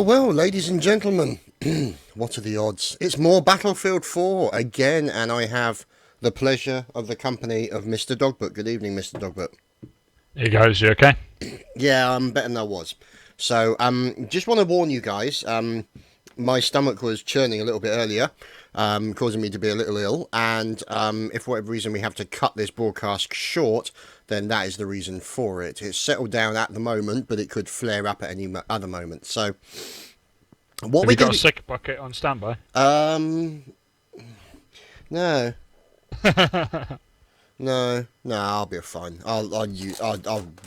Well, ladies and gentlemen, what are the odds? It's more Battlefield 4 again, and I have the pleasure of the company of Mr. Dogbert. Good evening, Mr. Dogbert. Hey guys, you okay? Yeah, I'm better than I was. So, just want to warn you guys, my stomach was churning a little bit earlier, causing me to be a little ill, and if for whatever reason we have to cut this broadcast short, then that is the reason for it. It's settled down at the moment, but it could flare up at any other moment. So, what Have we you got do? a sick bucket on standby? No. No, I'll be fine. I'll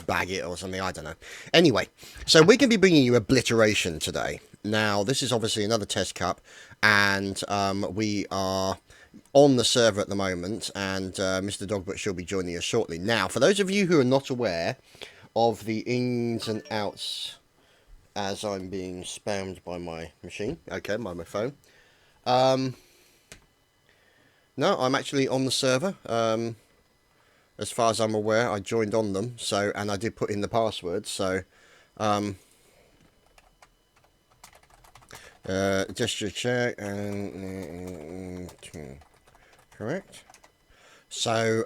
bag it or something. I don't know. Anyway, so we're going to be bringing you Obliteration today. Now, this is obviously another test cup, and we are on the server at the moment, and Mr. Dogbert shall be joining us shortly. Now, for those of you who are not aware of the ins and outs, as I'm being spammed by my machine, okay, by my phone. No, I'm actually on the server. As far as I'm aware, I joined on them, so, and I did put in the password, so, just to check, and, correct. So,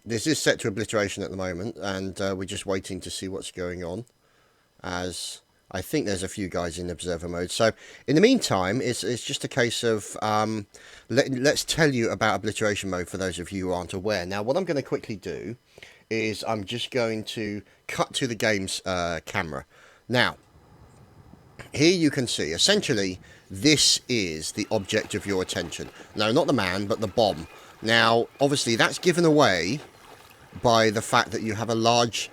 this is set to Obliteration at the moment, and we're just waiting to see what's going on, as I think there's a few guys in observer mode. So, in the meantime, it's just a case of let's tell you about Obliteration mode for those of you who aren't aware. Now, what I'm going to quickly do is I'm just going to cut to the game's camera. Now, here you can see, essentially, this is the object of your attention. No, not the man, but the bomb. Now, obviously, that's given away by the fact that you have a large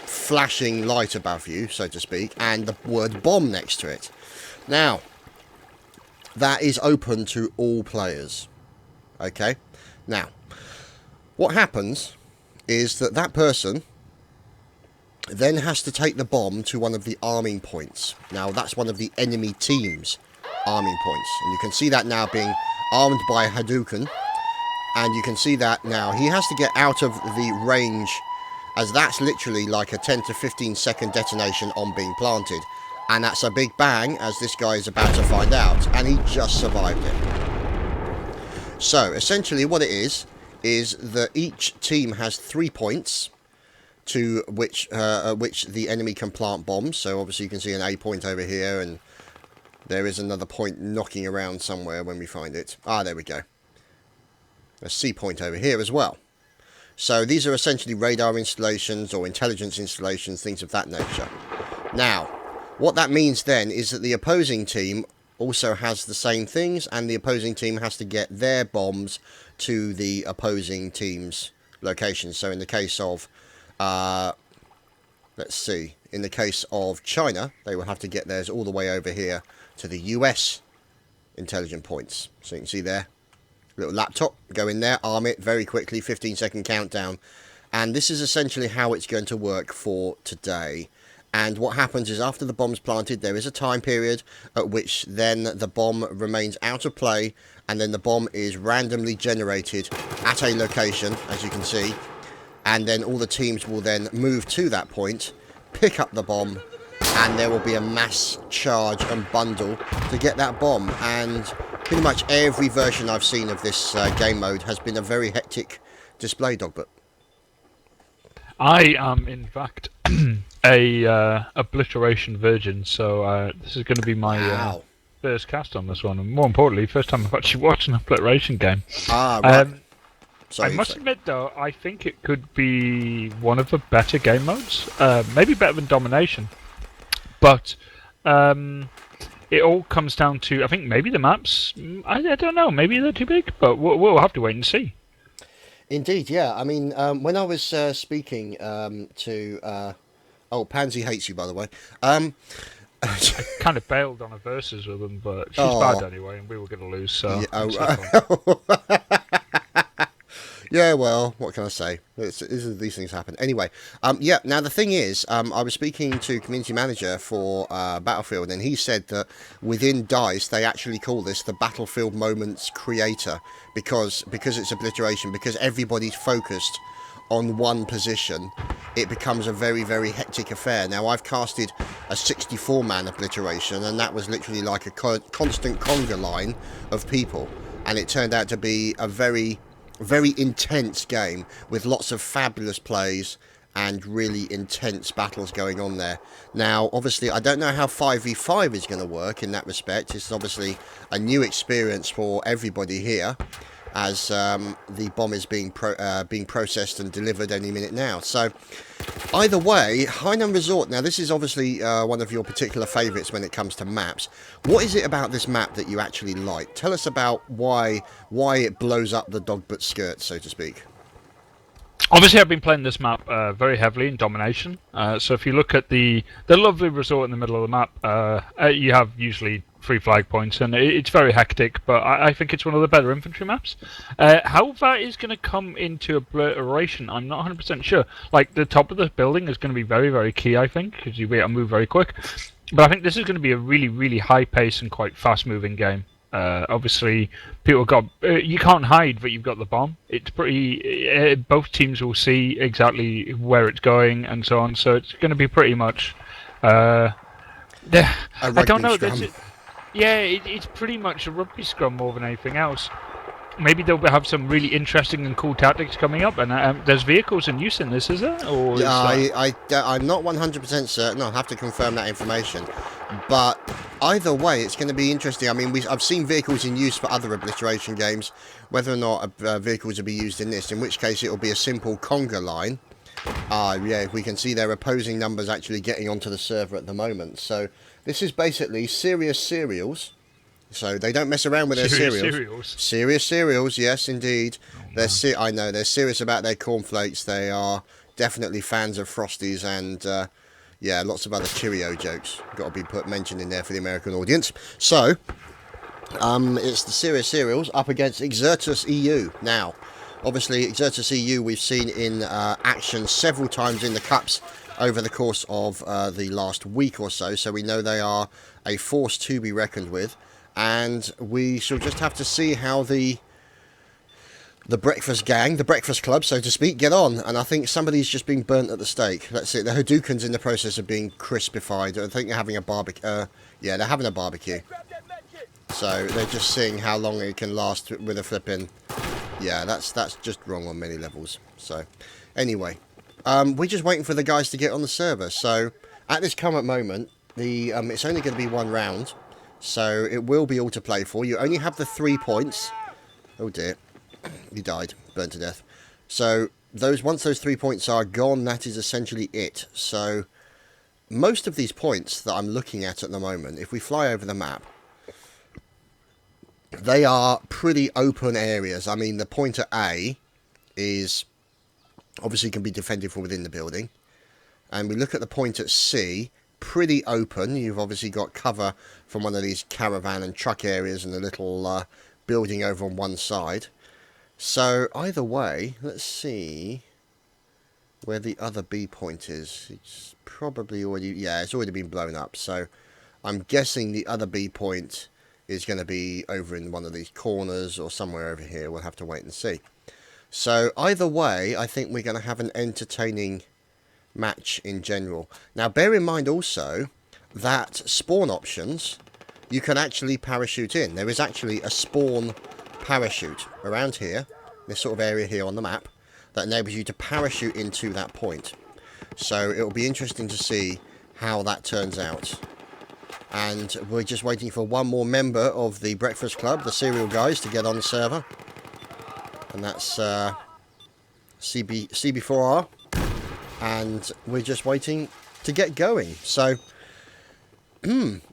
flashing light above you, so to speak, and the word bomb next to it. Now, that is open to all players. Okay? Now, what happens is that that person then has to take the bomb to one of the arming points. Now, that's one of the enemy team's arming points. And you can see that now being armed by Hadouken. And you can see that now he has to get out of the range, as that's literally like a 10 to 15 second detonation on being planted. And that's a big bang, as this guy is about to find out. And he just survived it. So, essentially what it is that each team has 3 points to which the enemy can plant bombs. So obviously you can see an A point over here, and there is another point knocking around somewhere when we find it. Ah, there we go. A C point over here as well. So these are essentially radar installations or intelligence installations, things of that nature. Now, what that means then is that the opposing team also has the same things, and the opposing team has to get their bombs to the opposing team's locations. So in the case of, let's see, in the case of China, they will have to get theirs all the way over here to the US intelligent points. So you can see there. Little laptop, go in there, arm it very quickly, 15-second countdown. And this is essentially how it's going to work for today. And what happens is after the bomb's planted, there is a time period at which then the bomb remains out of play, and then the bomb is randomly generated at a location, as you can see. And then all the teams will then move to that point, pick up the bomb, and there will be a mass charge and bundle to get that bomb. And pretty much every version I've seen of this game mode has been a very hectic display, Dogbert. I am, in fact, a Obliteration virgin, so this is going to be my Wow. first cast on this one, and more importantly, first time I've actually watched an Obliteration game. Ah, right. I must admit, though, I think it could be one of the better game modes. Maybe better than Domination. But it all comes down to, I think maybe the maps, I don't know, maybe they're too big, but we'll have to wait and see. Indeed, yeah. I mean, when I was speaking to... oh, Pansy hates you, by the way. I kind of bailed on a versus with them, but she's bad anyway, and we were going to lose, so... Yeah, yeah, well, what can I say? These things happen. Anyway, yeah, now the thing is, I was speaking to community manager for Battlefield, and he said that within DICE, they actually call this the Battlefield Moments Creator, because it's Obliteration, because everybody's focused on one position, it becomes a very, very hectic affair. Now, I've casted a 64-man Obliteration, and that was literally like a constant conga line of people, and it turned out to be a very intense game with lots of fabulous plays and really intense battles going on there. Now, obviously, I don't know how 5v5 is going to work in that respect. It's obviously a new experience for everybody here, as the bomb is being processed and delivered any minute now. So, either way, Hainan Resort, now this is obviously one of your particular favourites when it comes to maps. What is it about this map that you actually like? Tell us about why it blows up the Dogbert skirt, so to speak. Obviously, I've been playing this map very heavily in Domination. So if you look at the lovely resort in the middle of the map, you have usually 3 flag points, and it's very hectic, but I think it's one of the better infantry maps. How that is going to come into Obliteration, I'm not 100% sure. Like, the top of the building is going to be very, very key, I think, because you got to move very quick. But I think this is going to be a really, really high pace and quite fast moving game. Obviously, people got you can't hide that you've got the bomb. It's pretty. Both teams will see exactly where it's going and so on. So it's going to be pretty much. I don't know. Yeah, it's pretty much a rugby scrum more than anything else. Maybe they'll have some really interesting and cool tactics coming up, and there's vehicles in use in this, is there? Or I'm not 100% certain. I'll have to confirm that information. But either way, it's going to be interesting. I mean, I've seen vehicles in use for other Obliteration games. Whether or not vehicles will be used in this, in which case it will be a simple conga line. Yeah, we can see their opposing numbers actually getting onto the server at the moment. So this is basically serious serials. So they don't mess around with their cereals. Serious cereals, yes, indeed. Oh, I know they're serious about their cornflakes. They are definitely fans of Frosties and yeah, lots of other Cheerio jokes got to be mentioned in there for the American audience. So it's the serious cereals up against Exertus EU. Now, obviously, Exertus EU we've seen in action several times in the cups over the course of the last week or so. So we know they are a force to be reckoned with. And we shall just have to see how the breakfast gang, the breakfast club, so to speak, get on. And I think somebody's just been burnt at the stake. That's it. The Hadouken's in the process of being crispified. I think they're having a barbecue. Yeah, they're having a barbecue. So they're just seeing how long it can last with a flipping. Yeah, that's just wrong on many levels. So anyway, we're just waiting for the guys to get on the server. So at this current moment, it's only going to be one round. So it will be all to play for. You only have the 3 points. Oh dear. You died. Burned to death. So once those 3 points are gone, that is essentially it. So most of these points that I'm looking at the moment, if we fly over the map, they are pretty open areas. I mean, the point at A is obviously can be defended from within the building. And we look at the point at C, pretty open. You've obviously got cover from one of these caravan and truck areas and a little building over on one side. So either way, let's see where the other B point is. It's probably already, yeah, it's already been blown up. So I'm guessing the other B point is going to be over in one of these corners or somewhere over here. We'll have to wait and see. So either way, I think we're going to have an entertaining match in general. Now, bear in mind also that spawn options, you can actually parachute in. There is actually a spawn parachute around here, this sort of area here on the map, that enables you to parachute into that point. So it will be interesting to see how that turns out. And we're just waiting for one more member of the Breakfast Club, the cereal guys, to get on the server. And that's CB4R. And we're just waiting to get going. So,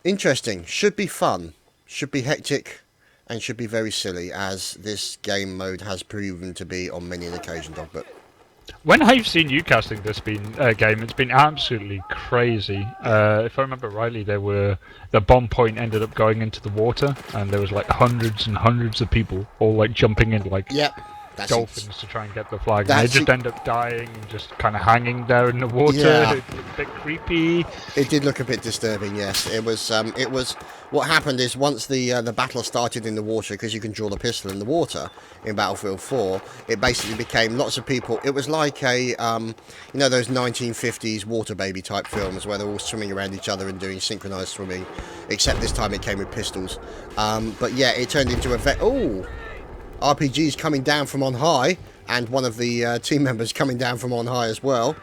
interesting. Should be fun. Should be hectic. And should be very silly, as this game mode has proven to be on many an occasion, Dogbert. When I've seen you casting this game, it's been absolutely crazy. If I remember rightly, the bomb point ended up going into the water, and there was like hundreds and hundreds of people all like jumping in like dolphins to try and get the flag. And they just end up dying and just kind of hanging there in the water. Yeah. It's a bit creepy. It did look a bit disturbing, yes. It was. What happened is once the battle started in the water, because you can draw the pistol in the water in Battlefield 4, it basically became lots of people. It was like a, those 1950s water baby type films where they're all swimming around each other and doing synchronized swimming, except this time it came with pistols. But yeah, it turned into a RPGs coming down from on high, and one of the team members coming down from on high as well.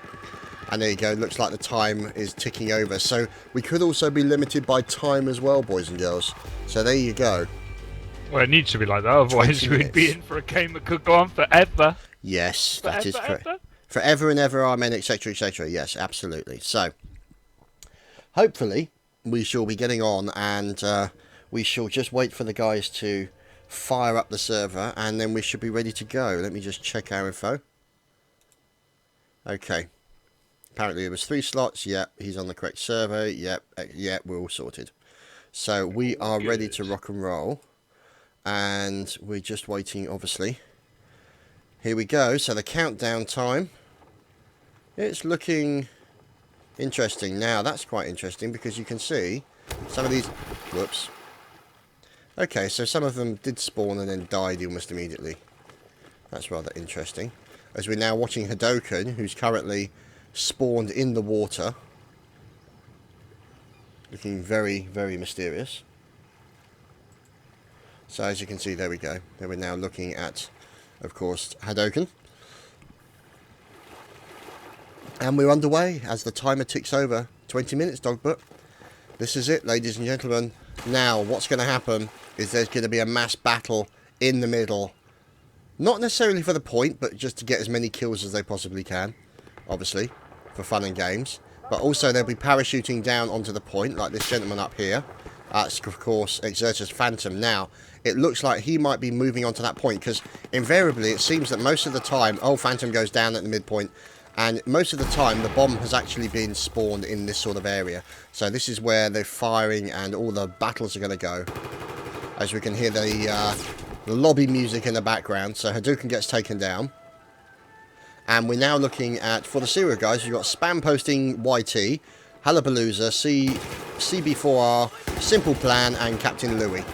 And there you go, looks like the time is ticking over. So we could also be limited by time as well, boys and girls. So there you go. Well, it needs to be like that, otherwise we'd be in for a game that could go on forever. Yes, that is correct. Forever and ever, amen, etc., etc. Yes, absolutely. So, hopefully, we shall be getting on, and we shall just wait for the guys to fire up the server, and then we should be ready to go. Let me just check our info. Okay. Apparently there was 3 slots. Yep, he's on the correct server. Yep, we're all sorted. So we are ready to rock and roll. And we're just waiting, obviously. Here we go. So the countdown time. It's looking interesting. Now, that's quite interesting because you can see some of these... Whoops. Okay, so some of them did spawn and then died almost immediately. That's rather interesting. As we're now watching Hadoken, who's currently spawned in the water. Looking very, very mysterious. So as you can see, there we go. Then we're now looking at, of course, Hadoken. And we're underway as the timer ticks over. 20 minutes, Dogbert. This is it, ladies and gentlemen. Now, what's going to happen is there's going to be a mass battle in the middle. Not necessarily for the point, but just to get as many kills as they possibly can. Obviously, for fun and games. But also they'll be parachuting down onto the point, like this gentleman up here. That's, of course, Exertus Phantom. Now, it looks like he might be moving onto that point, because invariably it seems that most of the time, Phantom goes down at the midpoint, and most of the time the bomb has actually been spawned in this sort of area. So this is where they're firing and all the battles are going to go. As we can hear the lobby music in the background, so Hadoken gets taken down. And we're now looking at, for the serial guys, you've got Spam Posting YT, Hullabalooza, CB4R, Simple Plan, and Captain Louis.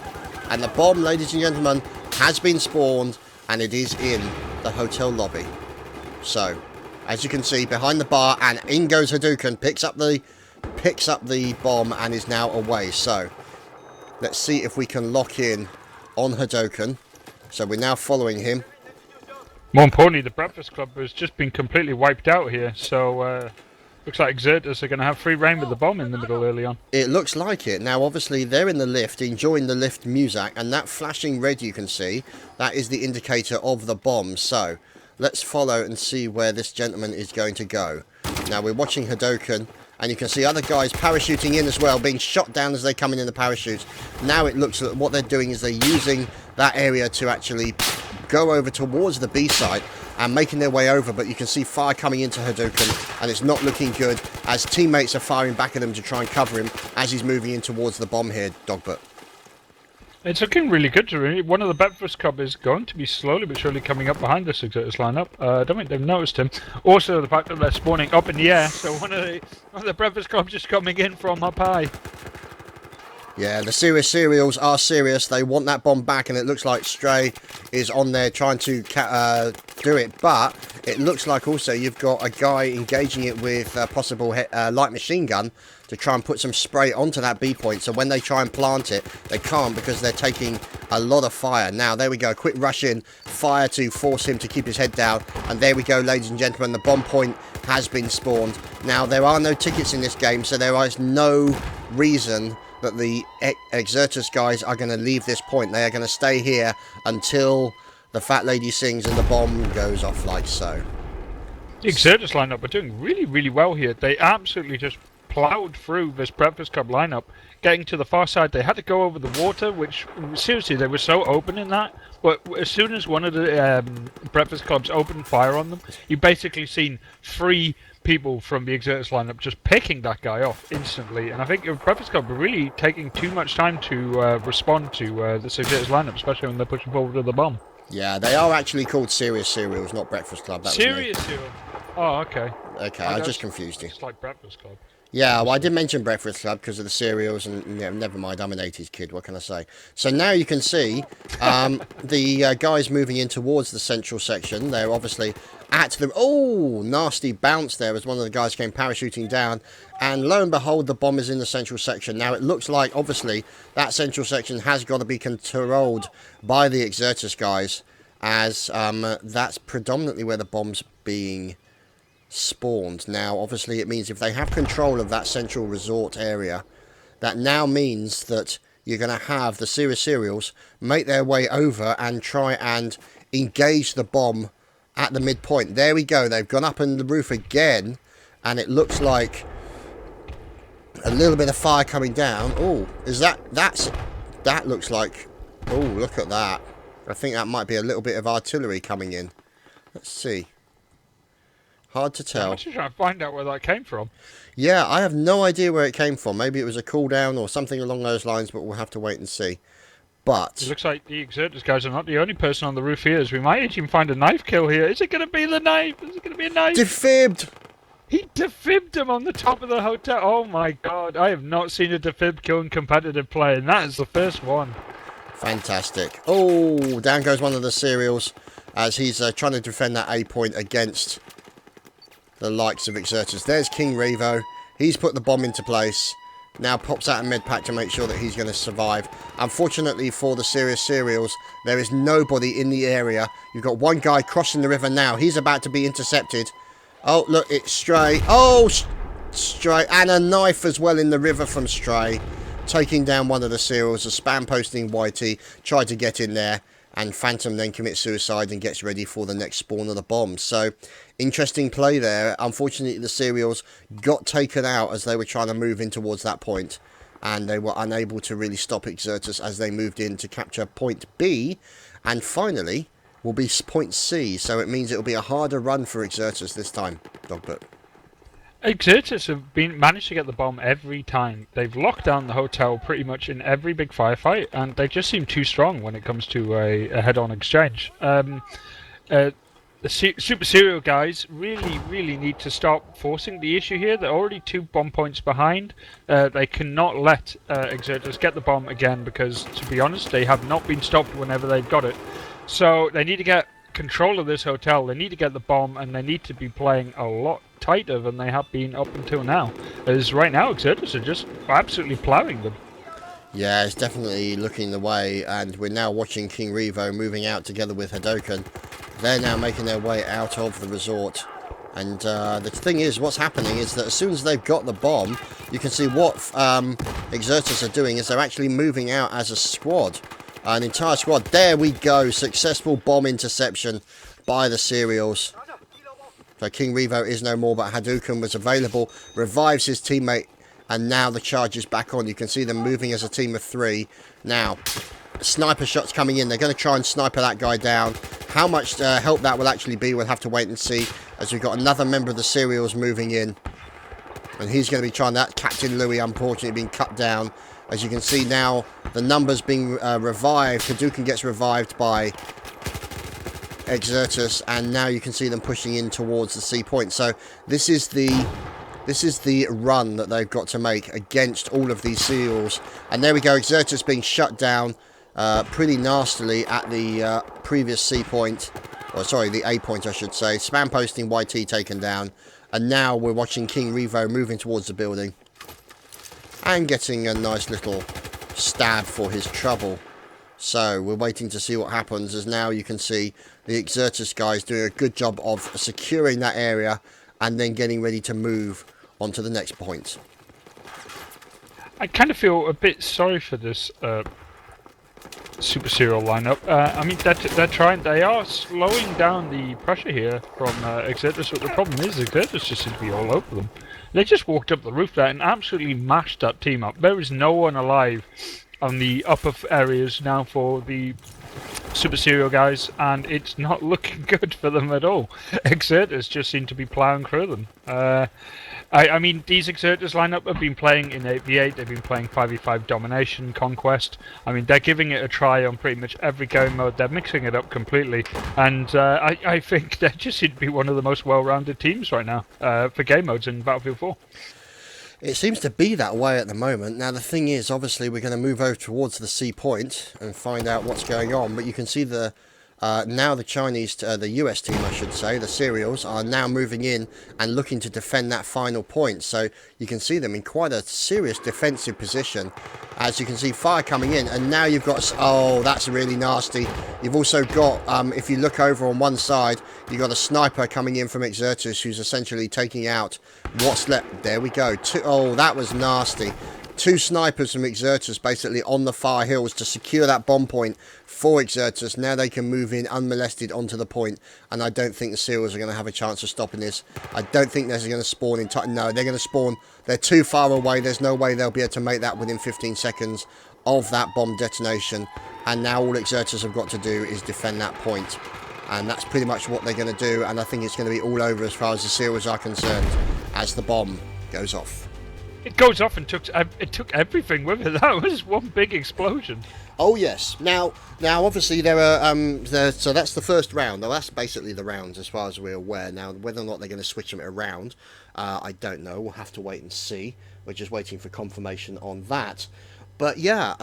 And the bomb, ladies and gentlemen, has been spawned, and it is in the hotel lobby. So, as you can see, behind the bar, and in goes Hadoken, picks up the bomb, and is now away. So, let's see if we can lock in on Hadoken. So we're now following him. More importantly, the Breakfast Club has just been completely wiped out here, so looks like Exertus are going to have free reign with the bomb in the middle early on. It looks like it. Now, obviously, they're in the lift, enjoying the lift music, and that flashing red you can see, that is the indicator of the bomb. So, let's follow and see where this gentleman is going to go. Now, we're watching Hadoken, and you can see other guys parachuting in as well, being shot down as they come in the parachutes. Now it looks like what they're doing is they're using that area to actually go over towards the B side and making their way over, but you can see fire coming into Hadoken, and it's not looking good as teammates are firing back at him to try and cover him as he's moving in towards the bomb here, Dogbert. It's looking really good to me. One of the Breakfast Club is going to be slowly but surely coming up behind this Exertus lineup. I don't think they've noticed him. Also, the fact that they're spawning up in the air, so one of the Breakfast Club just coming in from up high. Yeah, the serious cereals are serious. They want that bomb back, and it looks like Stray is on there trying to do it. But it looks like also you've got a guy engaging it with a possible light machine gun. to try and put some spray onto that B point, so when they try and plant it, they can't because they're taking a lot of fire. Now, there we go. Quick rush in, fire to force him to keep his head down. And there we go, ladies and gentlemen. The bomb point has been spawned. Now, there are no tickets in this game, so there is no reason that the Exertus guys are going to leave this point. They are going to stay here until the fat lady sings and the bomb goes off like so. The Exertus lineup are doing really, really well here. They absolutely just ploughed through this Breakfast Club lineup. Getting to the far side, they had to go over the water, which, seriously, they were so open in that. But as soon as one of the Breakfast Clubs opened fire on them, you basically seen 3 people from the Exertus lineup just picking that guy off instantly. And I think the Breakfast Club are really taking too much time to respond to this Exertus lineup, especially when they're pushing forward with the bomb. Yeah, they are actually called Serious Cereals, not Breakfast Club. That Serious Cereal? Oh, okay. Okay, I just confused you. It's like Breakfast Club. Yeah, well, I did mention Breakfast Club because of the cereals, and yeah, never mind, I'm an 80s kid, what can I say? So now you can see the guys moving in towards the central section. They're obviously at the... Oh, nasty bounce there as one of the guys came parachuting down. And lo and behold, the bomb is in the central section. Now, it looks like, obviously, that central section has got to be controlled by the Exertus guys, as that's predominantly where the bomb's being spawned. Now, obviously, it means if they have control of that central resort area, that now means that you're going to have the Serious Cereals make their way over and try and engage the bomb at the midpoint. There we go. They've gone up on the roof again, and it looks like a little bit of fire coming down. Oh, is that looks like... Oh, look at that. I think that might be a little bit of artillery coming in. Let's see. Hard to tell. I'm actually trying to find out where that came from. Yeah, I have no idea where it came from. Maybe it was a cooldown or something along those lines, but we'll have to wait and see. But it looks like the Exertus guys are not the only person on the roof here, as we might even find a knife kill here. Is it going to be the knife? Is it going to be a knife? Defibbed! He defibbed him on the top of the hotel. Oh my god, I have not seen a defib kill in competitive play, and that is the first one. Fantastic. Oh, down goes one of the cereals as he's trying to defend that A point against the likes of Exertus. There's King Revo. He's put the bomb into place. Now pops out a med pack to make sure that he's going to survive. Unfortunately for the Serious Cereals, there is nobody in the area. You've got one guy crossing the river now. He's about to be intercepted. Oh, look, it's Stray. Oh, Stray. And a knife as well in the river from Stray. Taking down one of the cereals. A spam posting YT tried to get in there. And Phantom then commits suicide and gets ready for the next spawn of the bomb. So, interesting play there. Unfortunately, the cereals got taken out as they were trying to move in towards that point. And they were unable to really stop Exertus as they moved in to capture point B. And finally, will be point C. So it means it will be a harder run for Exertus this time, Dogbert. Exertus have managed to get the bomb every time. They've locked down the hotel pretty much in every big firefight, and they just seem too strong when it comes to a head-on exchange. The Super Serial guys really need to stop forcing the issue here. They're already 2 bomb points behind. They cannot let Exertus get the bomb again because, to be honest, they have not been stopped whenever they've got it. So they need to get control of this hotel. They need to get the bomb, and they need to be playing a lot tighter than they have been up until now. As right now, Exertus are just absolutely ploughing them. Yeah, it's definitely looking the way, and we're now watching King Revo moving out together with Hadoken. They're now making their way out of the resort. And the thing is, what's happening is that as soon as they've got the bomb, you can see what Exertus are doing is they're actually moving out as a squad. An entire squad. There we go. Successful bomb interception by the cereals. So King Revo is no more, but Hadouken was available. Revives his teammate. And now the charge is back on. You can see them moving as a team of 3. Now, sniper shots coming in. They're going to try and sniper that guy down. How much help that will actually be, we'll have to wait and see. As we've got another member of the cereals moving in. And he's going to be trying that. Captain Louis, unfortunately, being cut down. As you can see now, the numbers being revived. Hadouken gets revived by Exertus, and now you can see them pushing in towards the C point. So this is the run that they've got to make against all of these seals. And there we go, Exertus being shut down pretty nastily at the previous C point, or sorry, the A point I should say. Spam posting YT taken down, and now we're watching King Revo moving towards the building. and getting a nice little stab for his trouble. So we're waiting to see what happens, as now you can see the Exertus guys doing a good job of securing that area and then getting ready to move on to the next point. I kind of feel a bit sorry for this Super Serial lineup. I mean, they are slowing down the pressure here from Exertus, but the problem is Exertus just seem to be all over them. They just walked up the roof there and absolutely mashed that team up. There is no one alive on the upper areas now for the Super Serial guys, and it's not looking good for them at all. Exertus just seem to be ploughing through them. I mean, these Exertus lineup have been playing in 8v8, they've been playing 5v5 Domination, Conquest. I mean, they're giving it a try on pretty much every game mode, they're mixing it up completely, and I think they just seem to be one of the most well-rounded teams right now for game modes in Battlefield 4. It seems to be that way at the moment. Now the thing is, obviously we're going to move over towards the C point and find out what's going on, but you can see the now the Chinese, the US team I should say, the Serials, are now moving in and looking to defend that final point. So you can see them in quite a serious defensive position. As you can see, fire coming in, and now you've got, oh, that's really nasty. You've also got, if you look over on one side, you've got a sniper coming in from Exertus, who's essentially taking out what's left. There we go. Oh, that was nasty. Two snipers from Exertus basically on the far hills to secure that bomb point for Exertus. Now they can move in unmolested onto the point, and I don't think the Serials are going to have a chance of stopping this. I don't think they're going to spawn in time. No, they're going to spawn. They're too far away. There's no way they'll be able to make that within 15 seconds of that bomb detonation. And now all Exertus have got to do is defend that point. And that's pretty much what they're going to do. And I think it's going to be all over as far as the Serials are concerned as the bomb goes off. It goes off and it took everything with it. That was one big explosion. Oh yes. Now obviously there are so that's the first round. Now that's basically the rounds as far as we're aware. Now whether or not they're going to switch them around, I don't know. We'll have to wait and see. We're just waiting for confirmation on that. But yeah,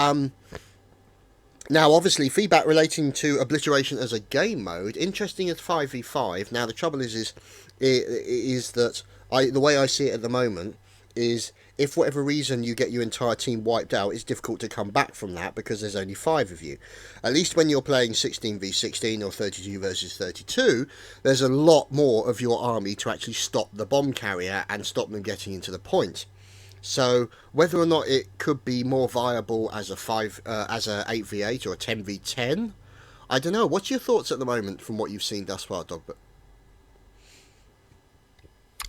now obviously feedback relating to Obliteration as a game mode, interesting as 5v5. Now the trouble is that the way I see it at the moment is, if for whatever reason you get your entire team wiped out, it's difficult to come back from that because there's only 5 of you. At least when you're playing 16v16 or 32 versus 32, there's a lot more of your army to actually stop the bomb carrier and stop them getting into the point. So whether or not it could be more viable as a 8v8 or a 10v10, I don't know. What's your thoughts at the moment from what you've seen thus far, Dogbert?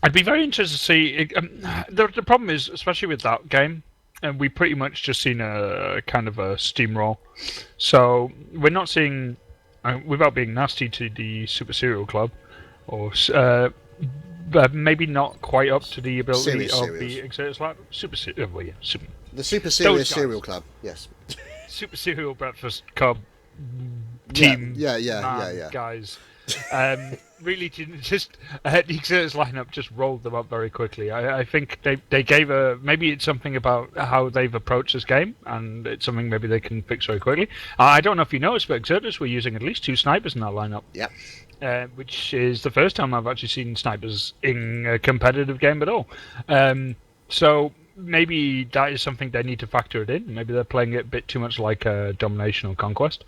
I'd be very interested to see. The problem is, especially with that game, and we pretty much just seen a kind of a steamroll. So we're not seeing, without being nasty to the Super Serial Club, or maybe not quite up to the ability of the Exertus Lab. The Super Serious Serial Club, yes. Super Serial Breakfast Club team, yeah. guys. Really just the Exertus lineup just rolled them up very quickly. I think they gave maybe it's something about how they've approached this game, and it's something maybe they can fix very quickly. I don't know if you noticed, but Exertus were using at least 2 snipers in that lineup. Yep. Which is the first time I've actually seen snipers in a competitive game at all. So maybe that is something they need to factor it in. Maybe they're playing it a bit too much like Domination or Conquest.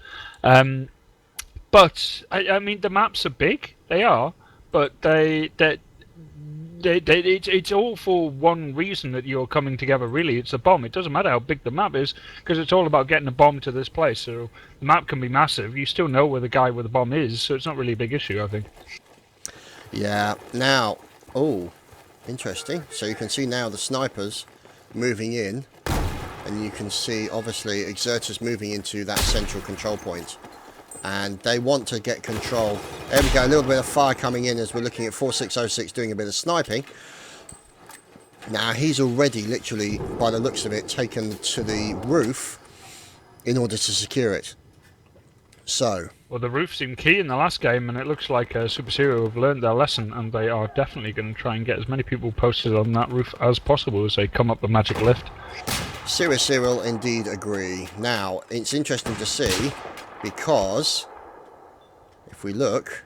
But I mean, the maps are big. They are, but it's all for one reason that you're coming together. Really, it's a bomb. It doesn't matter how big the map is, because it's all about getting a bomb to this place. So the map can be massive. You still know where the guy with the bomb is, so it's not really a big issue, I think. Yeah. Now, oh, interesting. So you can see now the snipers moving in, and you can see obviously Exertus moving into that central control point. And they want to get control. There we go, a little bit of fire coming in as we're looking at 4606 doing a bit of sniping. Now he's already literally, by the looks of it, taken to the roof in order to secure it. So, well, the roof seemed key in the last game, and it looks like Super Serial have learned their lesson, and they are definitely going to try and get as many people posted on that roof as possible as they come up the magic lift. Serious Serial indeed agree. Now, it's interesting to see, because if we look,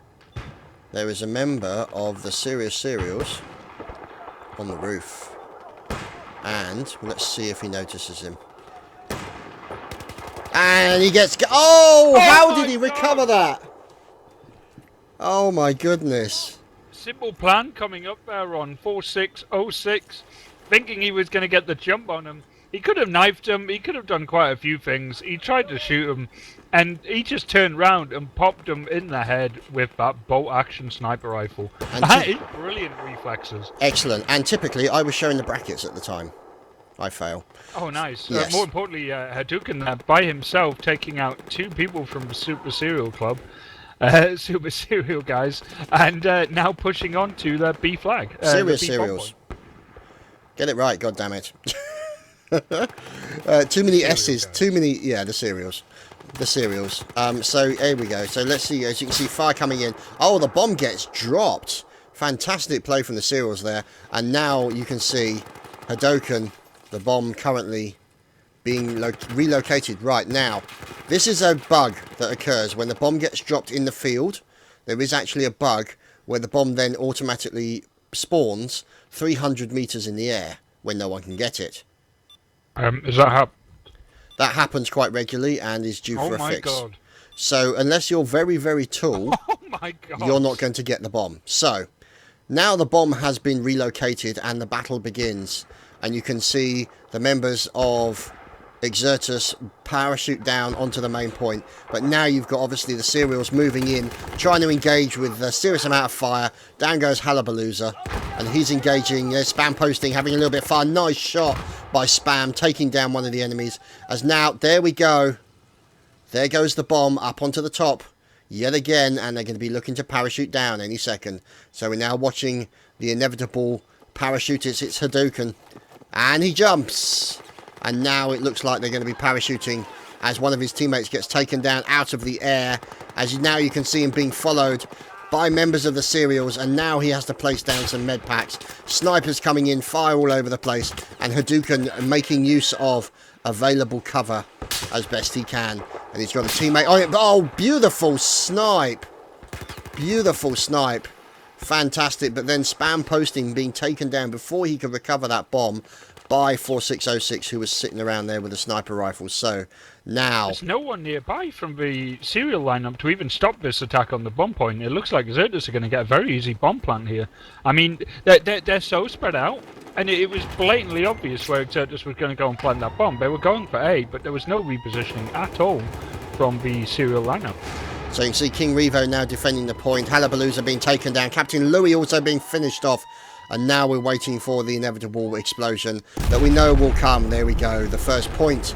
there is a member of the Serious Serials on the roof. And let's see if he notices him. And he gets... Oh, how did he recover that? Oh, my goodness. Simple plan coming up there on 4606, thinking he was going to get the jump on him. He could have knifed him, he could have done quite a few things. He tried to shoot him, and he just turned round and popped him in the head with that bolt-action sniper rifle. And That is brilliant reflexes. Excellent. And typically, I was showing the brackets at the time. I fail. Oh, nice. Yes. More importantly, Hadouken by himself taking out 2 people from the Super Serial Club. Super Serial guys, and now pushing on to the B flag. Serious cereals. Get it right, goddammit. Too many S's, guys. too many... Yeah, the cereals. The cereals. So, here we go. So, let's see. As you can see, fire coming in. Oh, the bomb gets dropped. Fantastic play from the cereals there. And now you can see Hadouken, the bomb currently being relocated right now. This is a bug that occurs when the bomb gets dropped in the field. There is actually a bug where the bomb then automatically spawns 300 meters in the air when no one can get it. Is that That happens quite regularly and is due for a fix. Oh my god. So unless you're very, very tall, Oh my god. you're not going to get the bomb. So now the bomb has been relocated and the battle begins. And you can see the members of Exertus parachute down onto the main point. But now you've got obviously the cereals moving in, trying to engage with a serious amount of fire. Down goes Hallabalooza, and he's engaging, spam posting, having a little bit of fun. Nice shot by Spam, taking down one of the enemies. As now, there we go. There goes the bomb up onto the top yet again, and they're going to be looking to parachute down any second. So we're now watching the inevitable parachute. It's Hadouken, and he jumps. And now it looks like they're going to be parachuting as one of his teammates gets taken down out of the air. As now you can see him being followed by members of the cereals. And now he has to place down some med packs. Snipers coming in, fire all over the place. And Hadouken making use of available cover as best he can. And he's got a teammate on it. Oh, beautiful snipe. Beautiful snipe. Fantastic. But then Spam posting being taken down before he could recover that bomb by 4606, who was sitting around there with a sniper rifle. So now There's no one nearby from the serial lineup to even stop this attack on the bomb point. It looks like Exertus are going to get a very easy bomb plant here. I mean, they're so spread out, and it was blatantly obvious where Exertus was going to go and plant that bomb. They were going for A, but there was no repositioning at all from the serial lineup. So you can see King Revo now defending the point. Hallabalooza being taken down. Captain Louis also being finished off. And now we're waiting for the inevitable explosion that we know will come. There we go. The first point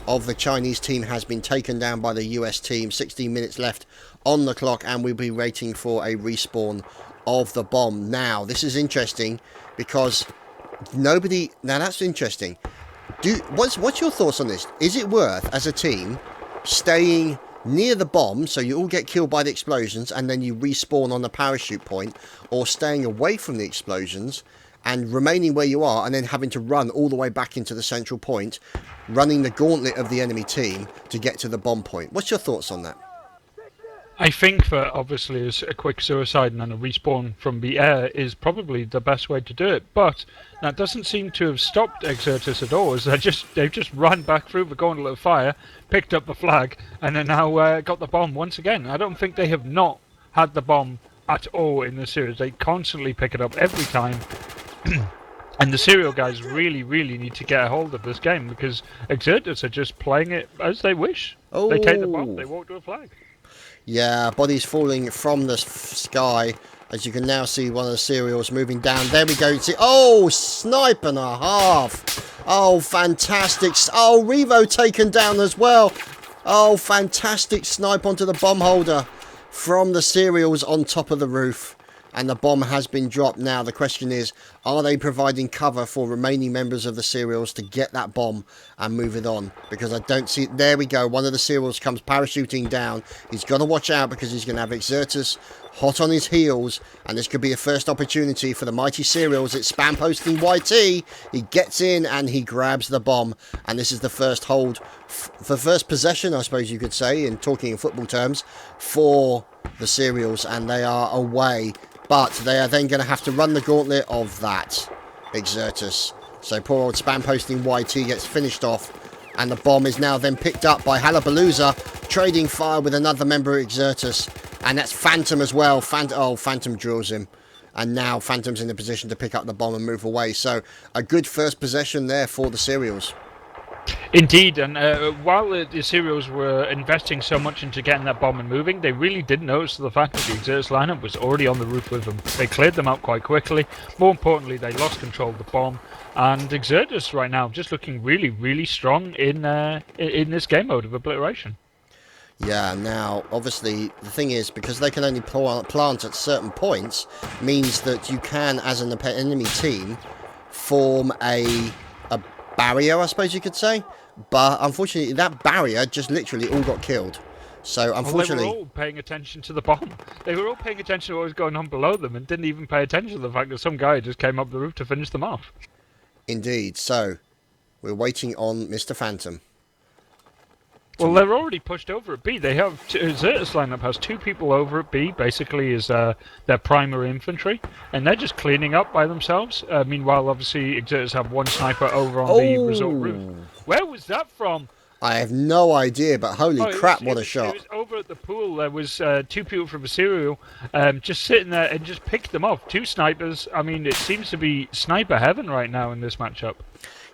of the Chinese team has been taken down by the US team. 16 minutes left on the clock, and we'll be waiting for a respawn of the bomb. Now, this is interesting because nobody... Now, that's interesting. What's your thoughts on this? Is it worth, as a team, staying near the bomb so you all get killed by the explosions and then you respawn on the parachute point, or staying away from the explosions and remaining where you are and then having to run all the way back into the central point, running the gauntlet of the enemy team to get to the bomb point? What's your thoughts on that? I think that obviously a quick suicide and then a respawn from the air is probably the best way to do it, but that doesn't seem to have stopped Exertus at all, as they've just run back through the gauntlet of fire, picked up the flag, and then now got the bomb once again. I don't think they have not had the bomb at all in the series. They constantly pick it up every time. And the serial guys really, really need to get a hold of this game, because Exertus are just playing it as they wish. Oh. They take the bomb, they walk to a flag. Yeah, bodies falling from the sky. As you can now see, one of the cereals moving down. There we go. See, oh, snipe and a half. Oh, fantastic. Oh, Revo taken down as well. Oh, fantastic snipe onto the bomb holder from the cereals on top of the roof. And the bomb has been dropped now. The question is, are they providing cover for remaining members of the cereals to get that bomb and move it on? Because I don't see... There we go. One of the cereals comes parachuting down. He's got to watch out because he's going to have Exertus hot on his heels. And this could be a first opportunity for the mighty cereals. It's spam posting YT. He gets in and he grabs the bomb. And this is the first hold, for first possession, I suppose you could say, in talking in football terms, for the cereals. And they are away. But they are then going to have to run the gauntlet of that Exertus So poor old spam posting YT gets finished off. And the bomb is now then picked up by Hallabalooza, trading fire with another member of Exertus. And that's Phantom as well. Phantom drills him. And now Phantom's in a position to pick up the bomb and move away. So a good first possession there for the Serials. Indeed, and while the Serials were investing so much into getting that bomb and moving, they really didn't notice the fact that the Exertus lineup was already on the roof with them. They cleared them out quite quickly. More importantly, they lost control of the bomb, and Exertus right now just looking really, really strong in this game mode of Obliteration. Yeah, now, obviously, the thing is, because they can only plant at certain points, means that you can, as an enemy team, form a barrier, I suppose you could say. But, unfortunately, that barrier just literally all got killed. So, unfortunately... Well, they were all paying attention to the bomb. They were all paying attention to what was going on below them and didn't even pay attention to the fact that some guy just came up the roof to finish them off. Indeed. So, we're waiting on Mr. Phantom. Well, they're already pushed over at B. They have Exertus lineup has 2 people over at B, basically as their primary infantry, and they're just cleaning up by themselves. Meanwhile, obviously, Exertus have 1 sniper over on the resort roof. Where was that from? I have no idea, but holy crap, what a shot. It was over at the pool. There was 2 people from a serial just sitting there and just picked them off. 2 snipers. I mean, it seems to be sniper heaven right now in this matchup.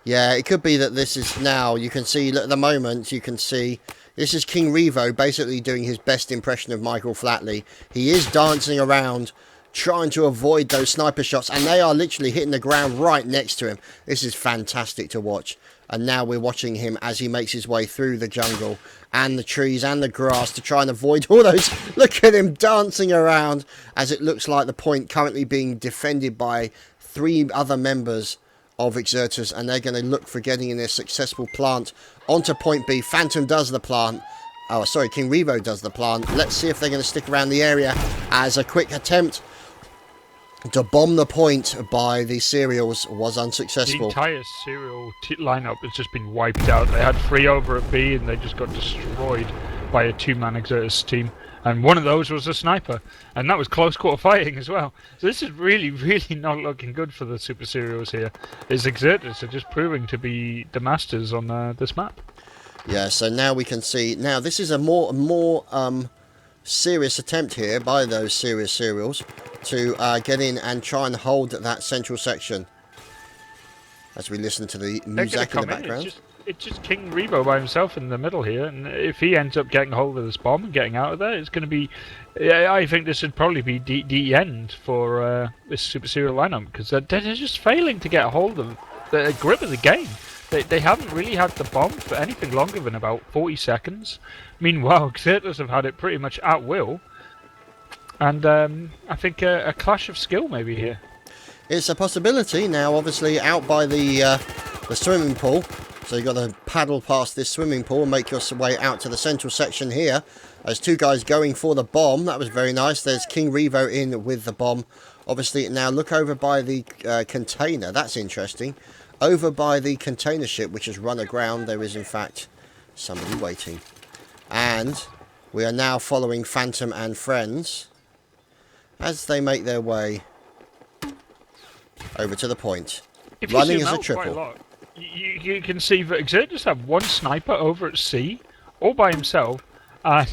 Yeah, it could be that this is now, you can see, at the moment, you can see, this is King Revo basically doing his best impression of Michael Flatley. He is dancing around, trying to avoid those sniper shots, and they are literally hitting the ground right next to him. This is fantastic to watch. And now we're watching him as he makes his way through the jungle and the trees and the grass to try and avoid all those. Look at him dancing around as it looks like the point currently being defended by 3 other members of Exertus, and they're going to look for getting in their successful plant onto point B. Phantom does the plant. Oh, sorry, King Revo does the plant. Let's see if they're going to stick around the area as a quick attempt to bomb the point by the Serials was unsuccessful. The entire Serial lineup has just been wiped out. They had 3 over at B, and they just got destroyed by a 2-man Exertus team. And one of those was a sniper, and that was close quarter fighting as well. So this is really, really not looking good for the Super Serials here. Is Exertus are just proving to be the masters on this map. Yeah, so now we can see. Now this is a more serious attempt here by those serious Serials to get in and try and hold that central section. As we listen to the music in the background. It's just King Revo by himself in the middle here, and if he ends up getting hold of this bomb and getting out of there, it's going to be... I think this would probably be the end for this Super Serial lineup, because they're just failing to get a hold of the grip of the game. They haven't really had the bomb for anything longer than about 40 seconds. Meanwhile, Exertus have had it pretty much at will, and I think a clash of skill maybe here. It's a possibility. Now, obviously, out by the swimming pool. So you've got to paddle past this swimming pool and make your way out to the central section here. There's 2 guys going for the bomb. That was very nice. There's King Revo in with the bomb. Obviously, now look over by the container. That's interesting. Over by the container ship, which has run aground, there is, in fact, somebody waiting. And we are now following Phantom and friends as they make their way over to the point. Running as a triple. You can see that Exertus have 1 sniper over at C, all by himself, and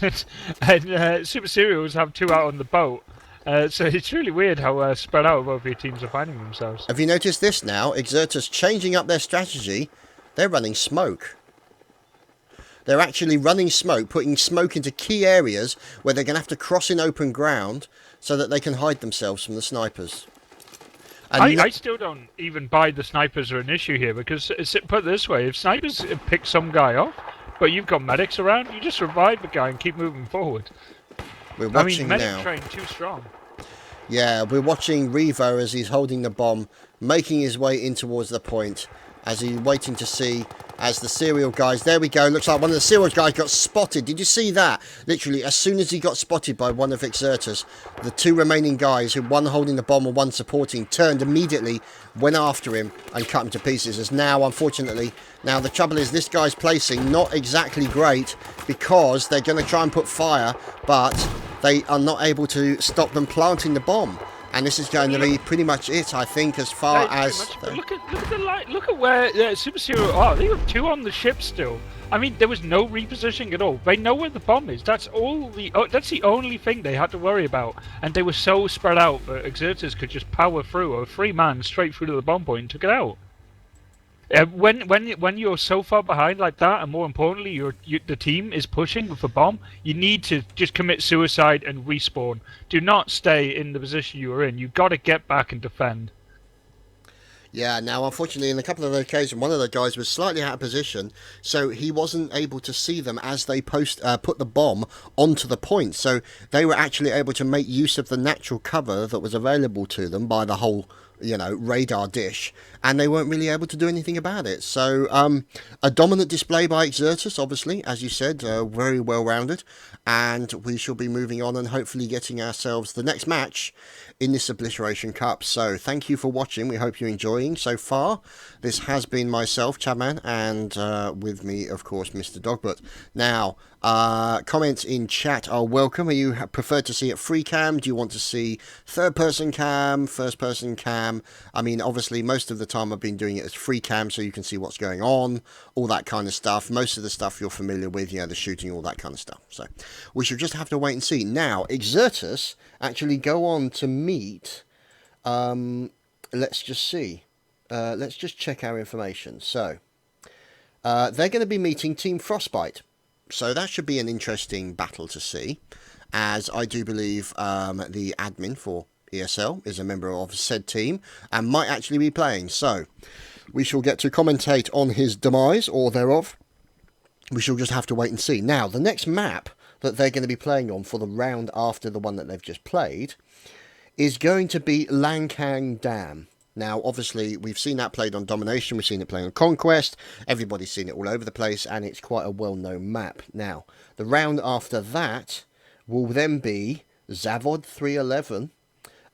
Super Serials have 2 out on the boat. So it's really weird how spread out both your teams are finding themselves. Have you noticed this now? Exertus changing up their strategy. They're running smoke. They're actually running smoke, putting smoke into key areas where they're going to have to cross in open ground so that they can hide themselves from the snipers. I still don't even buy the snipers are an issue here, because put it this way, if snipers pick some guy off, but you've got medics around, you just revive the guy and keep moving forward. We're watching medic now. train too strong. Yeah, we're watching Revo as he's holding the bomb, making his way in towards the point, as he's waiting to see as the serial guys. There we go. Looks like one of the serial guys got spotted. Did you see that? Literally, as soon as he got spotted by one of Exertus, the 2 remaining guys, who one holding the bomb and one supporting, turned immediately, went after him and cut him to pieces. As now, unfortunately, now the trouble is this guy's placing not exactly great, because they're going to try and put fire, but they are not able to stop them planting the bomb. And this is going to be pretty much it, I think, as far Yeah, pretty as... much. But look at the light. Look at where Super Zero are. They have 2 on the ship still. I mean, there was no repositioning at all. They know where the bomb is. That's all the. That's the only thing they had to worry about. And they were so spread out that Exertus could just power through a 3-man straight through to the bomb point and took it out. When you're so far behind like that, and more importantly, the team is pushing with the bomb, you need to just commit suicide and respawn. Do not stay in the position you were in. You've got to get back and defend. Yeah, now unfortunately in a couple of occasions one of the guys was slightly out of position, so he wasn't able to see them as they put the bomb onto the point. So they were actually able to make use of the natural cover that was available to them by the whole radar dish, and they weren't really able to do anything about it. So a dominant display by Exertus, obviously, as you said, very well rounded, and we shall be moving on and hopefully getting ourselves the next match in this Obliteration Cup. So thank you for watching. We hope you're enjoying so far. This has been myself, Chadman, and with me, of course, Mr. Dogbert. Now, comments in chat are welcome. Are you preferred to see it free cam? Do you want to see third-person cam, first-person cam? I mean, obviously, most of the time I've been doing it as free cam, so you can see what's going on, all that kind of stuff. Most of the stuff you're familiar with, the shooting, all that kind of stuff. So we shall just have to wait and see. Now, Exertus actually go on to meet, let's just see. Let's just check our information. So, they're going to be meeting Team Frostbite. So that should be an interesting battle to see, as I do believe the admin for ESL is a member of said team and might actually be playing. So we shall get to commentate on his demise or thereof. We shall just have to wait and see. Now, the next map that they're going to be playing on for the round after the one that they've just played is going to be Lankang Dam. Now, obviously, we've seen that played on Domination, we've seen it playing on Conquest, everybody's seen it all over the place, and it's quite a well-known map. Now, the round after that will then be Zavod 311,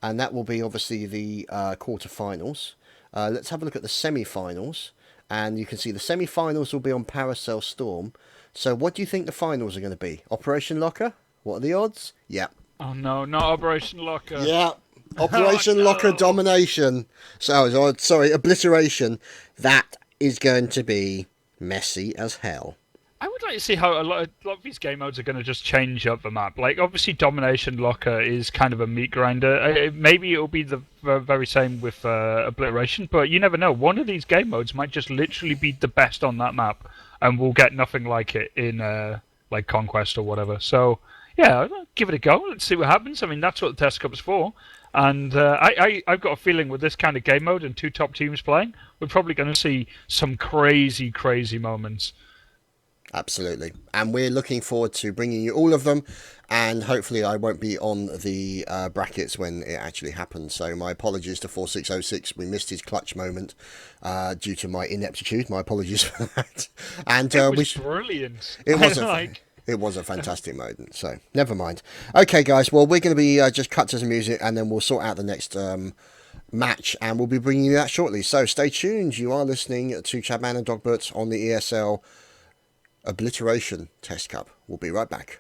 and that will be, obviously, the quarterfinals. Let's have a look at the semi-finals, and you can see the semi-finals will be on Paracel Storm. So, what do you think the finals are going to be? Operation Locker? What are the odds? Yeah. Oh no, not Operation Locker. Yeah. Operation Locker Domination. So, sorry, Obliteration. That is going to be messy as hell. I would like to see how a lot of these game modes are going to just change up the map. Like, obviously, Domination Locker is kind of a meat grinder. Maybe it'll be the very same with Obliteration, but you never know. One of these game modes might just literally be the best on that map, and we'll get nothing like it in like Conquest or whatever. So, yeah, give it a go. Let's see what happens. I mean, that's what the Test Cup's for. And I've got a feeling with this kind of game mode and 2 top teams playing, we're probably going to see some crazy, crazy moments. Absolutely. And we're looking forward to bringing you all of them. And hopefully I won't be on the brackets when it actually happens. So my apologies to 4606. We missed his clutch moment due to my ineptitude. My apologies for that. And it was brilliant. It was It was a fantastic moment, so never mind. Okay, guys, well, we're going to be just cut to some music, and then we'll sort out the next match, and we'll be bringing you that shortly. So stay tuned. You are listening to Chadman and Dogbert on the ESL Obliteration Test Cup. We'll be right back.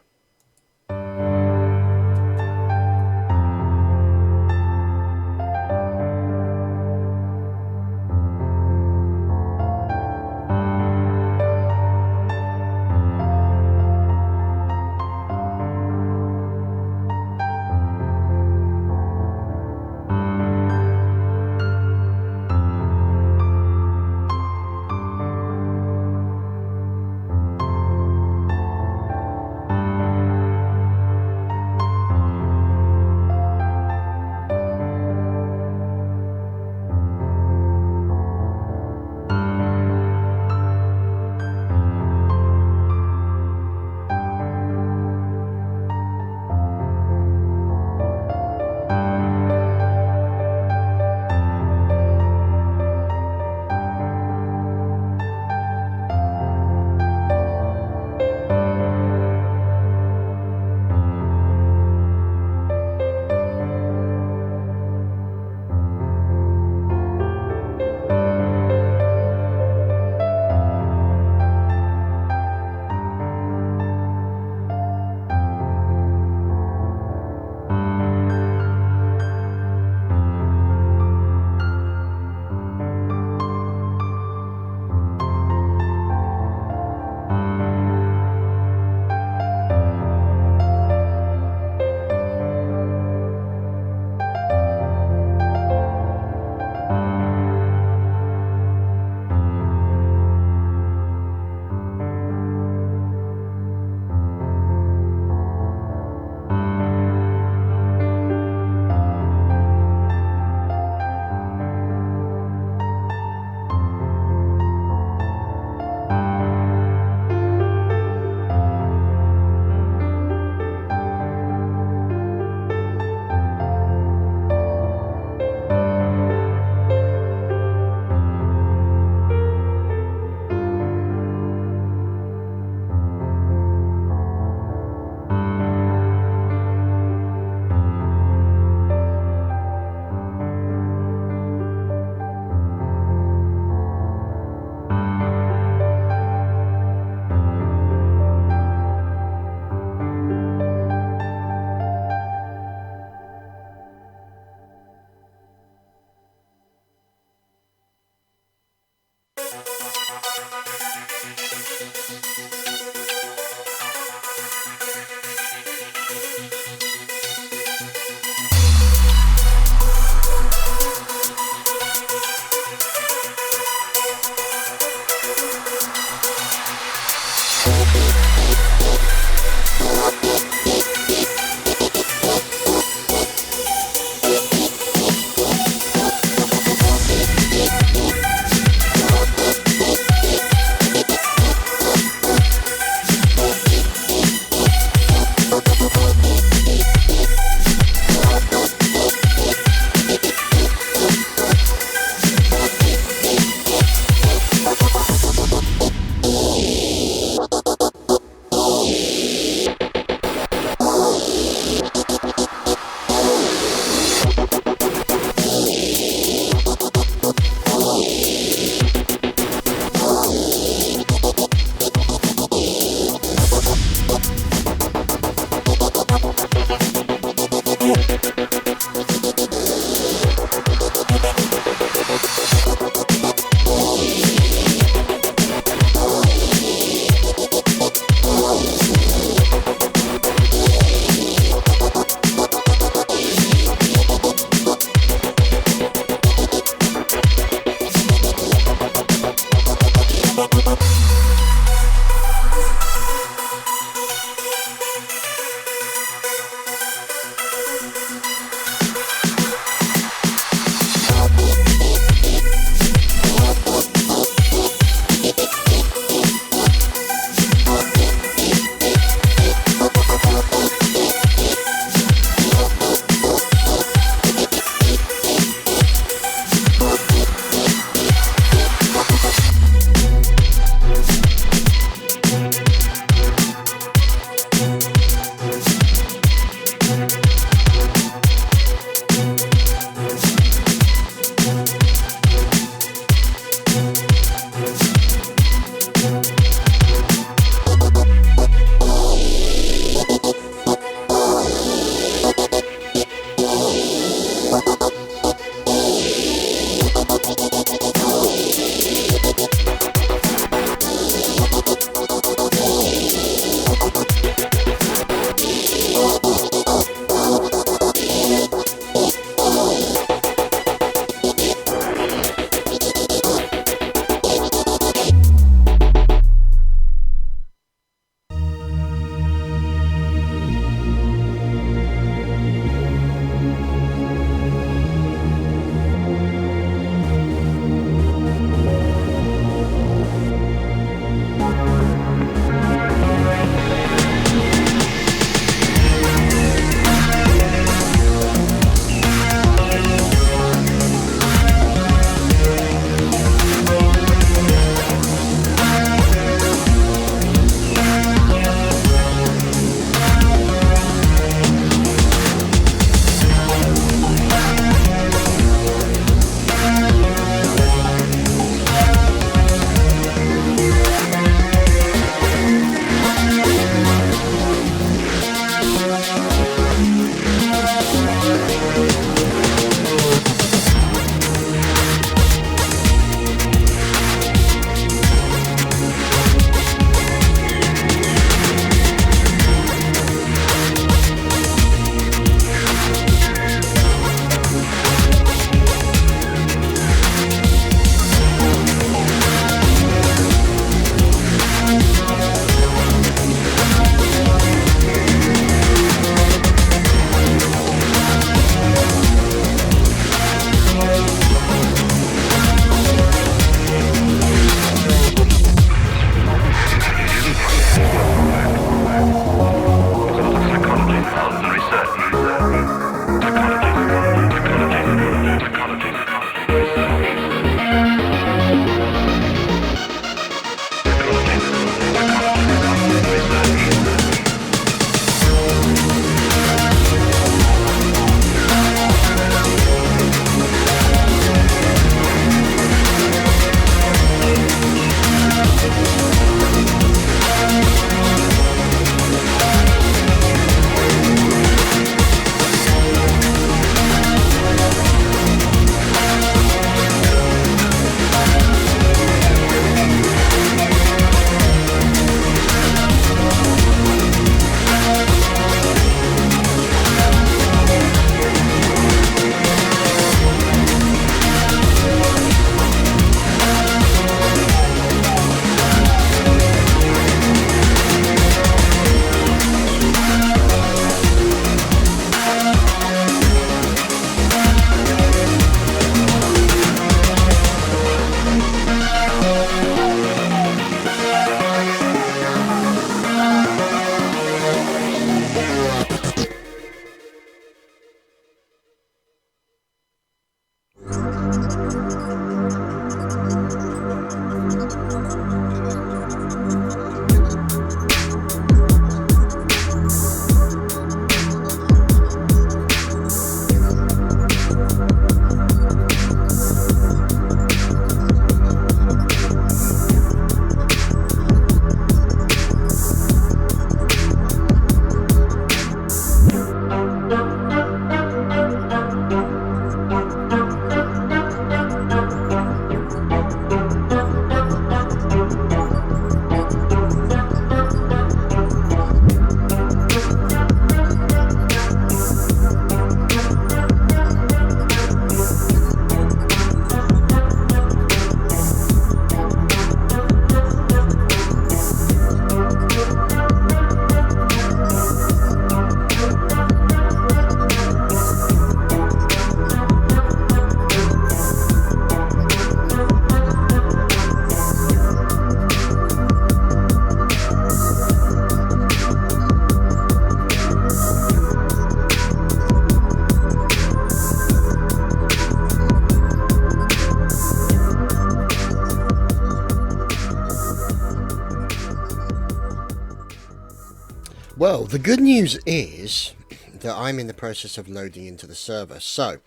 Well, the good news is that I'm in the process of loading into the server, so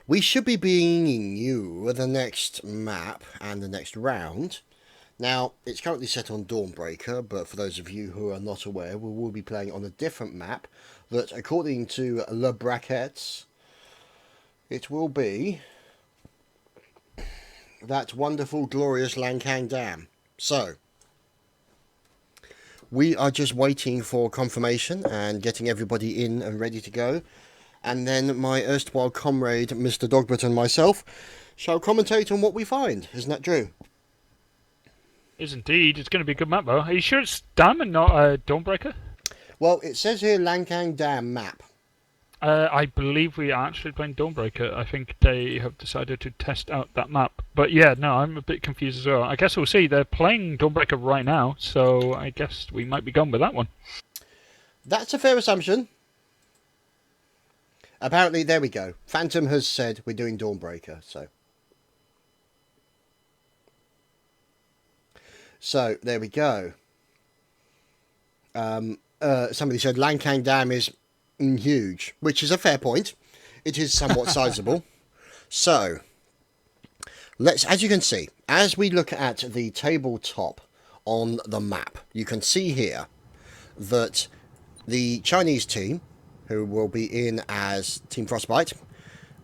we should be bringing you the next map and the next round. Now, it's currently set on Dawnbreaker, but for those of you who are not aware, we will be playing on a different map that, according to Le Braquettes, it will be that wonderful, glorious Lancang Dam. So, we are just waiting for confirmation and getting everybody in and ready to go. And then my erstwhile comrade, Mr.Dogbert, and myself shall commentate on what we find. Isn't that true? Is indeed. It's going to be a good map, though. Are you sure it's Dam and not Dawnbreaker? Well, it says here Lancang Dam map. I believe we are actually playing Dawnbreaker. I think they have decided to test out that map. But yeah, no, I'm a bit confused as well. I guess we'll see. They're playing Dawnbreaker right now, so I guess we might be going with that one. That's a fair assumption. Apparently, there we go. Phantom has said we're doing Dawnbreaker, so. So, there we go. Somebody said Lancang Dam is huge, which is a fair point. It is somewhat sizable. So, as you can see, as we look at the tabletop on the map, you can see here that the Chinese team, who will be in as Team Frostbite,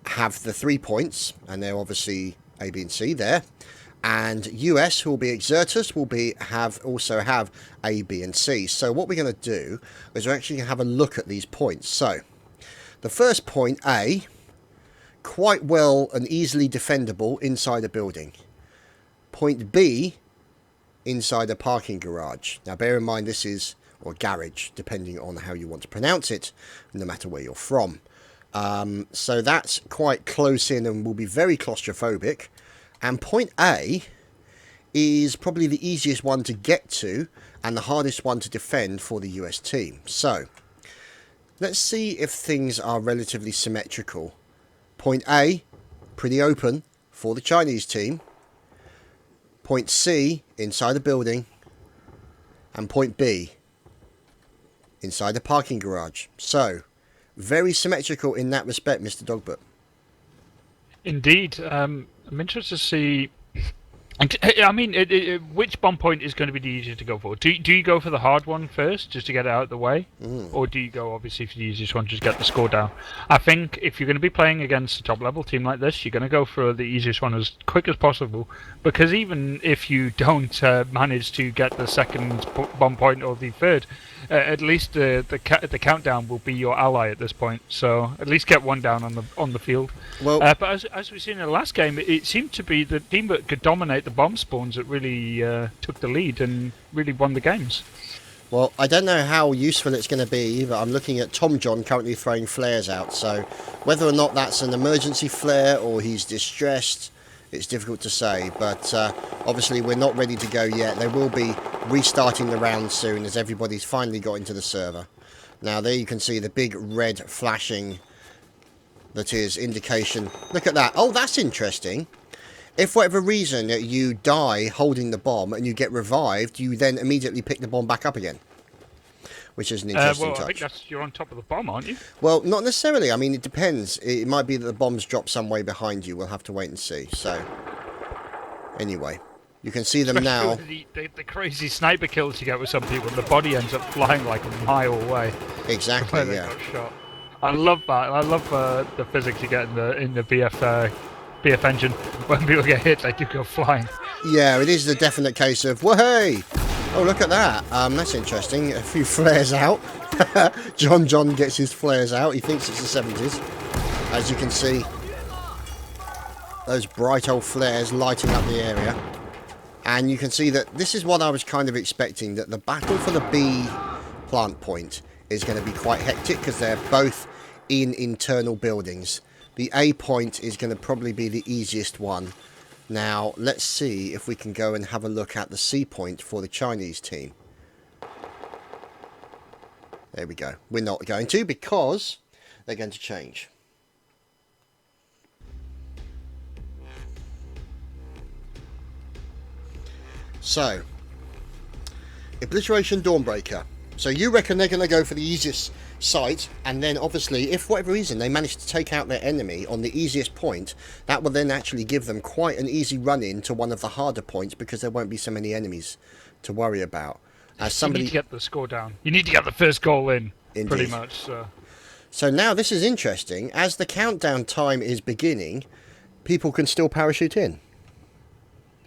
have the 3 points, and they're obviously A, B, and C there. And US, who will be Exertus, will also have A, B, and C. So what we're going to do is we're actually going to have a look at these points. So the first point, A, quite well and easily defendable inside a building. Point B, inside a parking garage. Now bear in mind this is, or garage, depending on how you want to pronounce it, no matter where you're from. So that's quite close in and will be very claustrophobic. And point A is probably the easiest one to get to and the hardest one to defend for the US team. So, let's see if things are relatively symmetrical. Point A, pretty open for the Chinese team. Point C, inside a building. And point B, inside a parking garage. So, very symmetrical in that respect, Mr. Dogbert. Indeed. I'm interested to see. I mean, which bomb point is going to be the easiest to go for? Do you go for the hard one first, just to get it out of the way? Or do you go, obviously, for the easiest one, just get the score down? I think if you're going to be playing against a top-level team like this, you're going to go for the easiest one as quick as possible, because even if you don't manage to get the second bomb point or the third, at least the countdown will be your ally at this point. So at least get one down on the field. Well, but as we've seen in the last game, it seemed to be the team that could dominate the bomb spawns that really took the lead and really won the games. Well, I don't know how useful it's going to be, but I'm looking at Tom John currently throwing flares out, so whether or not that's an emergency flare or he's distressed, it's difficult to say, but obviously we're not ready to go yet. They will be restarting the round soon as everybody's finally got into the server. Now there you can see the big red flashing, that is indication. Look at that. Oh, that's interesting. If for whatever reason you die holding the bomb and you get revived, you then immediately pick the bomb back up again. Which is an interesting touch. I think you're on top of the bomb, aren't you? Well, not necessarily. I mean, it depends. It might be that the bombs drop some way behind you. We'll have to wait and see. So, anyway, you can see them Especially now. The crazy sniper kills you get with some people, the body ends up flying like a mile away. Exactly, They yeah. got shot. I love that. I love the physics you get in the BF engine. When people get hit, they do go flying. Yeah, it is the definite case of, whoa-hey! Oh, look at that. That's interesting. A few flares out. John gets his flares out. He thinks it's the 70s. As you can see, those bright old flares lighting up the area. And you can see that this is what I was kind of expecting, that the battle for the B plant point is going to be quite hectic because they're both in internal buildings. The A point is going to probably be the easiest one. Now, let's see if we can go and have a look at the C point for the Chinese team. There we go. We're not going to because they're going to change. So, Obliteration Dawnbreaker. So you reckon they're going to go for the easiest site, and then obviously, if for whatever reason they manage to take out their enemy on the easiest point, that will then actually give them quite an easy run in to one of the harder points because there won't be so many enemies to worry about. As somebody, you need to get the score down. You need to get the first goal in, Indeed. pretty much. So now this is interesting. As the countdown time is beginning, people can still parachute in.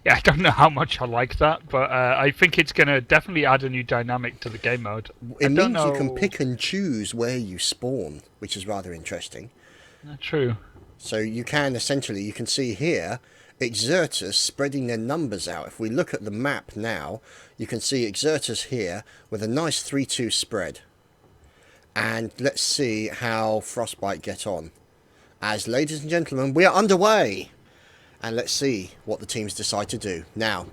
Yeah, I don't know how much I like that, but I think it's going to definitely add a new dynamic to the game mode. It means you can pick and choose where you spawn, which is rather interesting. True. So you can essentially, you can see here, Exertus spreading their numbers out. If we look at the map now, you can see Exertus here with a nice 3-2 spread. And let's see how Frostbite get on. As ladies and gentlemen, we are underway. And let's see what the teams decide to do. Now,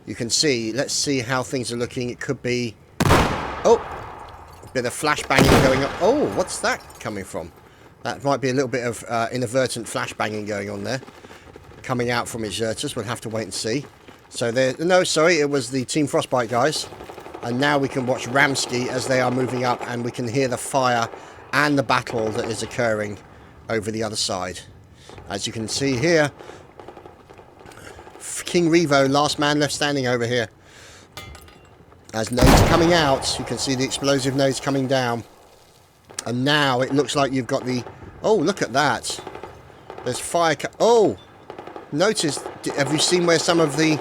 you can see, let's see how things are looking. It could be, oh, a bit of flashbanging going on. Oh, what's that coming from? That might be a little bit of inadvertent flashbanging going on there. Coming out from Exertus, we'll have to wait and see. So there, no, sorry, it was the Team Frostbite guys. And now we can watch Ramsky as they are moving up, and we can hear the fire and the battle that is occurring over the other side. As you can see here, King Revo, last man left standing over here. As nades coming out, you can see the explosive nades coming down. And now it looks like you've got the... Oh, look at that. There's fire... Oh! Notice, have you seen where some of the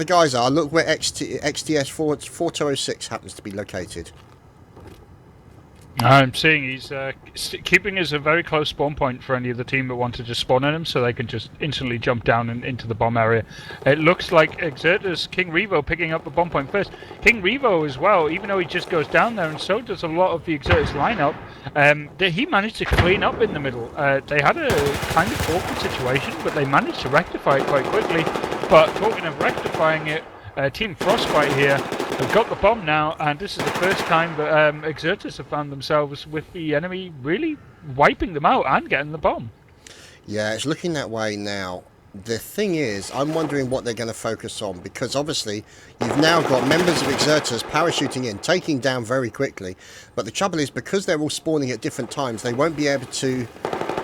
guys are? Look where XTS 4206 happens to be located. I'm seeing he's keeping us a very close spawn point for any of the team that want to just spawn on him, so they can just instantly jump down and into the bomb area. It looks like Exertus, King Revo picking up the bomb point first. King Revo as well, even though he just goes down there, and so does a lot of the Exertus lineup. He managed to clean up in the middle. They had a kind of awkward situation, but they managed to rectify it quite quickly. But talking of rectifying it, Team Frostbite here have got the bomb now, and this is the first time that Exertus have found themselves with the enemy really wiping them out and getting the bomb. Yeah, it's looking that way now. The thing is, I'm wondering what they're going to focus on, because obviously you've now got members of Exertus parachuting in, taking down very quickly. But the trouble is, because they're all spawning at different times, they won't be able to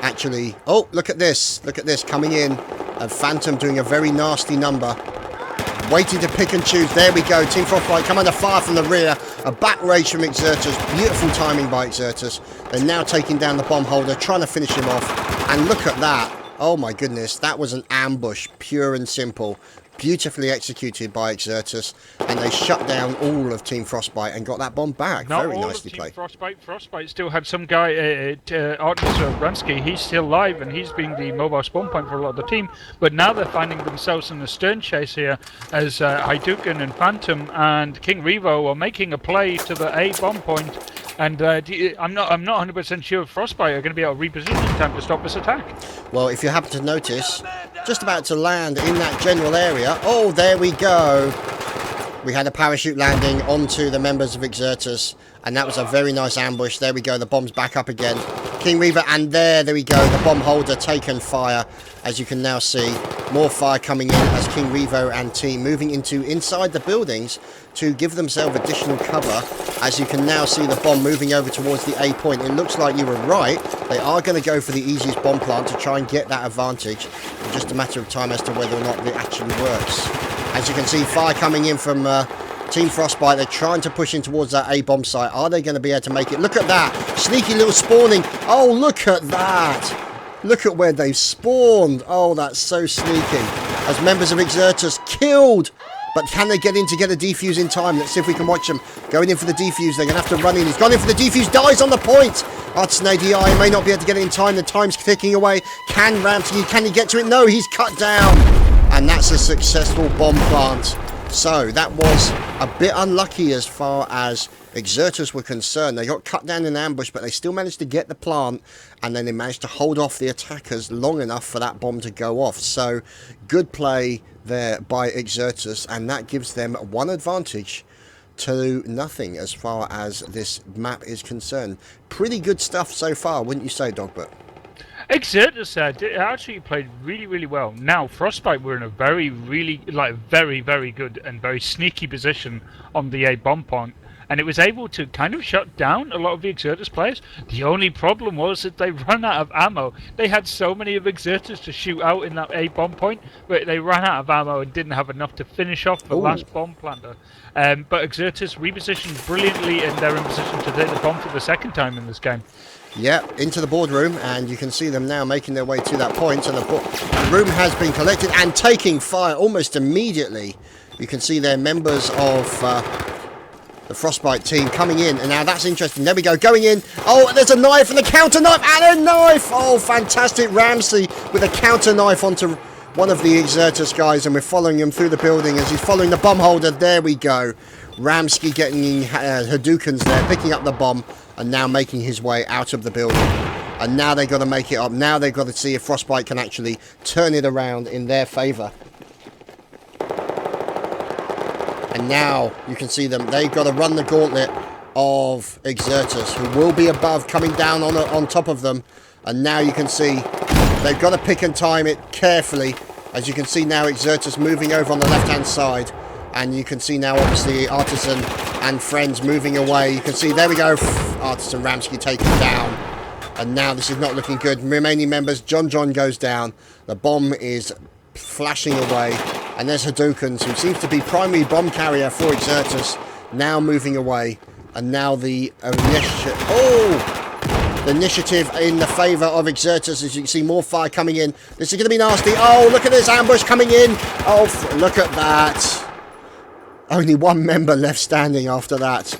actually... Oh, look at this coming in, and Phantom doing a very nasty number. Waiting to pick and choose. There we go. Team Frostbite come under fire from the rear. A back rage from Exertus. Beautiful timing by Exertus. They're now taking down the bomb holder, trying to finish him off. And look at that. Oh my goodness. That was an ambush, pure and simple. Beautifully executed by Exertus, and they shut down all of Team Frostbite and got that bomb back. Not very all nicely of played. Team Frostbite still had some guy, Artis Ransky. He's still live, and he's being the mobile spawn point for a lot of the team. But now they're finding themselves in a stern chase here, as Hadouken and Phantom and King Revo are making a play to the A bomb point. And I'm not 100% sure if Frostbite are going to be able to reposition in time to stop this attack. Well, if you happen to notice, just about to land in that general area. Oh, there we go. We had a parachute landing onto the members of Exertus, and that was a very nice ambush. There we go. The bomb's back up again. King Reaver, and there we go. The bomb holder taken fire. As you can now see, more fire coming in as King Revo and team moving inside the buildings to give themselves additional cover. As you can now see the bomb moving over towards the A point. It looks like you were right. They are going to go for the easiest bomb plant to try and get that advantage. It's just a matter of time as to whether or not it actually works. As you can see, fire coming in from Team Frostbite. They're trying to push in towards that A bomb site. Are they going to be able to make it? Look at that. Sneaky little spawning. Oh, look at that. Look at where they've spawned. Oh, that's so sneaky. As members of Exertus killed. But can they get in to get a defuse in time? Let's see if we can watch them. Going in for the defuse. They're going to have to run in. He's gone in for the defuse. Dies on the point. Artisan ADI may not be able to get it in time. The time's ticking away. Can Ramsey, can he get to it? No, he's cut down. And that's a successful bomb plant. So that was a bit unlucky as far as Exertus were concerned. They got cut down in ambush, but they still managed to get the plant, and then they managed to hold off the attackers long enough for that bomb to go off. So good play there by Exertus, and that gives them one advantage to nothing as far as this map is concerned. Pretty good stuff so far, wouldn't you say, Dogbert? Exertus actually played really, really well. Now, Frostbite were in a very, very good and very sneaky position on the A bomb point. and it was able to kind of shut down a lot of the Exertus players. The only problem was that they ran out of ammo. They had so many of Exertus to shoot out in that A bomb point, but they ran out of ammo and didn't have enough to finish off the last bomb planter. But Exertus repositioned brilliantly, and they're in position to take the bomb for the second time in this game. Yep, into the boardroom, and you can see them now making their way to that point, and the room has been collected and taking fire almost immediately. You can see they're members of the Frostbite team coming in, and now that's interesting. There we go, going in. Oh, there's a knife and a counter knife and a knife. Oh, fantastic. Ramsey with a counter knife onto one of the Exertus guys, and we're following him through the building as he's following the bomb holder. There we go. Ramsky getting Hadoukens there, picking up the bomb, and now making his way out of the building. And now they've got to make it up. Now they've got to see if Frostbite can actually turn it around in their favour. And now you can see them. They've got to run the gauntlet of Exertus, who will be above, coming down on top of them. And now you can see they've got to pick and time it carefully. As you can see now, Exertus moving over on the left-hand side. And you can see now, obviously, Artisan and friends moving away. You can see, there we go, Artisan Ramsky taken down. And now this is not looking good. Remaining members, John goes down. The bomb is flashing away. And there's Hadoukens, who seems to be primary bomb carrier for Exertus, now moving away. And now the initiative in the favour of Exertus, as you can see more fire coming in. This is going to be nasty. Oh, look at this ambush coming in. Oh, look at that. Only one member left standing after that.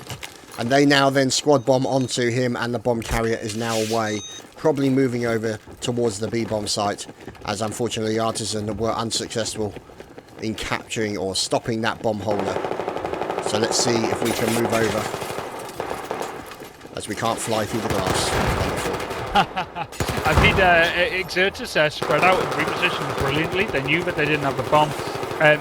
And they now then squad bomb onto him, and the bomb carrier is now away. Probably moving over towards the B-bomb site, as unfortunately Artisan were unsuccessful in capturing or stopping that bomb holder. So let's see if we can move over, as we can't fly through the glass. I mean, Exertus spread out and repositioned brilliantly. They knew that they didn't have the bomb.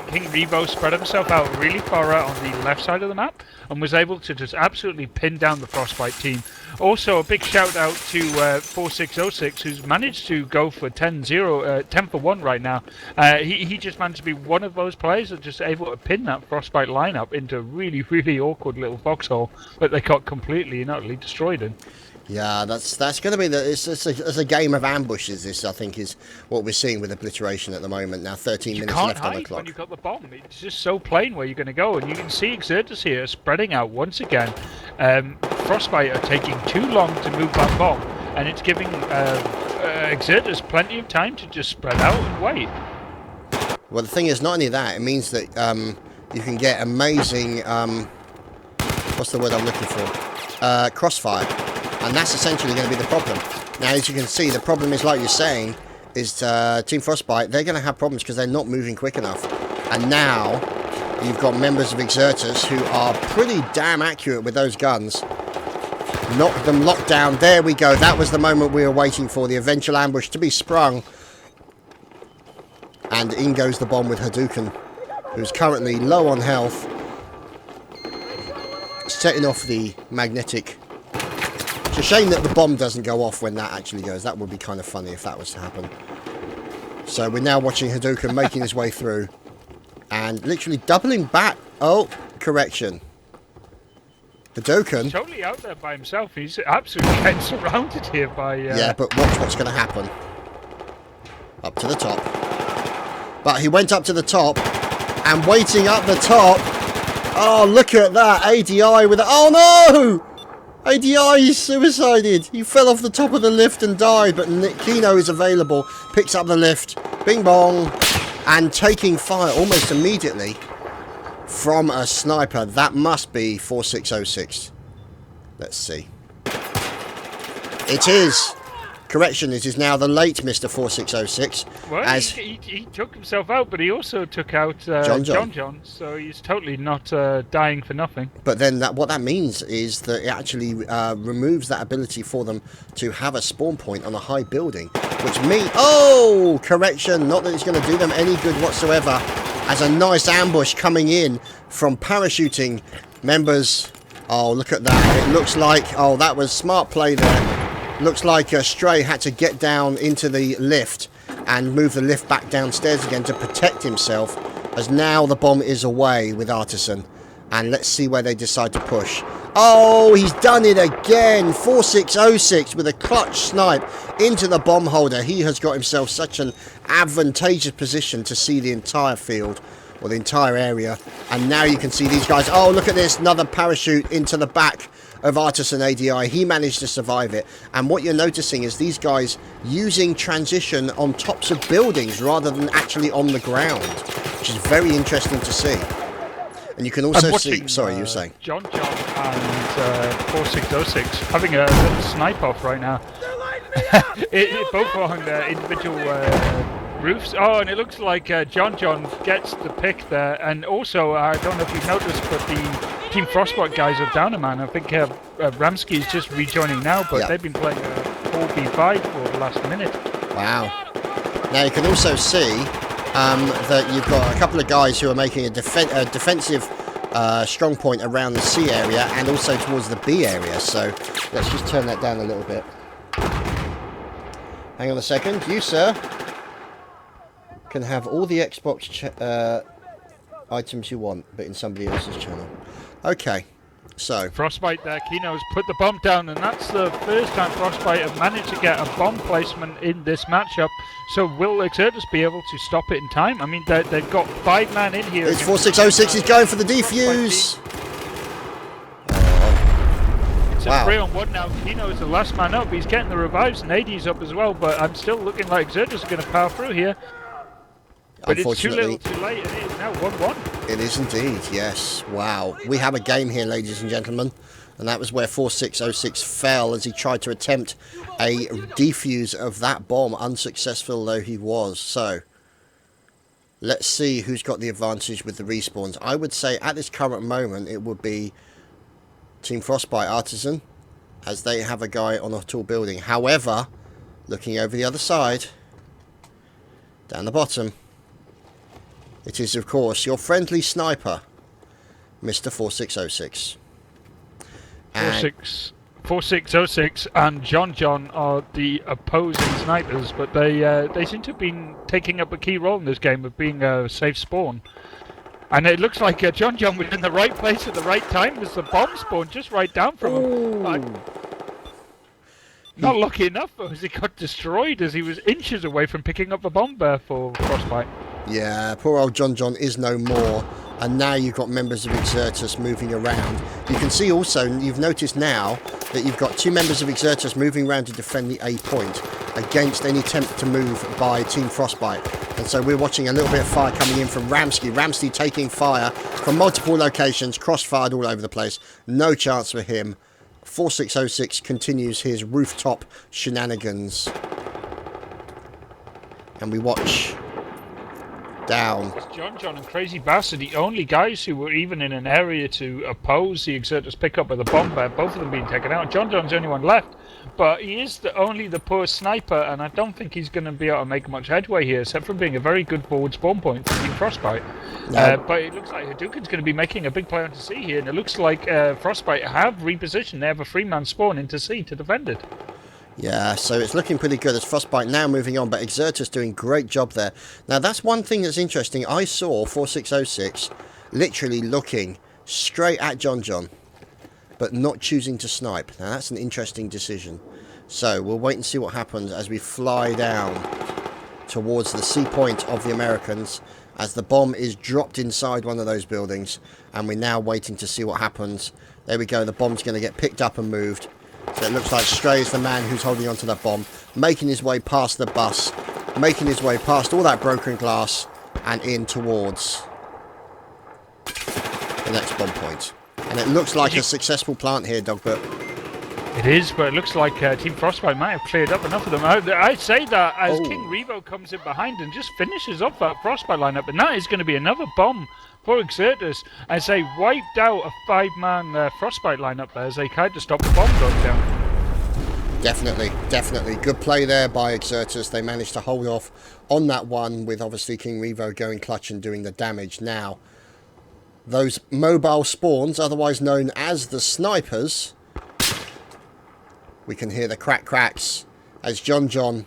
King Revo spread himself out really far out on the left side of the map and was able to just absolutely pin down the Frostbite team. Also, a big shout out to 4606, who's managed to go for 10 for 1 right now. He just managed to be one of those players that just able to pin that Frostbite lineup into a really, really awkward little foxhole that they got completely and utterly destroyed in. Yeah, that's going to be it's a game of ambushes. This, I think, is what we're seeing with Obliteration at the moment. Now 13 minutes left on the clock. When you've got the bomb, it's just so plain where you're going to go, and you can see Exertus here spreading out once again. Frostbite are taking too long to move that bomb, and it's giving Exertus plenty of time to just spread out and wait. Well, the thing is, not only that, it means that you can get amazing what's the word I'm looking for? Crossfire. And that's essentially going to be the problem. Now, as you can see, the problem is, like you're saying, is Team Frostbite, they're going to have problems because they're not moving quick enough. And now, you've got members of Exertus who are pretty damn accurate with those guns. Knock them locked down. There we go. That was the moment we were waiting for, the eventual ambush to be sprung. And in goes the bomb with Hadouken, who's currently low on health. Setting off the magnetic. It's a shame that the bomb doesn't go off when that actually goes. That would be kind of funny if that was to happen. So we're now watching Hadouken making his way through. And literally doubling back. Oh, correction. Hadouken. He's totally out there by himself. He's absolutely getting surrounded here by... Yeah, but watch what's going to happen. Up to the top. But he went up to the top. And waiting up the top. Oh, look at that. ADI with it. Oh, no! ADI suicided. He fell off the top of the lift and died, but Kino is available. Picks up the lift. Bing bong. And taking fire almost immediately from a sniper. That must be 4606. Let's see. It is. Correction, it is now the late Mr. 4606. Well, as he took himself out, but he also took out John, so he's totally not dying for nothing. But then what that means is that it actually removes that ability for them to have a spawn point on a high building, which means... Oh! Correction, not that it's going to do them any good whatsoever, as a nice ambush coming in from parachuting members. Oh, look at that. It looks like... Oh, that was smart play there. Looks like Stray had to get down into the lift and move the lift back downstairs again to protect himself, as now the bomb is away with Artisan. And let's see where they decide to push. Oh, he's done it again. 4606 with a clutch snipe into the bomb holder. He has got himself such an advantageous position to see the entire field, or the entire area. And now you can see these guys. Oh, look at this. Another parachute into the back of Artisan ADI. He managed to survive it. And what you're noticing is these guys using transition on tops of buildings rather than actually on the ground, which is very interesting to see. And you can also see... Sorry, you were saying? John and 4606 having a little snipe off right now. Both on individual roofs. Oh, and it looks like John gets the pick there. And also, I don't know if you've noticed, but the Team Frostbite guys are down a man. I think Ramsky is just rejoining now, but they've been playing 4v5 for the last minute. Wow. Now you can also see that you've got a couple of guys who are making a defensive strong point around the C area and also towards the B area. So let's just turn that down a little bit. Hang on a second. You, sir, can have all the Xbox items you want, but in somebody else's channel. Okay. So Frostbite there, Kino's put the bomb down, and that's the first time Frostbite have managed to get a bomb placement in this matchup. So will Exertus be able to stop it in time? I mean, they've got 5 man in here. It's 4606, he's going for the defuse. It's a 3-on-1 now. Kino is the last man up. He's getting the revives, and AD's up as well, but I'm still looking like Exertus are going to power through here. But it's too little too late, and it is now 1-1. It is indeed, yes. Wow. We have a game here, ladies and gentlemen. And that was where 4606 fell as he tried to attempt a defuse of that bomb, unsuccessful though he was. So, let's see who's got the advantage with the respawns. I would say at this current moment it would be Team Frostbite Artisan, as they have a guy on a tall building. However, looking over the other side, down the bottom, it is, of course, your friendly sniper, Mr. 4606. 4606 and John are the opposing snipers, but they seem to have been taking up a key role in this game of being a safe spawn. And it looks like John was in the right place at the right time as the bomb spawned just right down from him. Not lucky enough, though, as he got destroyed as he was inches away from picking up the bomb there for Frostbite. Yeah, poor old John is no more. And now you've got members of Exertus moving around. You can see also, you've noticed now, that you've got 2 members of Exertus moving around to defend the A point against any attempt to move by Team Frostbite. And so we're watching a little bit of fire coming in from Ramsky. Ramsky taking fire from multiple locations, cross-fired all over the place. No chance for him. 4606 continues his rooftop shenanigans. And we watch down. John and Crazy Bastard, the only guys who were even in an area to oppose the Exertus pickup of the bomb there, both of them being taken out. John's the only one left, but he is only the poor sniper, and I don't think he's going to be able to make much headway here, except for being a very good forward spawn point for Team Frostbite. No. But it looks like Hadouken's going to be making a big play onto C here, and it looks like Frostbite have repositioned. They have a 3-man spawn into C to defend it. Yeah, so it's looking pretty good as Frostbite now moving on, but Exertus doing great job there. Now, that's one thing that's interesting. I saw 4606 literally looking straight at John, but not choosing to snipe. Now, that's an interesting decision. So, we'll wait and see what happens as we fly down towards the C point of the Americans as the bomb is dropped inside one of those buildings, and we're now waiting to see what happens. There we go, the bomb's going to get picked up and moved. So it looks like Stray is the man who's holding onto that bomb, making his way past the bus, making his way past all that broken glass and in towards the next bomb point. And it looks like a successful plant here, Dogbert. It is, but it looks like Team Frostbite might have cleared up enough of them. I say that as King Revo comes in behind and just finishes off that Frostbite lineup, and that is going to be another bomb for Exertus, as they wiped out a 5-man Frostbite lineup there as they tried to stop the bomb going down. Definitely. Good play there by Exertus. They managed to hold off on that one with obviously King Revo going clutch and doing the damage. Now, those mobile spawns, otherwise known as the snipers, we can hear the cracks as John...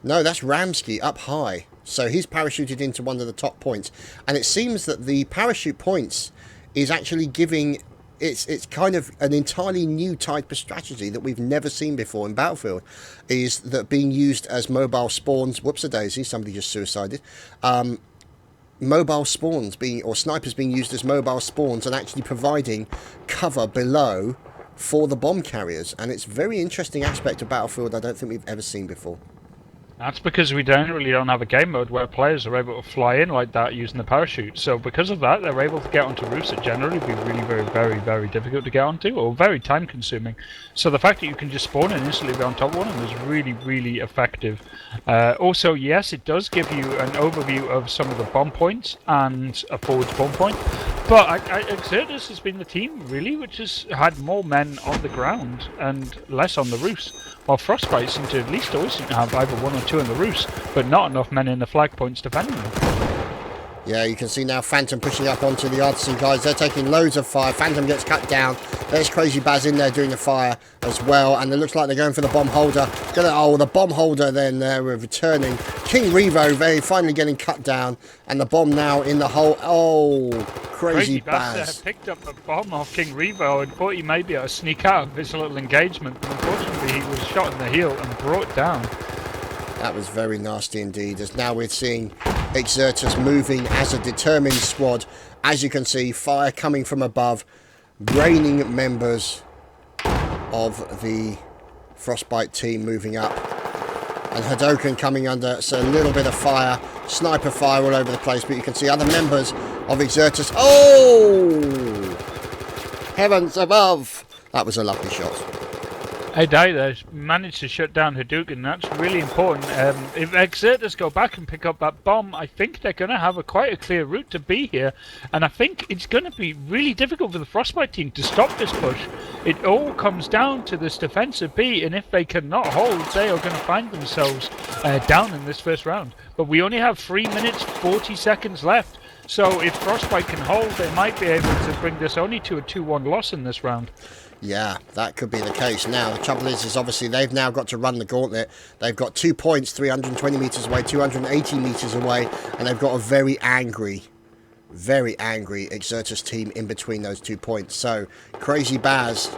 No, that's Ramsky up high. So he's parachuted into one of the top points. And it seems that the parachute points is actually giving it's kind of an entirely new type of strategy that we've never seen before in Battlefield, is that being used as mobile spawns. Whoops a daisy, somebody just suicided. Mobile spawns being, or snipers being used as mobile spawns and actually providing cover below for the bomb carriers, and it's a very interesting aspect of Battlefield I don't think we've ever seen before. That's because we generally don't have a game mode where players are able to fly in like that using the parachute. So because of that, they're able to get onto roofs that generally be really very difficult to get onto, or very time consuming. So the fact that you can just spawn and instantly be on top of one of them is really effective. Also, yes, it does give you an overview of some of the bomb points and a forward spawn point. But Exertus has been the team, really, which has had more men on the ground and less on the roofs. While Frostbite seem to at least always seem to have either one or two on the roofs, but not enough men in the flag points defending them. Yeah, you can see now Phantom pushing up onto the Artisan guys. They're taking loads of fire. Phantom gets cut down. There's Crazy Baz in there doing the fire as well. And it looks like they're going for the bomb holder. Oh, the bomb holder then returning. King Revo finally getting cut down. And the bomb now in the hole. Oh, Crazy Baz picked up the bomb off King Revo and thought he may be able to sneak out of this little engagement. But unfortunately, he was shot in the heel and brought down. That was very nasty indeed, as now we're seeing Exertus moving as a determined squad. As you can see, fire coming from above, raining members of the Frostbite team moving up. And Hadoken coming under, so a little bit of fire, sniper fire all over the place, but you can see other members of Exertus. Oh! Heavens above! That was a lucky shot. Hey, Dai managed to shut down Hadouken. That's really important. If Exertus go back and pick up that bomb, I think they're going to have quite a clear route to B here. And I think it's going to be really difficult for the Frostbite team to stop this push. It all comes down to this defensive B, and if they cannot hold, they are going to find themselves down in this first round. But we only have 3 minutes, 40 seconds left. So if Frostbite can hold, they might be able to bring this only to a 2-1 loss in this round. Yeah, that could be the case. Now, the trouble is obviously they've now got to run the gauntlet. They've got 2 points, 320 metres away, 280 metres away, and they've got a very angry Exertus team in between those 2 points. So, Crazy Baz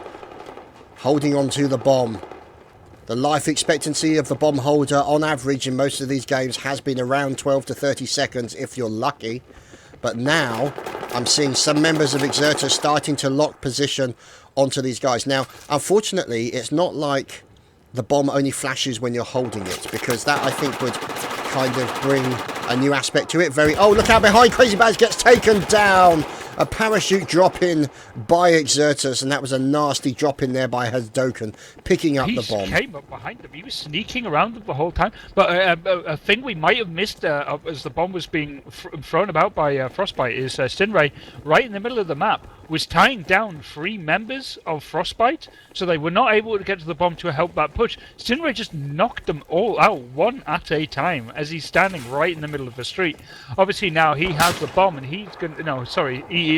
holding on to the bomb. The life expectancy of the bomb holder on average in most of these games has been around 12 to 30 seconds if you're lucky. But now, I'm seeing some members of Exertus starting to lock position onto these guys. Now, unfortunately, it's not like the bomb only flashes when you're holding it, because that, I think, would kind of bring a new aspect to it. Oh, look out behind! Crazy Baz gets taken down! A parachute drop in by Exertus, and that was a nasty drop in there by Hadoken, picking up the bomb. He came up behind them. He was sneaking around them the whole time. But a thing we might have missed as the bomb was being thrown about by Frostbite is Stingray, right in the middle of the map, was tying down 3 members of Frostbite, so they were not able to get to the bomb to help that push. Stingray just knocked them all out, one at a time, as he's standing right in the middle of the street. Obviously now he has the bomb, and he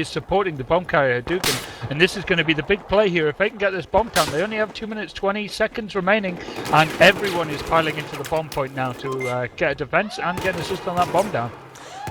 is supporting the bomb carrier Hadouken, and this is going to be the big play here. If they can get this bomb down, they only have 2 minutes 20 seconds remaining, and everyone is piling into the bomb point now to get a defense and get an assist on that bomb down.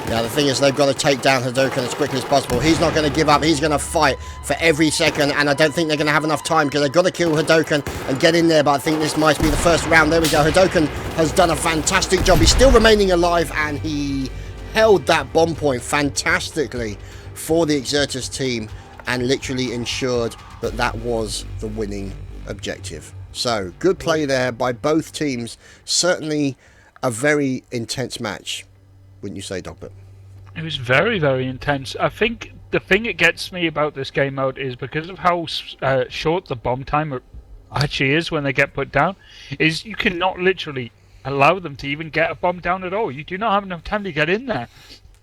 Now, the thing is, they've got to take down Hadoken as quickly as possible. He's not going to give up. He's going to fight for every second, and I don't think they're going to have enough time, because they've got to kill Hadoken and get in there, but I think this might be the first round. There we go. Hadoken has done a fantastic job. He's still remaining alive, and he held that bomb point fantastically for the Exertus team and literally ensured that that was the winning objective. So, good play there by both teams. Certainly a very intense match. Wouldn't you say, Dogbert? It was very intense. I think the thing that gets me about this game mode is because of how short the bomb time actually is when they get put down, is you cannot literally allow them to even get a bomb down at all. You do not have enough time to get in there.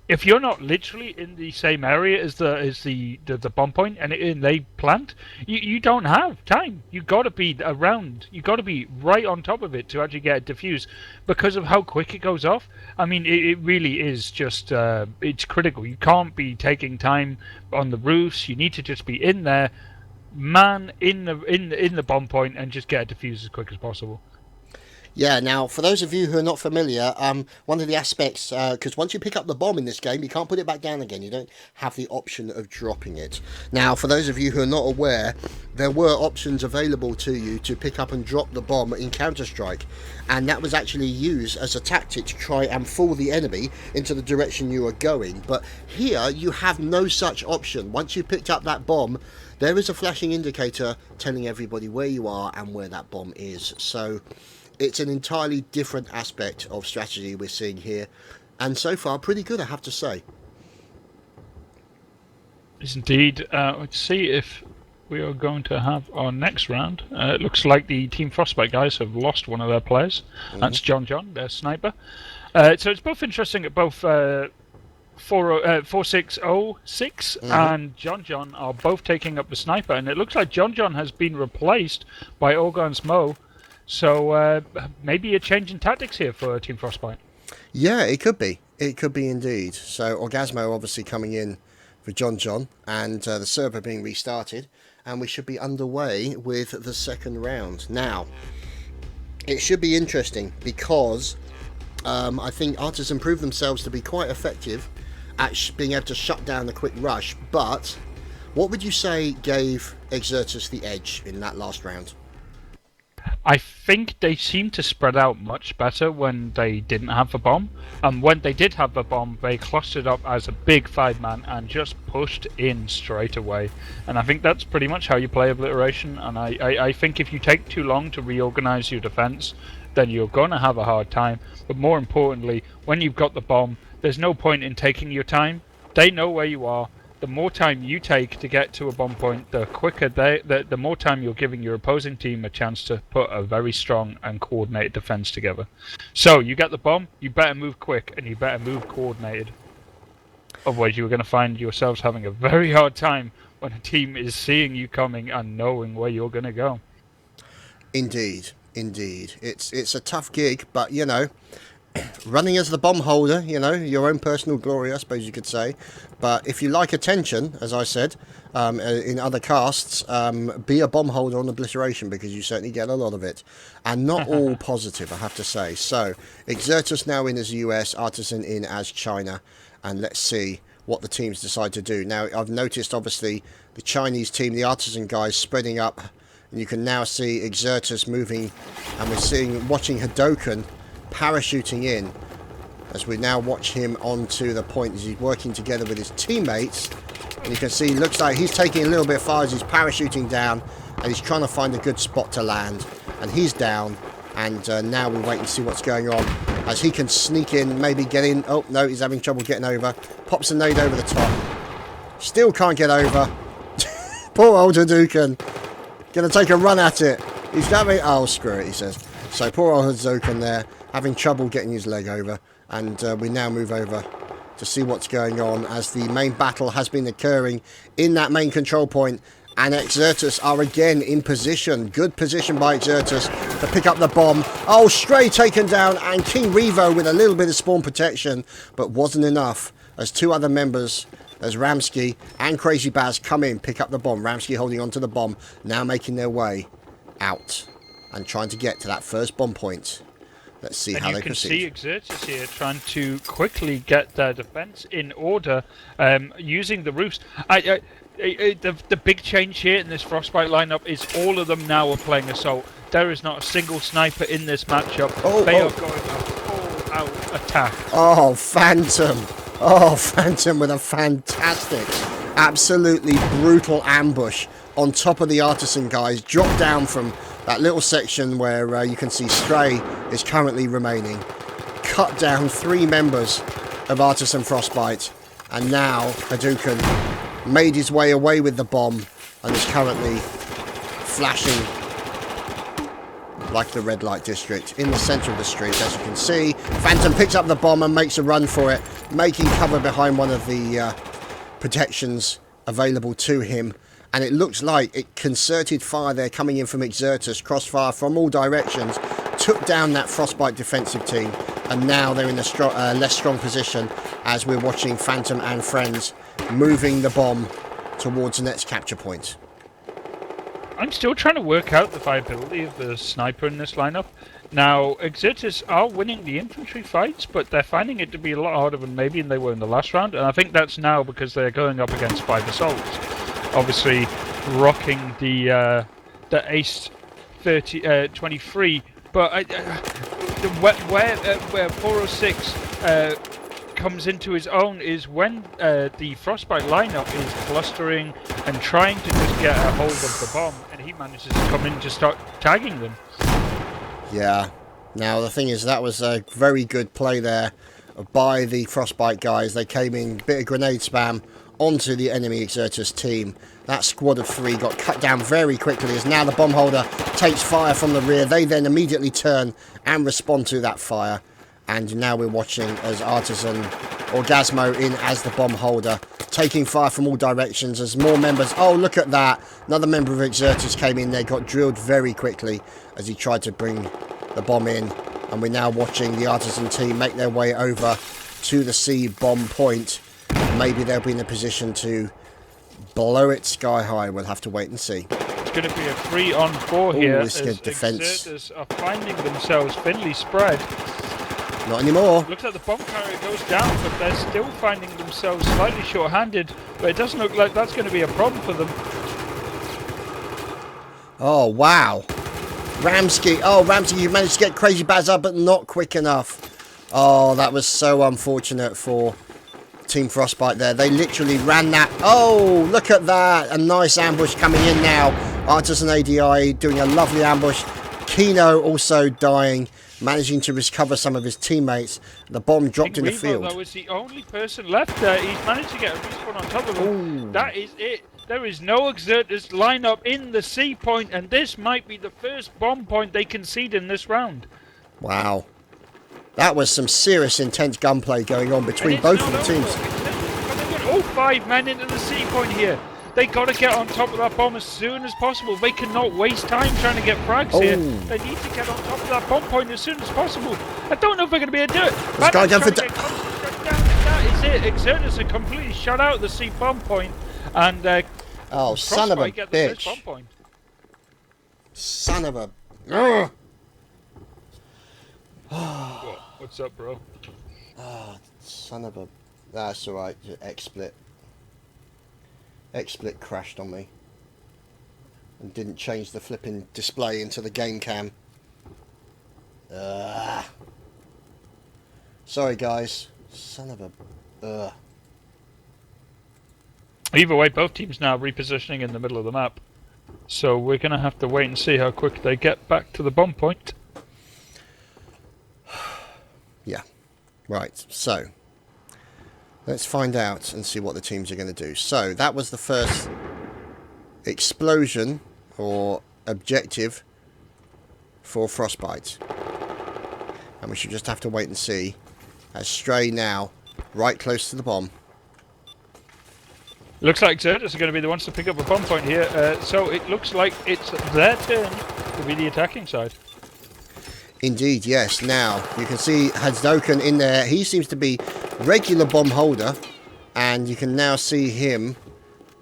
If you're not literally in the same area as the bomb point and they plant, you don't have time. You got to be around. You got to be right on top of it to actually get it diffused, because of how quick it goes off. I mean, it really is just it's critical. You can't be taking time on the roofs. You need to just be in there, man, in the bomb point, and just get it diffused as quick as possible. Yeah, now, for those of you who are not familiar, one of the aspects, because once you pick up the bomb in this game, you can't put it back down again. You don't have the option of dropping it. Now, for those of you who are not aware, there were options available to you to pick up and drop the bomb in Counter-Strike, and that was actually used as a tactic to try and fool the enemy into the direction you are going. But here, you have no such option. Once you picked up that bomb, there is a flashing indicator telling everybody where you are and where that bomb is. So it's an entirely different aspect of strategy we're seeing here, and so far pretty good, I have to say. Yes, indeed. Let's see if we are going to have our next round. It looks like the Team Frostbite guys have lost one of their players. That's John, their sniper. So it's both interesting at both 4606 and John are both taking up the sniper, and it looks like John has been replaced by Organ's Mo. So maybe a change in tactics here for Team Frostbite. Yeah, it could be. It could be indeed. So Orgasmo obviously coming in for John, and the server being restarted, and we should be underway with the second round. Now, it should be interesting because I think Artisan proved themselves to be quite effective at being able to shut down the quick rush, but what would you say gave Exertus the edge in that last round? I think they seemed to spread out much better when they didn't have the bomb. And when they did have the bomb, they clustered up as a big 5-man and just pushed in straight away. And I think that's pretty much how you play Obliteration. And I think if you take too long to reorganize your defense, then you're going to have a hard time. But more importantly, when you've got the bomb, there's no point in taking your time. They know where you are. The more time you take to get to a bomb point, the quicker the more time you're giving your opposing team a chance to put a very strong and coordinated defense together. So you get the bomb, you better move quick and you better move coordinated. Otherwise, you're going to find yourselves having a very hard time when a team is seeing you coming and knowing where you're going to go. Indeed. It's a tough gig, but you know, running as the bomb holder, you know, your own personal glory, I suppose you could say. But if you like attention, as I said, in other casts, be a bomb holder on Obliteration, because you certainly get a lot of it. And not all positive, I have to say. So, Exertus now in as US, Artisan in as China. And let's see what the teams decide to do. Now, I've noticed, obviously, the Chinese team, the Artisan guys, spreading up. And you can now see Exertus moving. And we're watching Hadoken parachuting in, as we now watch him onto the point as he's working together with his teammates, and you can see looks like he's taking a little bit far as he's parachuting down, and he's trying to find a good spot to land, and he's down, and now we wait and see what's going on as he can sneak in, maybe get in. Oh no, he's having trouble getting over. Pops a nade over the top, still can't get over. Poor old Hadouken, gonna take a run at it. He's having, oh screw it, he says. So poor old Hadouken there, having trouble getting his leg over, and we now move over to see what's going on as the main battle has been occurring in that main control point, and Exertus are again in position. Good position by Exertus to pick up the bomb. Oh, Stray taken down, and King Revo with a little bit of spawn protection, but wasn't enough as two other members, as Ramsky and Crazy Baz, come in, pick up the bomb. Ramsky holding on to the bomb, now making their way out and trying to get to that first bomb point. Let's see how they proceed. You can see Exertus here trying to quickly get their defense in order, using the roofs. The big change here in this Frostbite lineup is all of them now are playing Assault. There is not a single sniper in this matchup. They are going a all-out attack. Oh, Phantom. Oh, Phantom with a fantastic, absolutely brutal ambush on top of the Artisan guys. Drop down from that little section where you can see Stray is currently remaining. Cut down 3 members of Artisan Frostbite. And now Hadouken made his way away with the bomb and is currently flashing like the red light district in the centre of the street. As you can see, Phantom picks up the bomb and makes a run for it, making cover behind one of the protections available to him. And it looks like it concerted fire there coming in from Exertus, crossfire from all directions, took down that Frostbite defensive team, and now they're in a less strong position as we're watching Phantom and friends moving the bomb towards the next capture point. I'm still trying to work out the viability of the sniper in this lineup. Now, Exertus are winning the infantry fights, but they're finding it to be a lot harder than maybe they were in the last round, and I think that's now because they're going up against 5 assaults. Obviously, rocking the Ace 23, but where 406 comes into his own is when the frostbite lineup is clustering and trying to just get a hold of the bomb, and he manages to come in to start tagging them. Yeah. Now the thing is, that was a very good play there by the frostbite guys. They came in, bit of grenade spam onto the enemy Exertus team. That squad of 3 got cut down very quickly as now the bomb holder takes fire from the rear. They then immediately turn and respond to that fire. And now we're watching as Artisan Orgasmo in as the bomb holder, taking fire from all directions as more members... Oh, look at that. Another member of Exertus came in there, got drilled very quickly as he tried to bring the bomb in. And we're now watching the Artisan team make their way over to the C bomb point. Maybe they'll be in a position to blow it sky high. We'll have to wait and see. It's going to be a 3-on-4 here as defense. Exertus are finding themselves thinly spread. Not anymore. Looks like the bomb carrier goes down, but they're still finding themselves slightly short-handed. But it doesn't look like that's going to be a problem for them. Oh, wow. Ramsky. Oh, Ramsky, you managed to get Crazy Baz up, but not quick enough. Oh, that was so unfortunate for Team Frostbite there. They literally ran that. Oh, look at that. A nice ambush coming in now. Artisan ADI doing a lovely ambush. Kino also dying, managing to recover some of his teammates. The bomb dropped in the field. That was the only person left there. He's managed to get a respawn on top of him. Ooh. That is it. There is no Exertus lineup in the C point, and this might be the first bomb point they concede in this round. Wow. That was some serious intense gunplay going on between both of the teams. All 5 men into the C point here. They got to get on top of that bomb as soon as possible. They cannot waste time trying to get frags here. They need to get on top of that bomb point as soon as possible. I don't know if they're going to be able to do it. That is it. Exertus are completely shut out the C bomb point. And oh, son of a bitch. Son of a... What's up, bro? Oh, son of a... That's alright. XSplit. XSplit crashed on me. And didn't change the flipping display into the game cam. Sorry, guys. Son of a... Either way, both teams now repositioning in the middle of the map. So we're going to have to wait and see how quick they get back to the bomb point. Yeah. Right, so let's find out and see what the teams are going to do. So that was the first explosion or objective for Frostbite. And we should just have to wait and see as Stray now right close to the bomb. Looks like Exertus are going to be the ones to pick up a bomb point here. So it looks like it's their turn to be the attacking side. Indeed, yes. Now, you can see Hadouken in there. He seems to be regular bomb holder. And you can now see him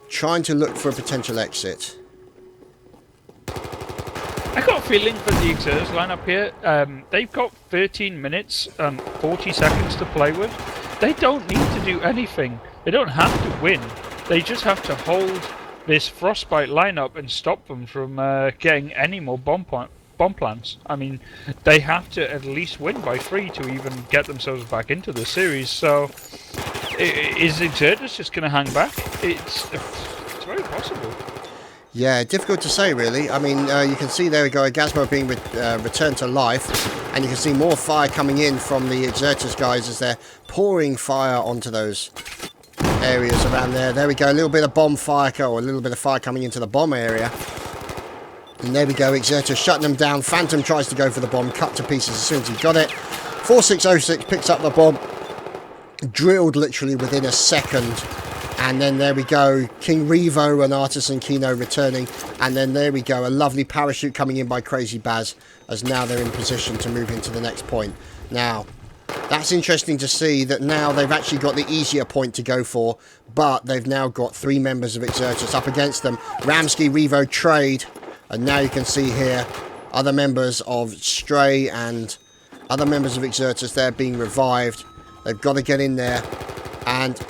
trying to look for a potential exit. I got a feeling for the Exertus lineup here. They've got 13 minutes and 40 seconds to play with. They don't need to do anything. They don't have to win. They just have to hold this Frostbite lineup and stop them from getting any more bomb plants. I mean, they have to at least win by 3 to even get themselves back into the series. So, is Exertus just going to hang back? It's very possible. Yeah, difficult to say, really. I mean, you can see there we go, Gasmo being returned to life. And you can see more fire coming in from the Exertus guys as they're pouring fire onto those areas around there. There we go, a little bit of bomb fire, or a little bit of fire coming into the bomb area. And there we go, Exertus shutting them down. Phantom tries to go for the bomb, cut to pieces as soon as he got it. 4606 picks up the bomb, drilled literally within a second. And then there we go, King Revo and Artisan Kino returning. And then there we go, a lovely parachute coming in by Crazy Baz, as now they're in position to move into the next point. Now, that's interesting to see that now they've actually got the easier point to go for, but they've now got 3 members of Exertus up against them. Ramsky, Revo trade, And now you can see here other members of Stray and other members of Exertus, they're being revived. They've got to get in there. And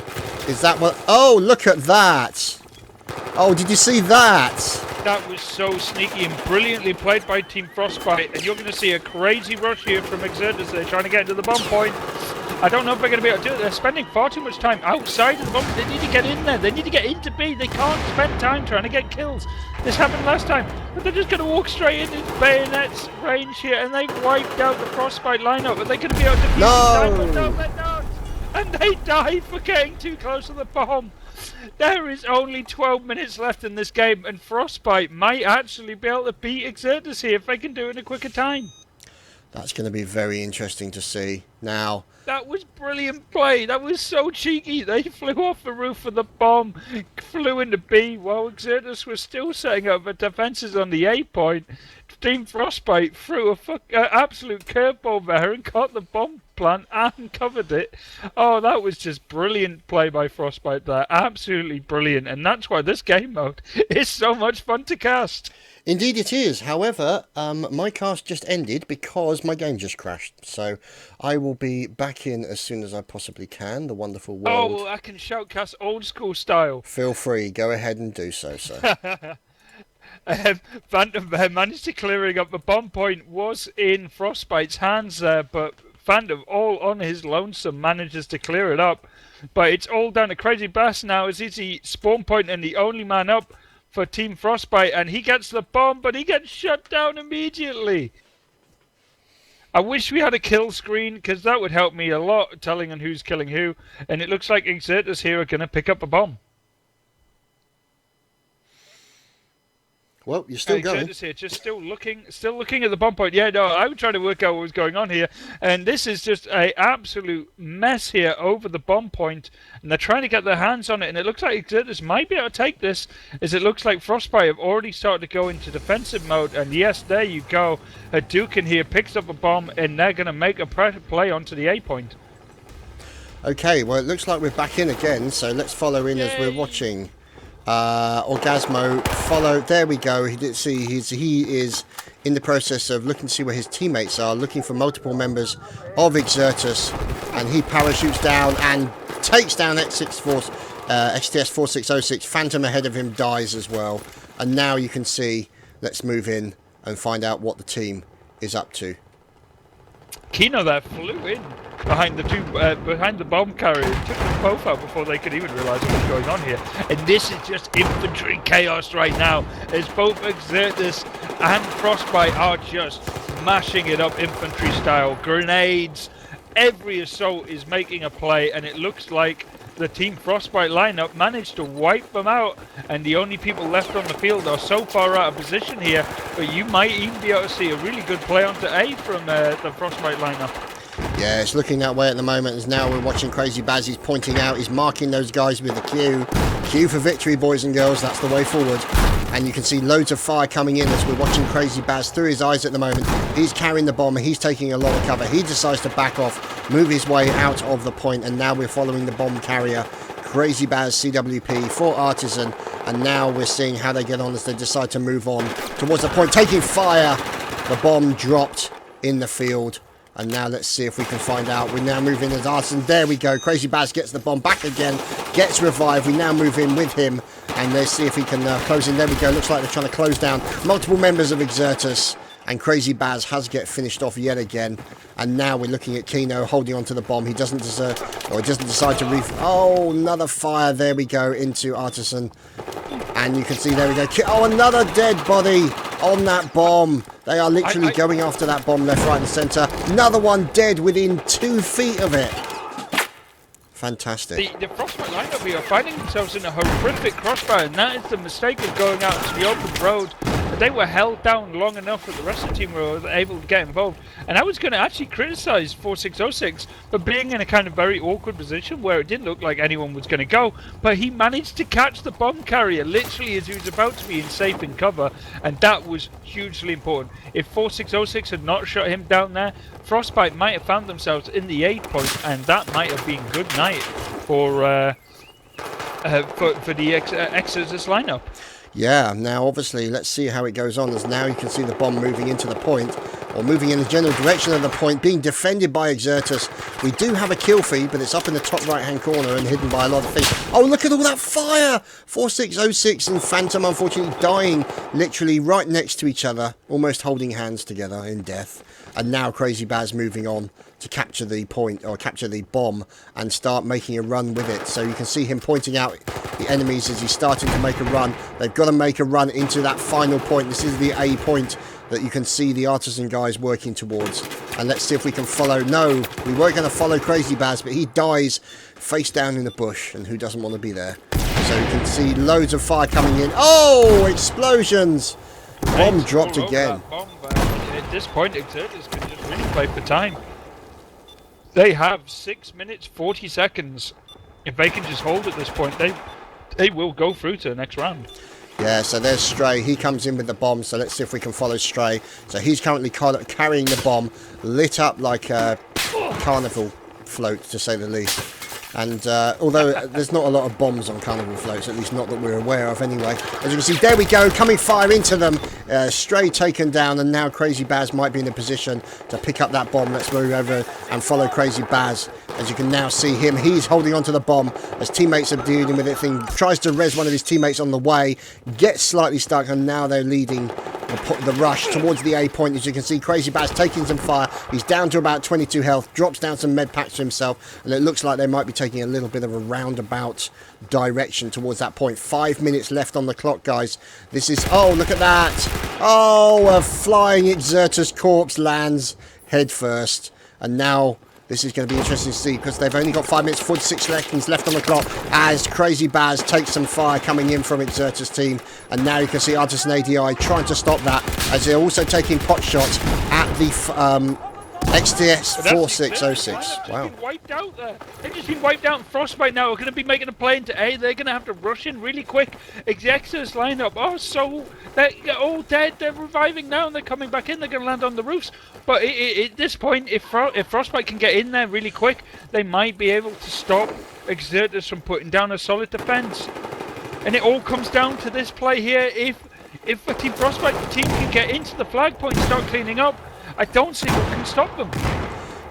is that what... Oh, look at that. Oh, did you see that? That was so sneaky and brilliantly played by Team Frostbite. And you're going to see a crazy rush here from Exertus. They're trying to get into the bomb point. I don't know if they're going to be able to do it. They're spending far too much time outside of the bomb. They need to get in there. They need to get into B. They can't spend time trying to get kills. This happened last time. But they're just going to walk straight in bayonets range here. And they've wiped out the Frostbite lineup. Are they going to be able to defuse time? But no, they're not. And they die for getting too close to the bomb. There is only 12 minutes left in this game. And Frostbite might actually be able to beat Exertus here if they can do it in a quicker time. That's going to be very interesting to see. Now, that was brilliant play. That was so cheeky. They flew off the roof of the bomb, flew into B, while Exertus was still setting up the defences on the A point. Team Frostbite threw a absolute curveball there and caught the bomb plant and covered it. Oh, that was just brilliant play by Frostbite there. Absolutely brilliant. And that's why this game mode is so much fun to cast. Indeed it is. However, my cast just ended because my game just crashed. So I will be back in as soon as I possibly can. The wonderful world. Oh, I can shoutcast old school style. Feel free. Go ahead and do so, sir. Phantom managed to clearing up the bomb point. Was in Frostbite's hands there, but Phantom all on his lonesome manages to clear it up. But it's all down to Crazy Bass now as he's the spawn point and the only man up for Team Frostbite, and he gets the bomb, but he gets shut down immediately. I wish we had a kill screen, because that would help me a lot, telling on who's killing who, and it looks like Exertus here are going to pick up a bomb. Well, you're still going. Exertus here, just still looking at the bomb point. Yeah, no, I was trying to work out what was going on here, and this is just a absolute mess here over the bomb point, and they're trying to get their hands on it, and it looks like Exertus might be able to take this, as it looks like Frostbite have already started to go into defensive mode, and yes, there you go. Hadouken here picks up a bomb, and they're going to make a play onto the A point. Okay, well, it looks like we're back in again, so let's follow in as we're watching. Orgasmo follow. There we go. He is in the process of looking to see where his teammates are, looking for multiple members of Exertus, and he parachutes down and takes down XTS 4606. Phantom ahead of him dies as well, and now you can see. Let's move in and find out what the team is up to. Kino there flew in behind the bomb carrier, took them both out before they could even realise what was going on here. And this is just infantry chaos right now, as both Exertus and Frostbite are just mashing it up infantry style. Grenades, every assault is making a play, and it looks like the Team Frostbite lineup managed to wipe them out, and the only people left on the field are so far out of position here, but you might even be able to see a really good play onto A from the Frostbite lineup. Yeah, it's looking that way at the moment, as now we're watching Crazy Baz. He's pointing out, he's marking those guys with a Q. Q for victory, boys and girls, that's the way forward. And you can see loads of fire coming in as we're watching Crazy Baz through his eyes at the moment. He's carrying the bomb, he's taking a lot of cover. He decides to back off, move his way out of the point, and now we're following the bomb carrier. Crazy Baz, CWP, for Artisan, and now we're seeing how they get on as they decide to move on towards the point, taking fire. The bomb dropped in the field. And now let's see if we can find out. We now move in as Artisan. There we go. Crazy Baz gets the bomb back again. Gets revived. We now move in with him. And let's see if he can close in. There we go. Looks like they're trying to close down multiple members of Exertus. And Crazy Baz has get finished off yet again. And now we're looking at Kino holding onto the bomb. He doesn't decide to Oh, another fire. There we go into Artisan. And you can see, there we go. Oh, another dead body on that bomb. They are literally going after that bomb left, right and centre. Another one dead within 2 feet of it. Fantastic. The Frostbite lineup here are finding themselves in a horrific crossfire, and that is the mistake of going out to the open road. But they were held down long enough that the rest of the team were able to get involved. And I was going to actually criticise 4606 for being in a kind of very awkward position where it didn't look like anyone was going to go. But he managed to catch the bomb carrier literally as he was about to be in safe in cover, and that was hugely important. If 4606 had not shot him down there, Frostbite might have found themselves in the 8 point, and that might have been good night for the Exertus lineup. Yeah, now obviously let's see how it goes on, as now you can see the bomb moving into the point, or moving in the general direction of the point, being defended by Exertus. We do have a kill feed, but it's up in the top right hand corner and hidden by a lot of things. Oh, look at all that fire! 4606 and Phantom unfortunately dying literally right next to each other, almost holding hands together in death. And now Crazy Baz moving on to capture the point, or capture the bomb, and start making a run with it. So you can see him pointing out the enemies as he's starting to make a run. They've got to make a run into that final point. This is the A point that you can see the Artisan guys working towards. And let's see if we can follow. No, we weren't going to follow Crazy Baz, but he dies face down in the bush, and who doesn't want to be there? So you can see loads of fire coming in. Oh, explosions! Bomb dropped again. Bomb, at this point, Exertus can just really play for time. They have 6 minutes 40 seconds. If they can just hold at this point, they will go through to the next round. Yeah, so there's Stray. He comes in with the bomb, so let's see if we can follow Stray. So he's currently carrying the bomb, lit up like a carnival float, to say the least. And although there's not a lot of bombs on carnival floats, at least not that we're aware of anyway. As you can see, there we go, coming fire into them. Stray taken down, and now Crazy Baz might be in a position to pick up that bomb. Let's move over and follow Crazy Baz. As you can now see him, he's holding onto the bomb as teammates are dealing with it. Tries to res one of his teammates on the way, gets slightly stuck, and now they're leading the rush towards the A point. As you can see, Crazy Baz taking some fire. He's down to about 22 health, drops down some med packs to himself, and it looks like they might be taking a little bit of a roundabout direction towards that point. 5 minutes left on the clock, guys. This is, oh, look at that. Oh, a flying Exertus corpse lands head first, and now this is going to be interesting to see, because they've only got 5 minutes 46 seconds left on the clock as Crazy Baz takes some fire coming in from Exertus team. And now you can see Artisan ADI trying to stop that, as they're also taking pot shots at the XTS 4606. Wow. Been wiped out there. They've just been wiped out, and Frostbite now are going to be making a play into A. They're going to have to rush in really quick. Exertus lineup. Oh, so they're all dead. They're reviving now, and they're coming back in. They're going to land on the roofs. But at this point, if Frostbite can get in there really quick, they might be able to stop Exertus from putting down a solid defense. And it all comes down to this play here. If the Team Frostbite team can get into the flag point and start cleaning up, I don't see what can stop them.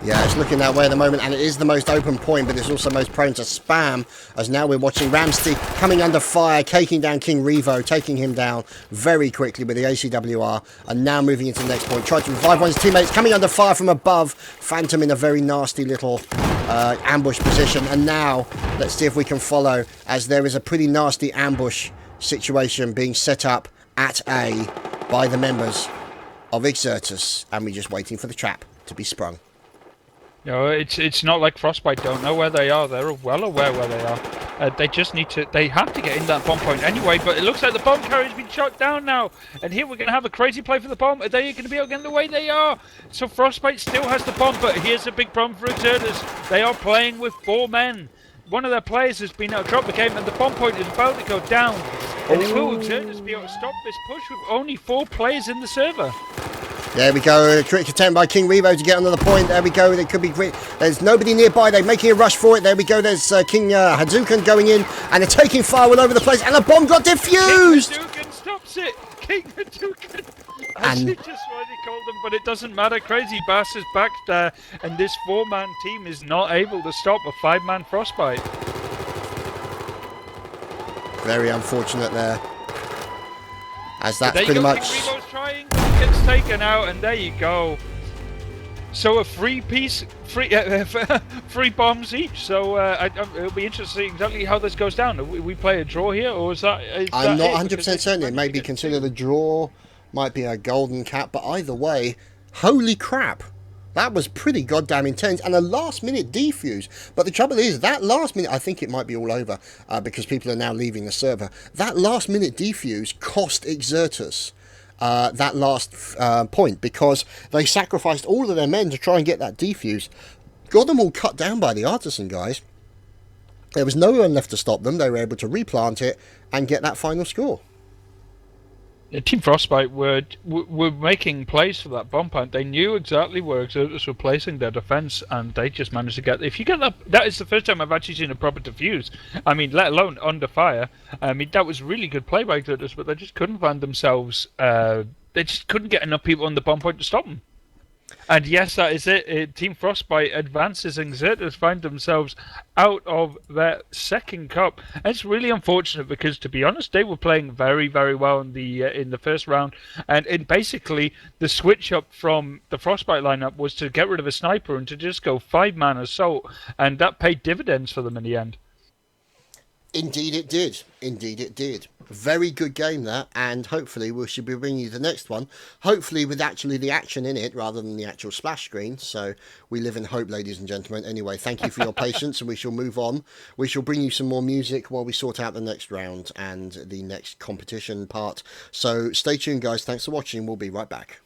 Yeah, it's looking that way at the moment, and it is the most open point, but it's also most prone to spam, as now we're watching Ramsey coming under fire, taking down King Revo, taking him down very quickly with the ACWR, and now moving into the next point. Tried to revive one of his teammates, coming under fire from above. Phantom in a very nasty little ambush position, and now let's see if we can follow, as there is a pretty nasty ambush situation being set up at A by the members of Exertus, and we're just waiting for the trap to be sprung. No, it's not like Frostbite don't know where they are. They're well aware where they are. They just need to. They have to get in that bomb point anyway. But it looks like the bomb carrier's been shot down now. And here we're going to have a crazy play for the bomb. Are they going to be able to get in the way? They are. So Frostbite still has the bomb. But here's a big problem for Exertus. They are playing with 4 men. One of their players has been out drop the game, and the bomb point is about to go down. And will Exertus be able to stop this push with only 4 players in the server? There we go, a quick attempt by King Revo to get onto the point. There we go, it could be great. There's nobody nearby, they're making a rush for it. There we go, there's King Hadouken going in, and they're taking fire all over the place, and the bomb got defused! King Hadouken stops it! King Hadouken! I should just already called them, but it doesn't matter. Crazy Baz is back there, and this 4-man team is not able to stop a 5-man Frostbite. Very unfortunate there. As that's pretty much... King Revo's trying, gets taken out, and there you go. So a free bombs each. So it'll be interesting exactly how this goes down. We play a draw here, or is that? I'm not 100% certain. It may be considered a draw, might be a golden cap, but either way, holy crap. That was pretty goddamn intense, and a last-minute defuse. But the trouble is, that last minute, I think it might be all over, because people are now leaving the server. That last-minute defuse cost Exertus that last point, because they sacrificed all of their men to try and get that defuse. Got them all cut down by the Artisan guys. There was no one left to stop them. They were able to replant it and get that final score. Team Frostbite were making plays for that bomb plant. They knew exactly where Exertus were placing their defense, and they just managed to get. If you get that, that is the first time I've actually seen a proper defuse. I mean, let alone under fire. I mean, that was really good play by Exertus, but they just couldn't find themselves. They just couldn't get enough people on the bomb point to stop them. And yes, that is it. Team Frostbite advances and Exertus find themselves out of their second cup. And it's really unfortunate because, to be honest, they were playing very, very well in the first round. And basically, the switch up from the Frostbite lineup was to get rid of a sniper and to just go 5-man assault. And that paid dividends for them in the end. Indeed it did. Indeed it did. Very good game that, and hopefully we should be bringing you the next one. Hopefully with actually the action in it rather than the actual splash screen. So we live in hope, ladies and gentlemen. Anyway, thank you for your patience, and we shall move on. We shall bring you some more music while we sort out the next round and the next competition part. So stay tuned, guys. Thanks for watching. We'll be right back.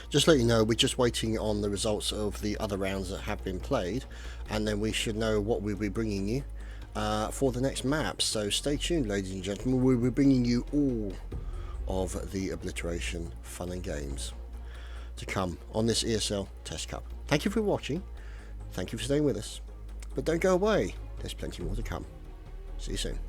Just to let you know, we're just waiting on the results of the other rounds that have been played, and then we should know what we'll be bringing you for the next map. So stay tuned, ladies and gentlemen. We'll be bringing you all of the Obliteration fun and games to come on this ESL Test Cup. Thank you for watching. Thank you for staying with us. But don't go away. There's plenty more to come. See you soon.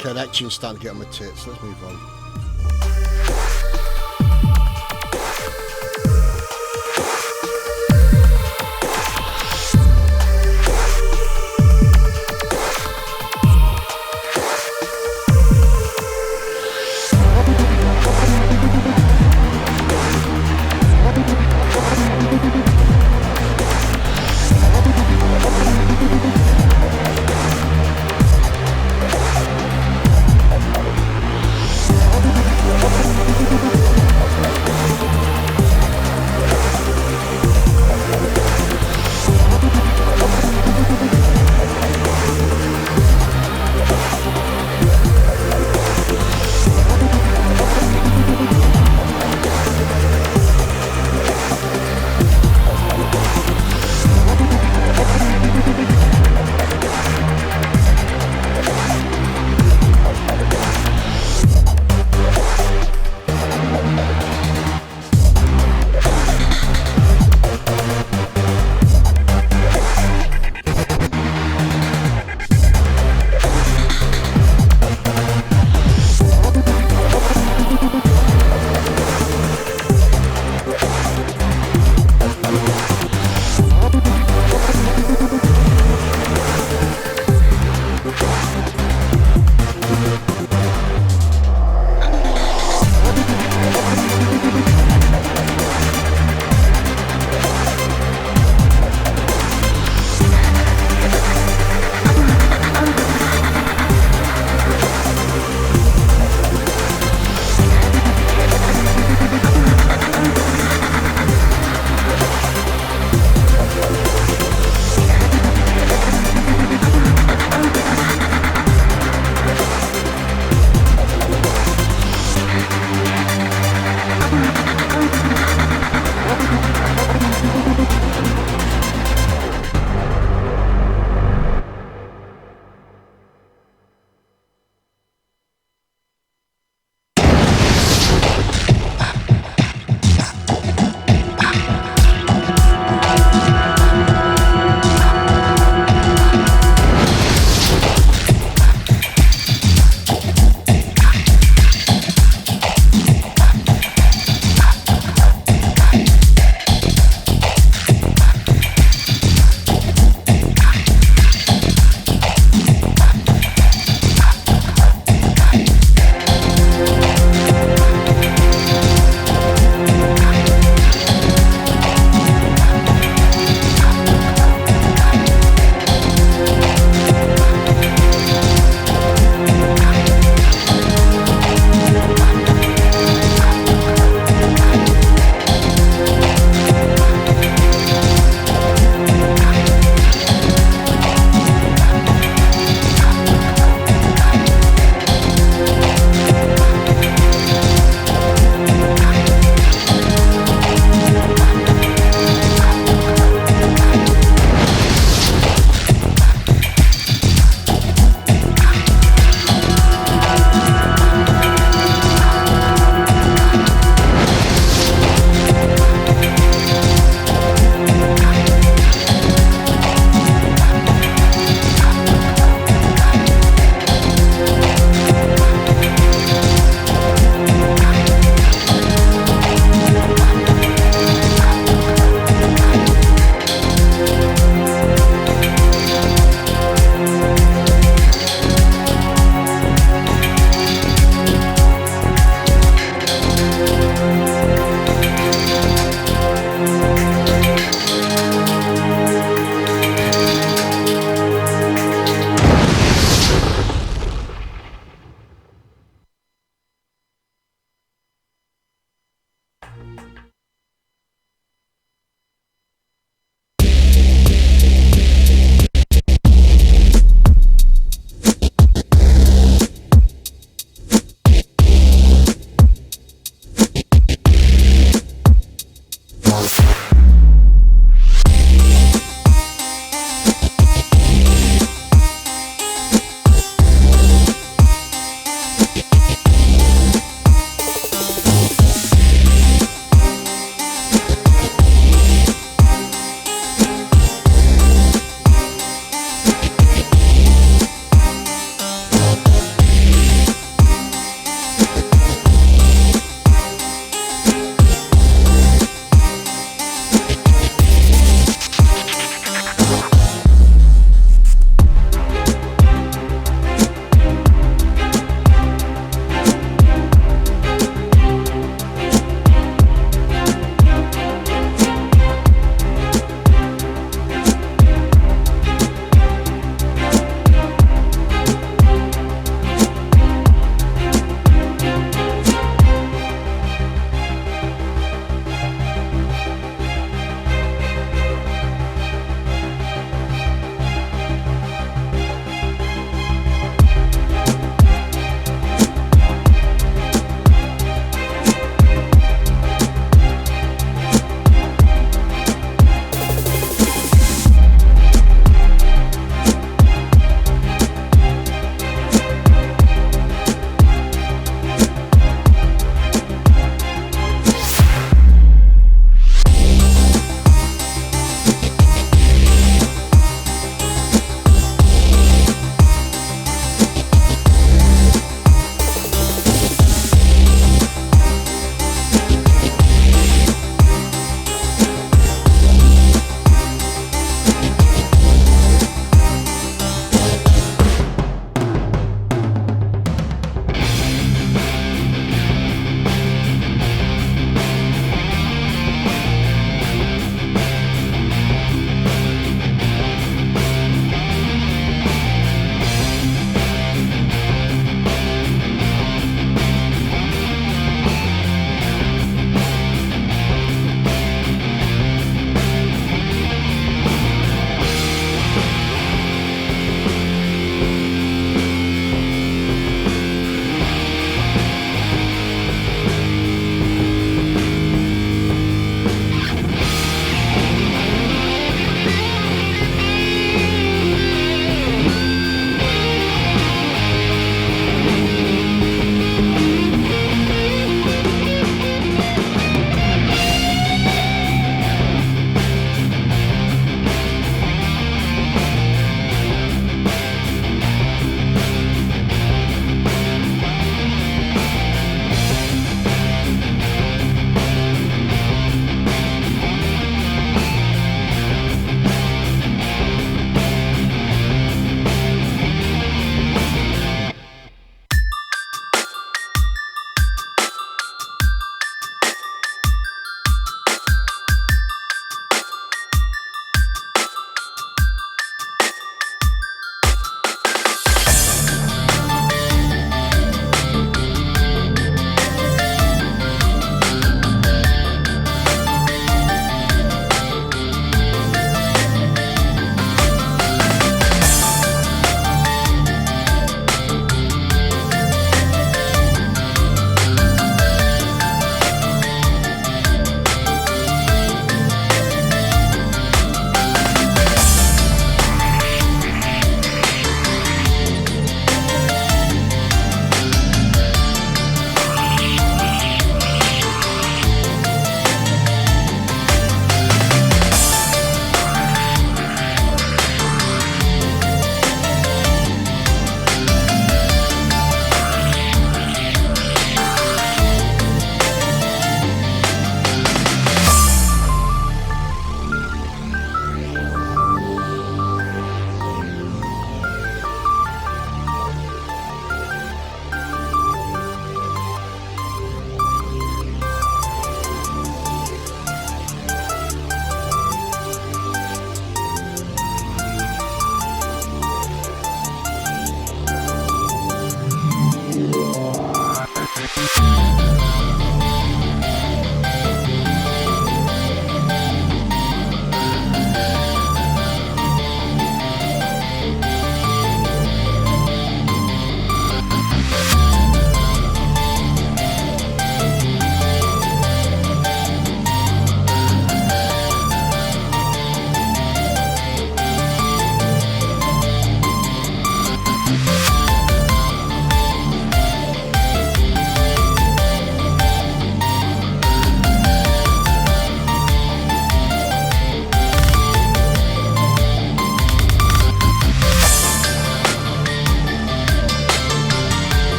Okay, that tune's starting to get on my tits. Let's move on.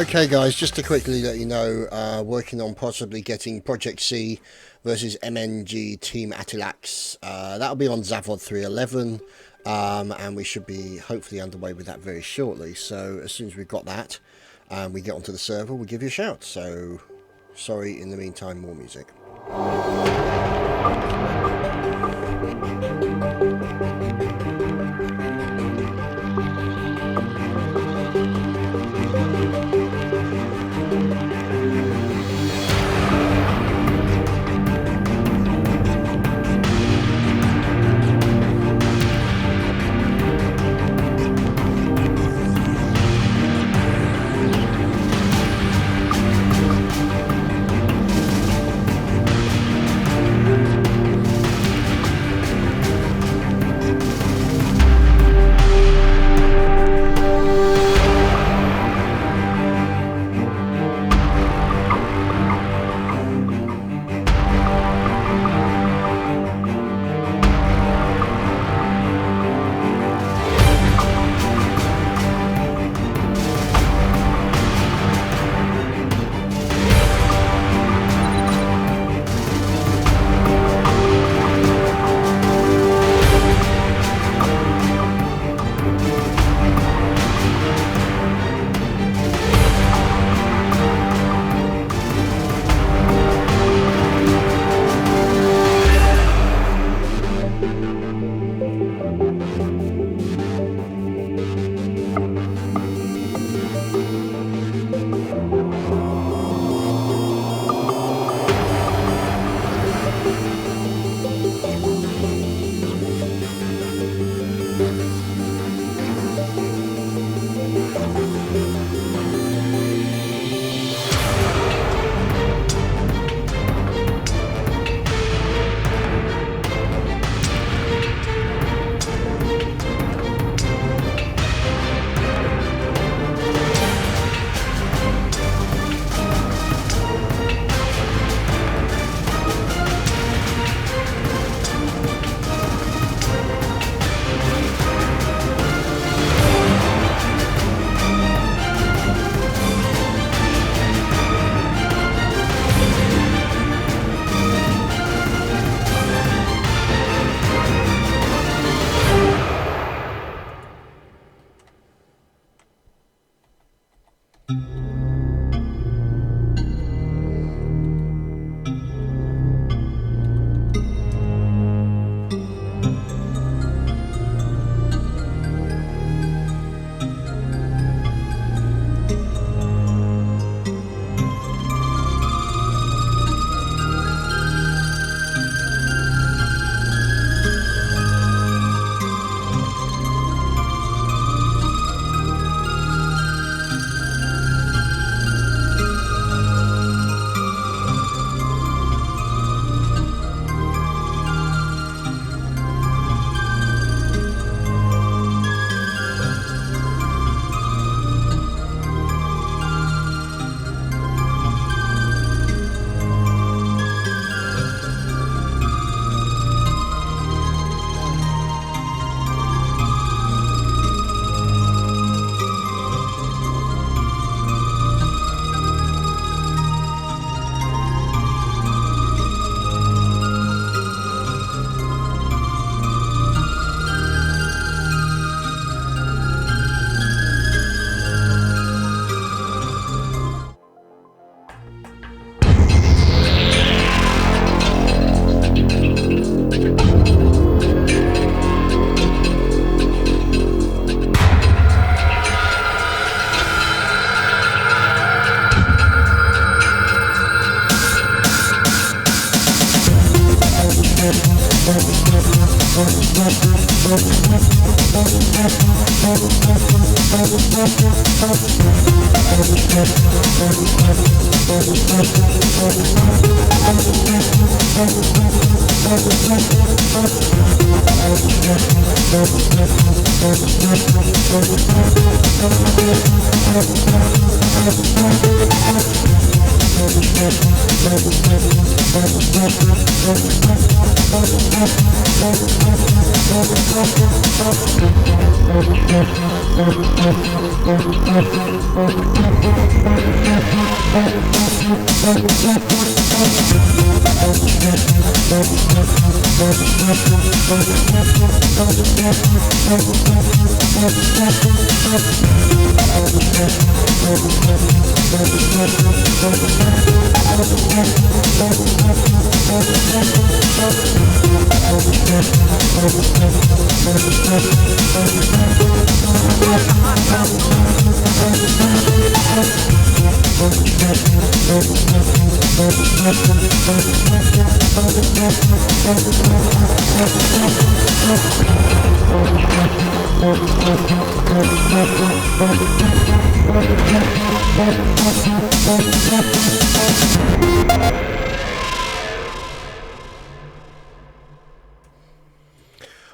Okay, guys, just to quickly let you know, working on possibly getting Project C versus MNG Team Atilax. That'll be on Zavod 311, and we should be hopefully underway with that very shortly. So as soon as we've got that, we get onto the server, we'll give you a shout. So sorry, in the meantime, more music.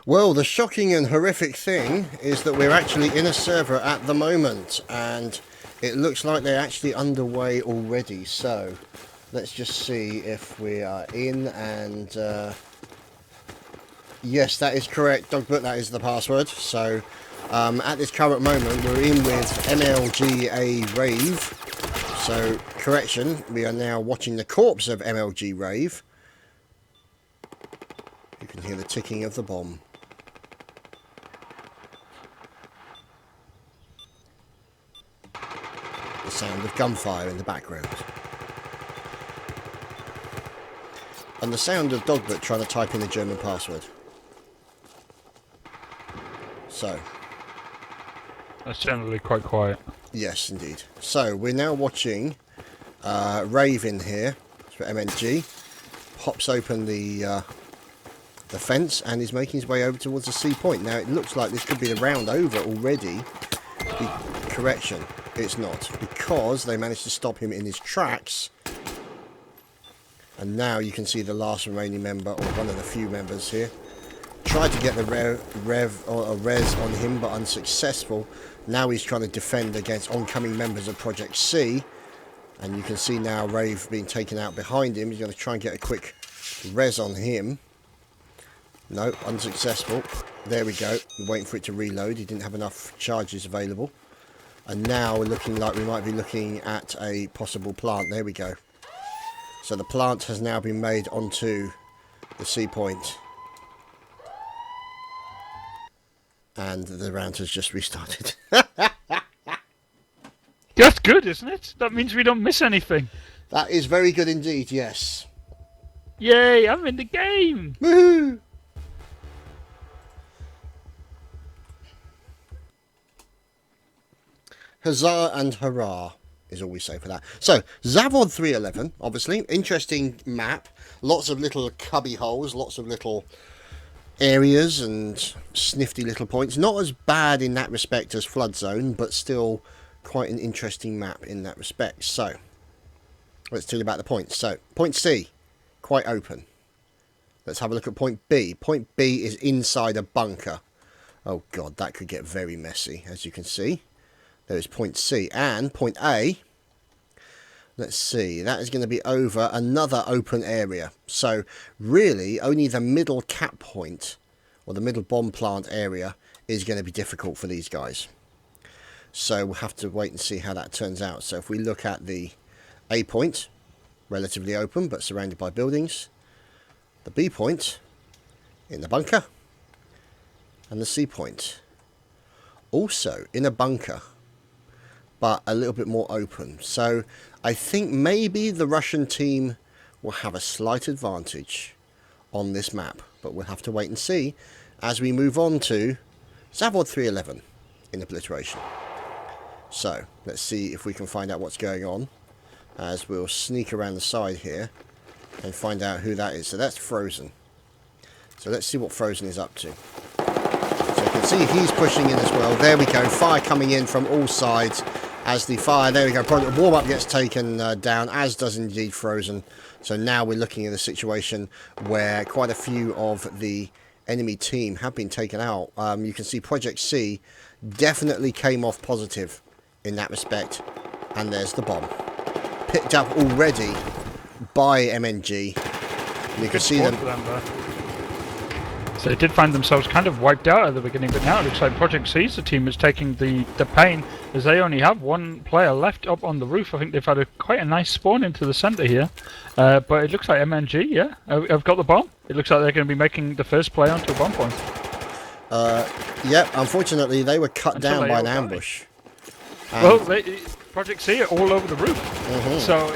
Well, the shocking and horrific thing is that we're actually in a server at the moment, and it looks like they're actually underway already. So let's just see if we are in, and yes, that is correct, Dogbert, that is the password. So at this current moment we're in with MLGA Rave. So correction, we are now watching the corpse of MLG Rave. You can hear the ticking of the bomb. The sound of gunfire in the background. And the sound of Dogbert trying to type in the German password. So. That's generally quite quiet. Yes, indeed. So, we're now watching Rave in here. It's for MNG. Pops open the fence and is making his way over towards the C point. Now, it looks like this could be the round over already. Correction. It's not, because they managed to stop him in his tracks, and now you can see the last remaining member, or one of the few members here, tried to get the res on him but unsuccessful. Now he's trying to defend against oncoming members of Project C, and you can see now Rave being taken out behind him. He's going to try and get a quick res on him. No, unsuccessful. There we go, waiting for it to reload. He didn't have enough charges available. And now we're looking like we might be looking at a possible plant. There we go. So the plant has now been made onto the C point. And the round has just restarted. That's good, isn't it? That means we don't miss anything. That is very good indeed, yes. Yay, I'm in the game! Woohoo! Huzzah and hurrah is all we say for that. So, Zavod 311, obviously, interesting map. Lots of little cubby holes, lots of little areas and snifty little points. Not as bad in that respect as Flood Zone, but still quite an interesting map in that respect. So, let's tell you about the points. So, point C, quite open. Let's have a look at point B. Point B is inside a bunker. Oh god, that could get very messy, as you can see. There is point C, and point A, let's see, that is going to be over another open area. So really only the middle cap point, or the middle bomb plant area, is going to be difficult for these guys. So we'll have to wait and see how that turns out. So if we look at the A point, relatively open but surrounded by buildings, the B point in the bunker, and the C point also in a bunker, but a little bit more open. So I think maybe the Russian team will have a slight advantage on this map, but we'll have to wait and see as we move on to Zavod 311 in Obliteration. So let's see if we can find out what's going on, as we'll sneak around the side here and find out who that is. So that's Frozen. So let's see what Frozen is up to. So you can see he's pushing in as well. There we go, fire coming in from all sides. As the fire, there we go, warm-up gets taken down, as does indeed Frozen. So now we're looking at a situation where quite a few of the enemy team have been taken out. You can see Project C definitely came off positive in that respect. And there's the bomb. picked up already by MNG. And you can see them. So they did find themselves kind of wiped out at the beginning, but now it looks like Project C's the team is taking the pain, as they only have one player left up on the roof. I think they've had quite a nice spawn into the centre here. But it looks like MNG, yeah, have got the bomb. It looks like they're going to be making the first play onto a bomb point. Yep, unfortunately they were cut down by an ambush. Well, Project C are all over the roof. So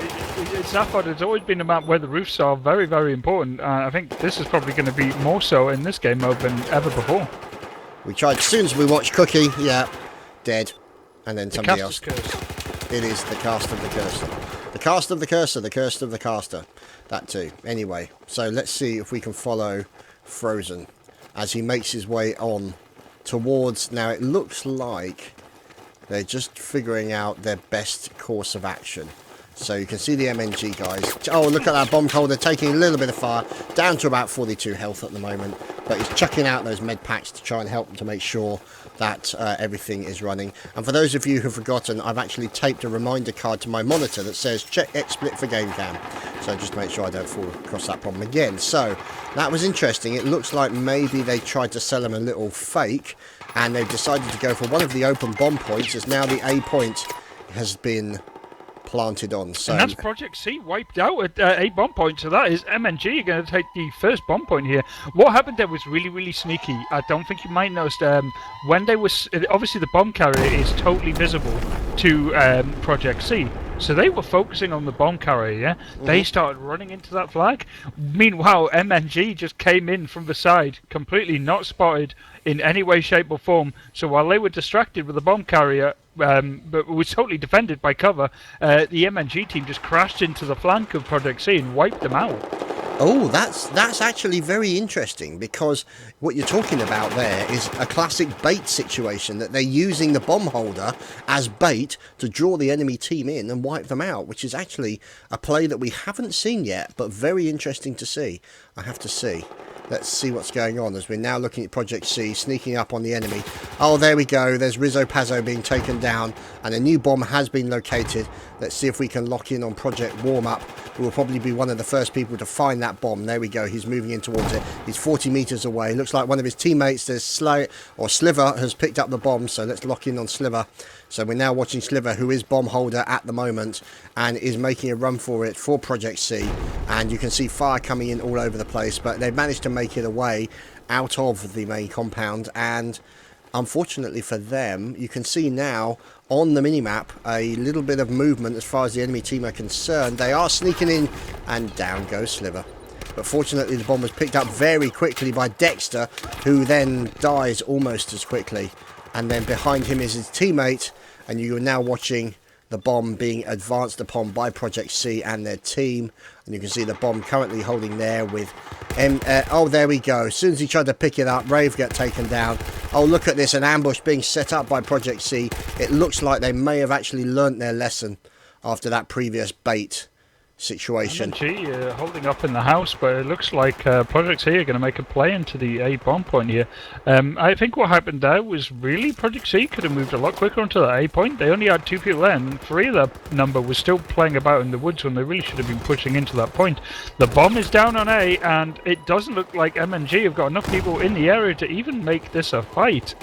it's that far. It's always been a map where the roofs are very, very important. I think this is probably going to be more so in this game mode than ever before. We tried, as soon as we watched Cookie, yeah, dead. And then somebody else. Curse. It is the cast of the cursor. The cast of the cursor, the curse of the caster. That too. Anyway, so let's see if we can follow Frozen as he makes his way on towards, now it looks like they're just figuring out their best course of action. So you can see the MNG guys. Oh, look at that bomb holder taking a little bit of fire, down to about 42 health at the moment. But he's chucking out those med packs to try and help them to make sure that everything is running. And for those of you who've forgotten, I've actually taped a reminder card to my monitor that says check XSplit for game cam. So just to make sure I don't fall across that problem again. So that was interesting. It looks like maybe they tried to sell him a little fake, and they've decided to go for one of the open bomb points, as now the A point has been planted on. So and that's Project C wiped out at a bomb point, so that is MNG going to take the first bomb point here. What happened there was really, really sneaky. I don't think you might notice when they were obviously the bomb carrier is totally visible to Project C, so they were focusing on the bomb carrier. Yeah, they started running into that flag. Meanwhile, MNG just came in from the side, completely not spotted in any way, shape or form. So while they were distracted with the bomb carrier, but was totally defended by cover, the MNG team just crashed into the flank of Project C and wiped them out. Oh, that's actually very interesting, because what you're talking about there is a classic bait situation, that they're using the bomb holder as bait to draw the enemy team in and wipe them out, which is actually a play that we haven't seen yet, but very interesting to see, I have to see. Let's see what's going on, as we're now looking at Project C sneaking up on the enemy. Oh, there we go. There's Rizzo Pazzo being taken down, and a new bomb has been located. Let's see if we can lock in on Project Warm Up, who will probably be one of the first people to find that bomb. There we go. He's moving in towards it. He's 40 meters away. Looks like one of his teammates, there's Sliver, has picked up the bomb. So let's lock in on Sliver. So we're now watching Sliver, who is bomb holder at the moment, and is making a run for it for Project C. And you can see fire coming in all over the place, but they've managed to make it away out of the main compound. And unfortunately for them, you can see now on the minimap a little bit of movement as far as the enemy team are concerned. They are sneaking in, and down goes Sliver. But fortunately the bomb was picked up very quickly by Dexter, who then dies almost as quickly. And then behind him is his teammate, and you are now watching the bomb being advanced upon by Project C and their team. And you can see the bomb currently holding there with oh, there we go. As soon as he tried to pick it up, Rave got taken down. Oh, look at this, an ambush being set up by Project C. It looks like they may have actually learnt their lesson after that previous bait situation. MNG holding up in the house, but it looks like Project C are going to make a play into the A bomb point here. I think what happened there was really Project C could have moved a lot quicker onto the A point. They only had 2 people there, and 3 of that number was still playing about in the woods when they really should have been pushing into that point. The bomb is down on A, and it doesn't look like MNG have got enough people in the area to even make this a fight.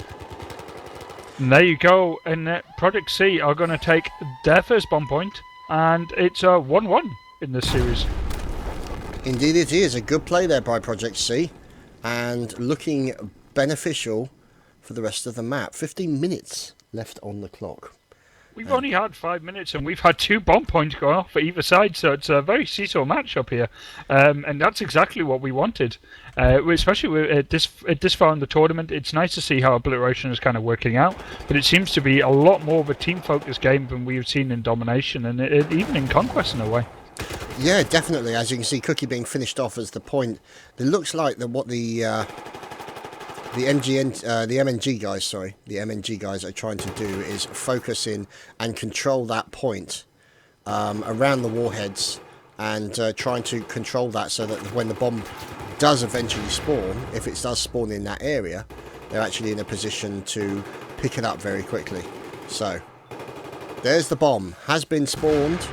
And there you go, and Project C are going to take their first bomb point, and it's a 1-1 in this series. Indeed it is. A good play there by Project C, and looking beneficial for the rest of the map. 15 minutes left on the clock. We've only had 5 minutes, and we've had 2 bomb points go off for either side, so it's a very seesaw matchup here, and that's exactly what we wanted, especially at this far in the tournament. It's nice to see how Obliteration is kind of working out, but it seems to be a lot more of a team-focused game than we've seen in Domination, and even in Conquest in a way. Yeah, definitely. As you can see, Cookie being finished off as the point. It looks like that what the MNG guys are trying to do is focus in and control that point around the warheads, and trying to control that so that when the bomb does eventually spawn, if it does spawn in that area, they're actually in a position to pick it up very quickly. So there's the bomb, has been spawned.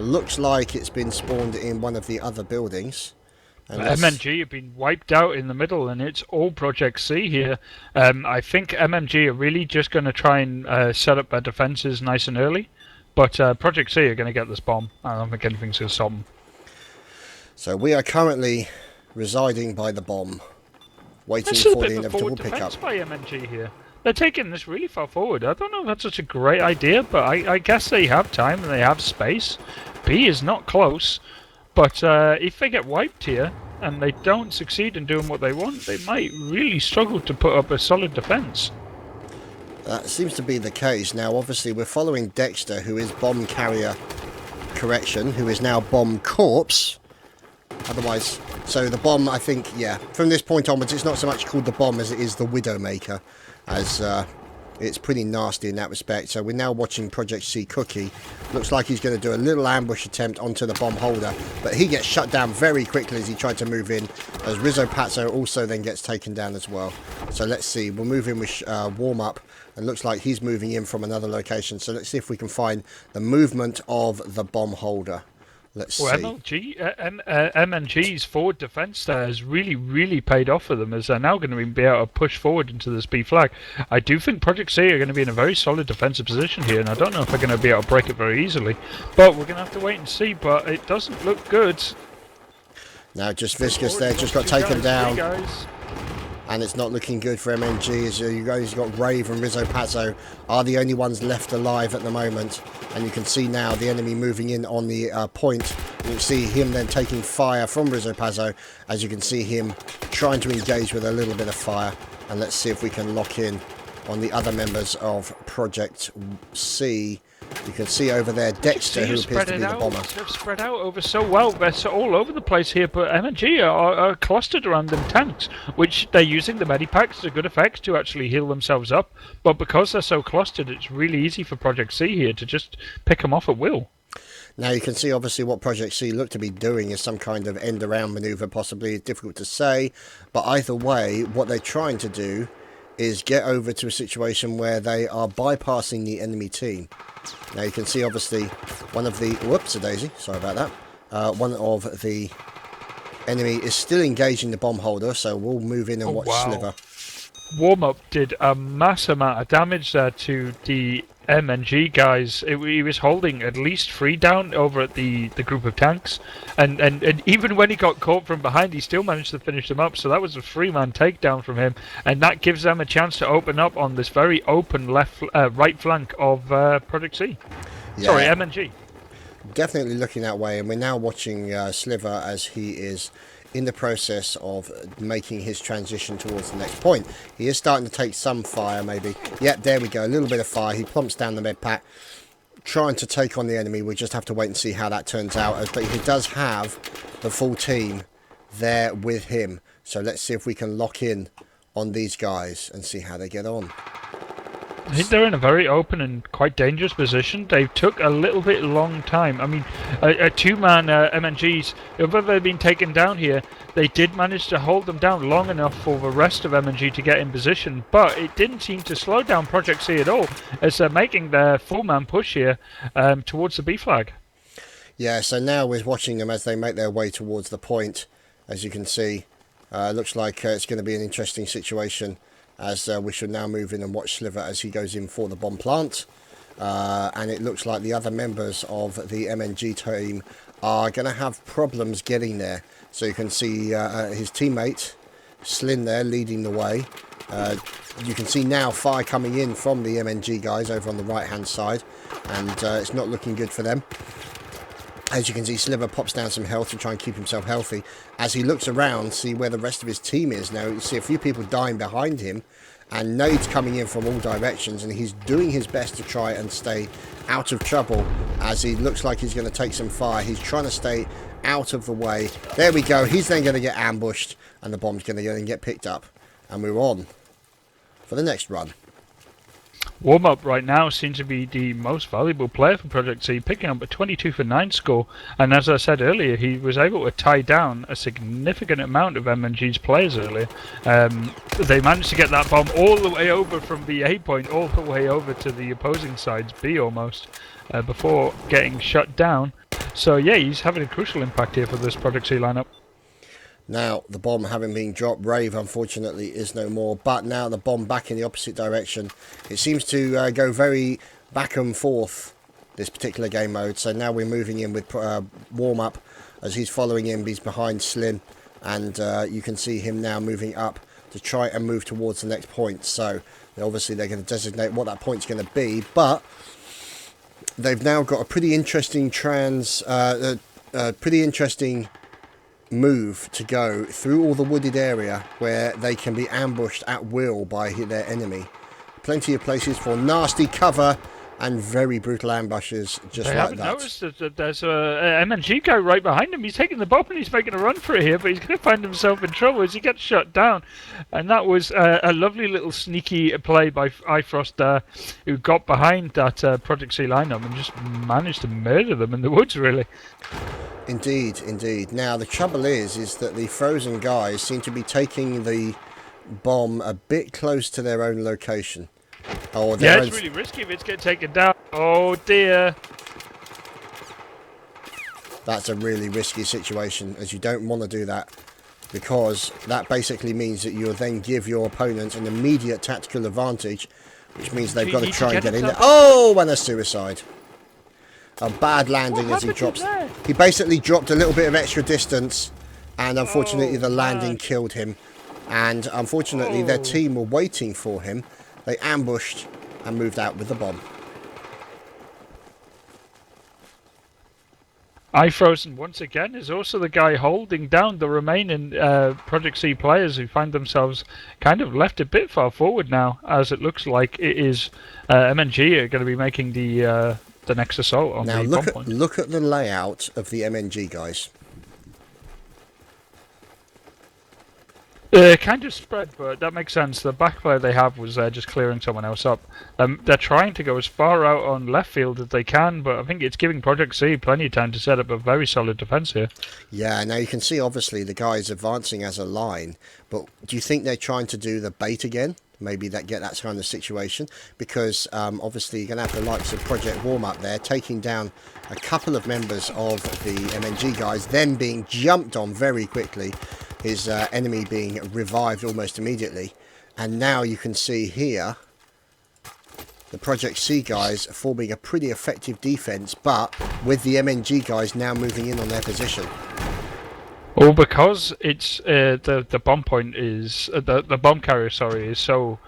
Looks like it's been spawned in one of the other buildings. And MNG have been wiped out in the middle, and it's all Project C here. I think MMG are really just going to try and set up their defences nice and early, but Project C are going to get this bomb. I don't think anything's going to stop them. So we are currently residing by the bomb, waiting for the inevitable pickup. By MNG here. They're taking this really far forward. I don't know if that's such a great idea, but I guess they have time and they have space. B is not close. But if they get wiped here, and they don't succeed in doing what they want, they might really struggle to put up a solid defence. That seems to be the case. Now, obviously, we're following Dexter, who is bomb carrier correction, who is now bomb corpse. Otherwise, so the bomb, I think, yeah, from this point onwards, it's not so much called the bomb as it is the Widowmaker, as it's pretty nasty in that respect. So we're now watching Project C Cookie. Looks like he's going to do a little ambush attempt onto the bomb holder, but he gets shut down very quickly as he tried to move in, as Rizzo Pazzo also then gets taken down as well. So let's see, we'll move in with warm up, and looks like he's moving in from another location. So let's see if we can find the movement of the bomb holder. Let's see. MNG's forward defence there has really paid off for them, as they're now going to be able to push forward into this B flag. I do think Project C are going to be in a very solid defensive position here, and I don't know if they're going to be able to break it very easily. But we're going to have to wait and see, but it doesn't look good. Now just Viscous there, just got taken down. And it's not looking good for MNG, as you guys got Rave and Rizzo Pazzo are the only ones left alive at the moment. And you can see now the enemy moving in on the point. You can see him then taking fire from Rizzo Pazzo, as you can see him trying to engage with a little bit of fire. And let's see if we can lock in on the other members of Project C. You can see over there Dexter, who appears to be the bomber. They've spread out over so well. They're all over the place here, but MNG are clustered around them tanks, which they're using the medipacks to good effect to actually heal themselves up. But because they're so clustered, it's really easy for Project C here to just pick them off at will. Now you can see obviously what Project C look to be doing is some kind of end around maneuver, possibly. It's difficult to say, but either way, what they're trying to do is get over to a situation where they are bypassing the enemy team. Now you can see obviously one of the, whoops a daisy, sorry about that, one of the enemy is still engaging the bomb holder, so we'll move in and watch Sliver. Warm-up did a mass amount of damage there to the MNG guys. He was holding at least 3 down over at the group of tanks, and even when he got caught from behind, he still managed to finish them up. So that was a 3-man takedown from him, and that gives them a chance to open up on this very open right flank of Project C. Yeah. Sorry, MNG. Definitely looking that way, and we're now watching Sliver as he is in the process of making his transition towards the next point. He is starting to take some fire, maybe. Yep, there we go, a little bit of fire. He plumps down the med pack, trying to take on the enemy. We just have to wait and see how that turns out. But he does have the full team there with him. So let's see if we can lock in on these guys and see how they get on. I think they're in a very open and quite dangerous position. They took a little bit long time. I mean, a 2-man MNGs, although they've been taken down here, they did manage to hold them down long enough for the rest of MNG to get in position, but it didn't seem to slow down Project C at all, as they're making their 4-man push here towards the B flag. Yeah, so now we're watching them as they make their way towards the point. As you can see, looks like it's going to be an interesting situation, as we should now move in and watch Sliver as he goes in for the bomb plant. And it looks like the other members of the MNG team are going to have problems getting there. So you can see his teammate, Slyn there, leading the way. You can see now fire coming in from the MNG guys over on the right-hand side. And it's not looking good for them. As you can see, Sliver pops down some health to try and keep himself healthy. As he looks around, see where the rest of his team is. Now, you see a few people dying behind him, and nades coming in from all directions, and he's doing his best to try and stay out of trouble, as he looks like he's going to take some fire. He's trying to stay out of the way. There we go. He's then going to get ambushed, and the bomb's going to go and get picked up. And we're on for the next run. Warm-up right now seems to be the most valuable player for Project C, picking up a 22 for 9 score, and as I said earlier, he was able to tie down a significant amount of MNG's players earlier. They managed to get that bomb all the way over from the A point, all the way over to the opposing side's B almost, before getting shut down. So yeah, he's having a crucial impact here for this Project C lineup. Now, the bomb having been dropped, Rave unfortunately is no more, but now the bomb back in the opposite direction. It seems to go very back and forth, this particular game mode. So now we're moving in with warm-up as he's following him. He's behind Slim, and you can see him now moving up to try and move towards the next point. So obviously they're going to designate what that point's going to be, but they've now got a pretty interesting move to go through all the wooded area where they can be ambushed at will by their enemy. Plenty of places for nasty cover and very brutal ambushes just I like haven't that. noticed that there's a MNG guy right behind him. He's taking the bomb and he's making a run for it here, but he's going to find himself in trouble as he gets shot down. And that was a lovely little sneaky play by iFrost, who got behind that Project C lineup and just managed to murder them in the woods, really. Indeed, indeed. Now the trouble is that the frozen guys seem to be taking the bomb a bit close to their own location. Oh, yeah, it's really risky if it's getting taken down. Oh dear. That's a really risky situation, as you don't want to do that, because that basically means that you'll then give your opponent an immediate tactical advantage, which means they've got to try and get in there. Oh, and a suicide. A bad landing as he drops. He basically dropped a little bit of extra distance, and unfortunately the landing killed him. And unfortunately their team were waiting for him. They ambushed and moved out with the bomb. iFrozen once again is also the guy holding down the remaining Project C players who find themselves kind of left a bit far forward now, as it looks like it is MNG are going to be making the next assault on the bomb point. Look at the layout of the MNG guys. Kind of spread, but that makes sense. The back player they have was just clearing someone else up. They're trying to go as far out on left field as they can, but I think it's giving Project C plenty of time to set up a very solid defence here. Yeah, now you can see obviously the guys advancing as a line, but do you think they're trying to do the bait again? Maybe that kind of situation, because obviously you're going to have the likes of Project Warm Up there taking down a couple of members of the MNG guys, then being jumped on very quickly, his enemy being revived almost immediately, and now you can see here the Project C guys forming a pretty effective defense, but with the MNG guys now moving in on their position. Well, because it's the bomb point is the bomb carrier, sorry, is so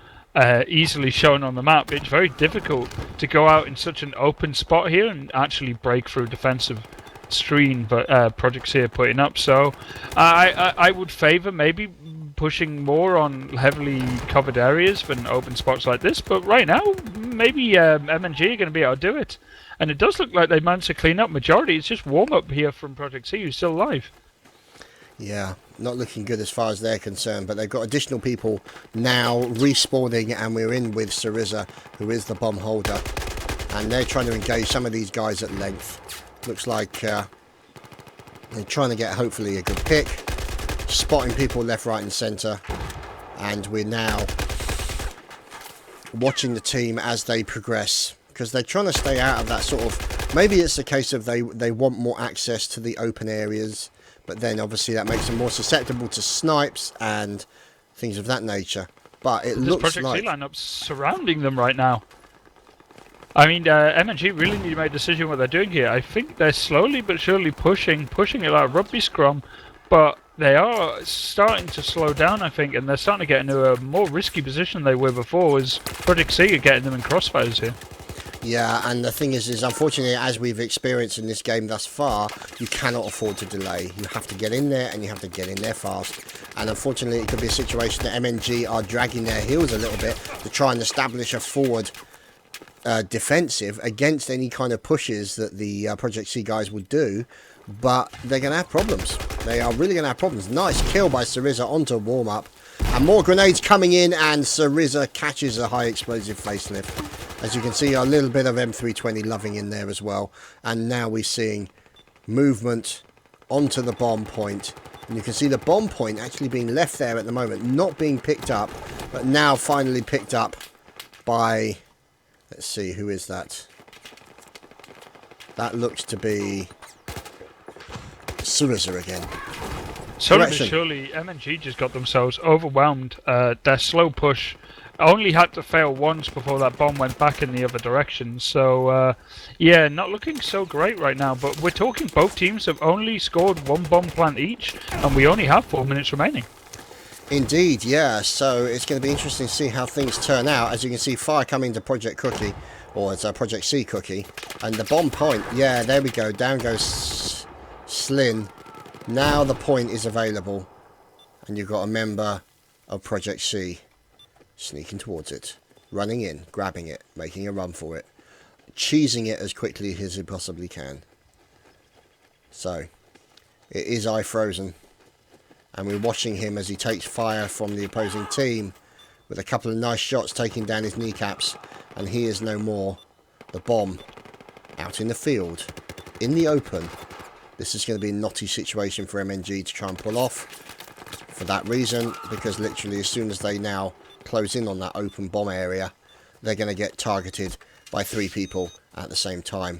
easily shown on the map. It's very difficult to go out in such an open spot here and actually break through defensive screen, but Project C are putting up. So I would favour maybe pushing more on heavily covered areas than open spots like this. But right now, maybe MNG are going to be able to do it, and it does look like they managed to clean up majority. It's just warm up here from Project C, who's still alive. Yeah, not looking good as far as they're concerned, but they've got additional people now respawning, and we're in with Syriza, who is the bomb holder, and they're trying to engage some of these guys at length. Looks like they're trying to get hopefully a good pick, spotting people left, right and centre, and we're now watching the team as they progress, because they're trying to stay out of that sort of, maybe it's a case of they want more access to the open areas, but then obviously that makes them more susceptible to snipes and things of that nature. But it looks Project like C lineups surrounding them right now. I mean, MNG really need to make a decision what they're doing here. I think they're slowly but surely pushing it like a rugby scrum, but they are starting to slow down, I think, and they're starting to get into a more risky position than they were before, as Project C are getting them in crossfires here. Yeah, and the thing is unfortunately, as we've experienced in this game thus far, you cannot afford to delay. You have to get in there, and you have to get in there fast. And unfortunately, it could be a situation that MNG are dragging their heels a little bit to try and establish a forward defensive against any kind of pushes that the Project C guys would do. But they're going to have problems. They are really going to have problems. Nice kill by Syriza onto warm up. And more grenades coming in, and Syriza catches a high explosive facelift. As you can see, a little bit of M320 loving in there as well. And now we're seeing movement onto the bomb point. And you can see the bomb point actually being left there at the moment, not being picked up, but now finally picked up by, let's see, who is that? That looks to be Syriza again. Slowly but Correction. surely, MNG just got themselves overwhelmed. Their slow push only had to fail once before that bomb went back in the other direction. So, yeah, not looking so great right now. But we're talking both teams have only scored one bomb plant each, and we only have 4 minutes remaining. Indeed, yeah. So it's going to be interesting to see how things turn out. As you can see, fire coming to Project Cookie, or it's a Project C Cookie, and the bomb point. Yeah, there we go. Down goes Slin. Now the point is available, and you've got a member of Project C sneaking towards it, running in, grabbing it, making a run for it, cheesing it as quickly as he possibly can. So it is frozen. And we're watching him as he takes fire from the opposing team with a couple of nice shots taking down his kneecaps. And he is no more. The bomb out in the field, in the open. This is going to be a knotty situation for MNG to try and pull off. For that reason, because literally as soon as they now close in on that open bomb area, they're going to get targeted by 3 people at the same time.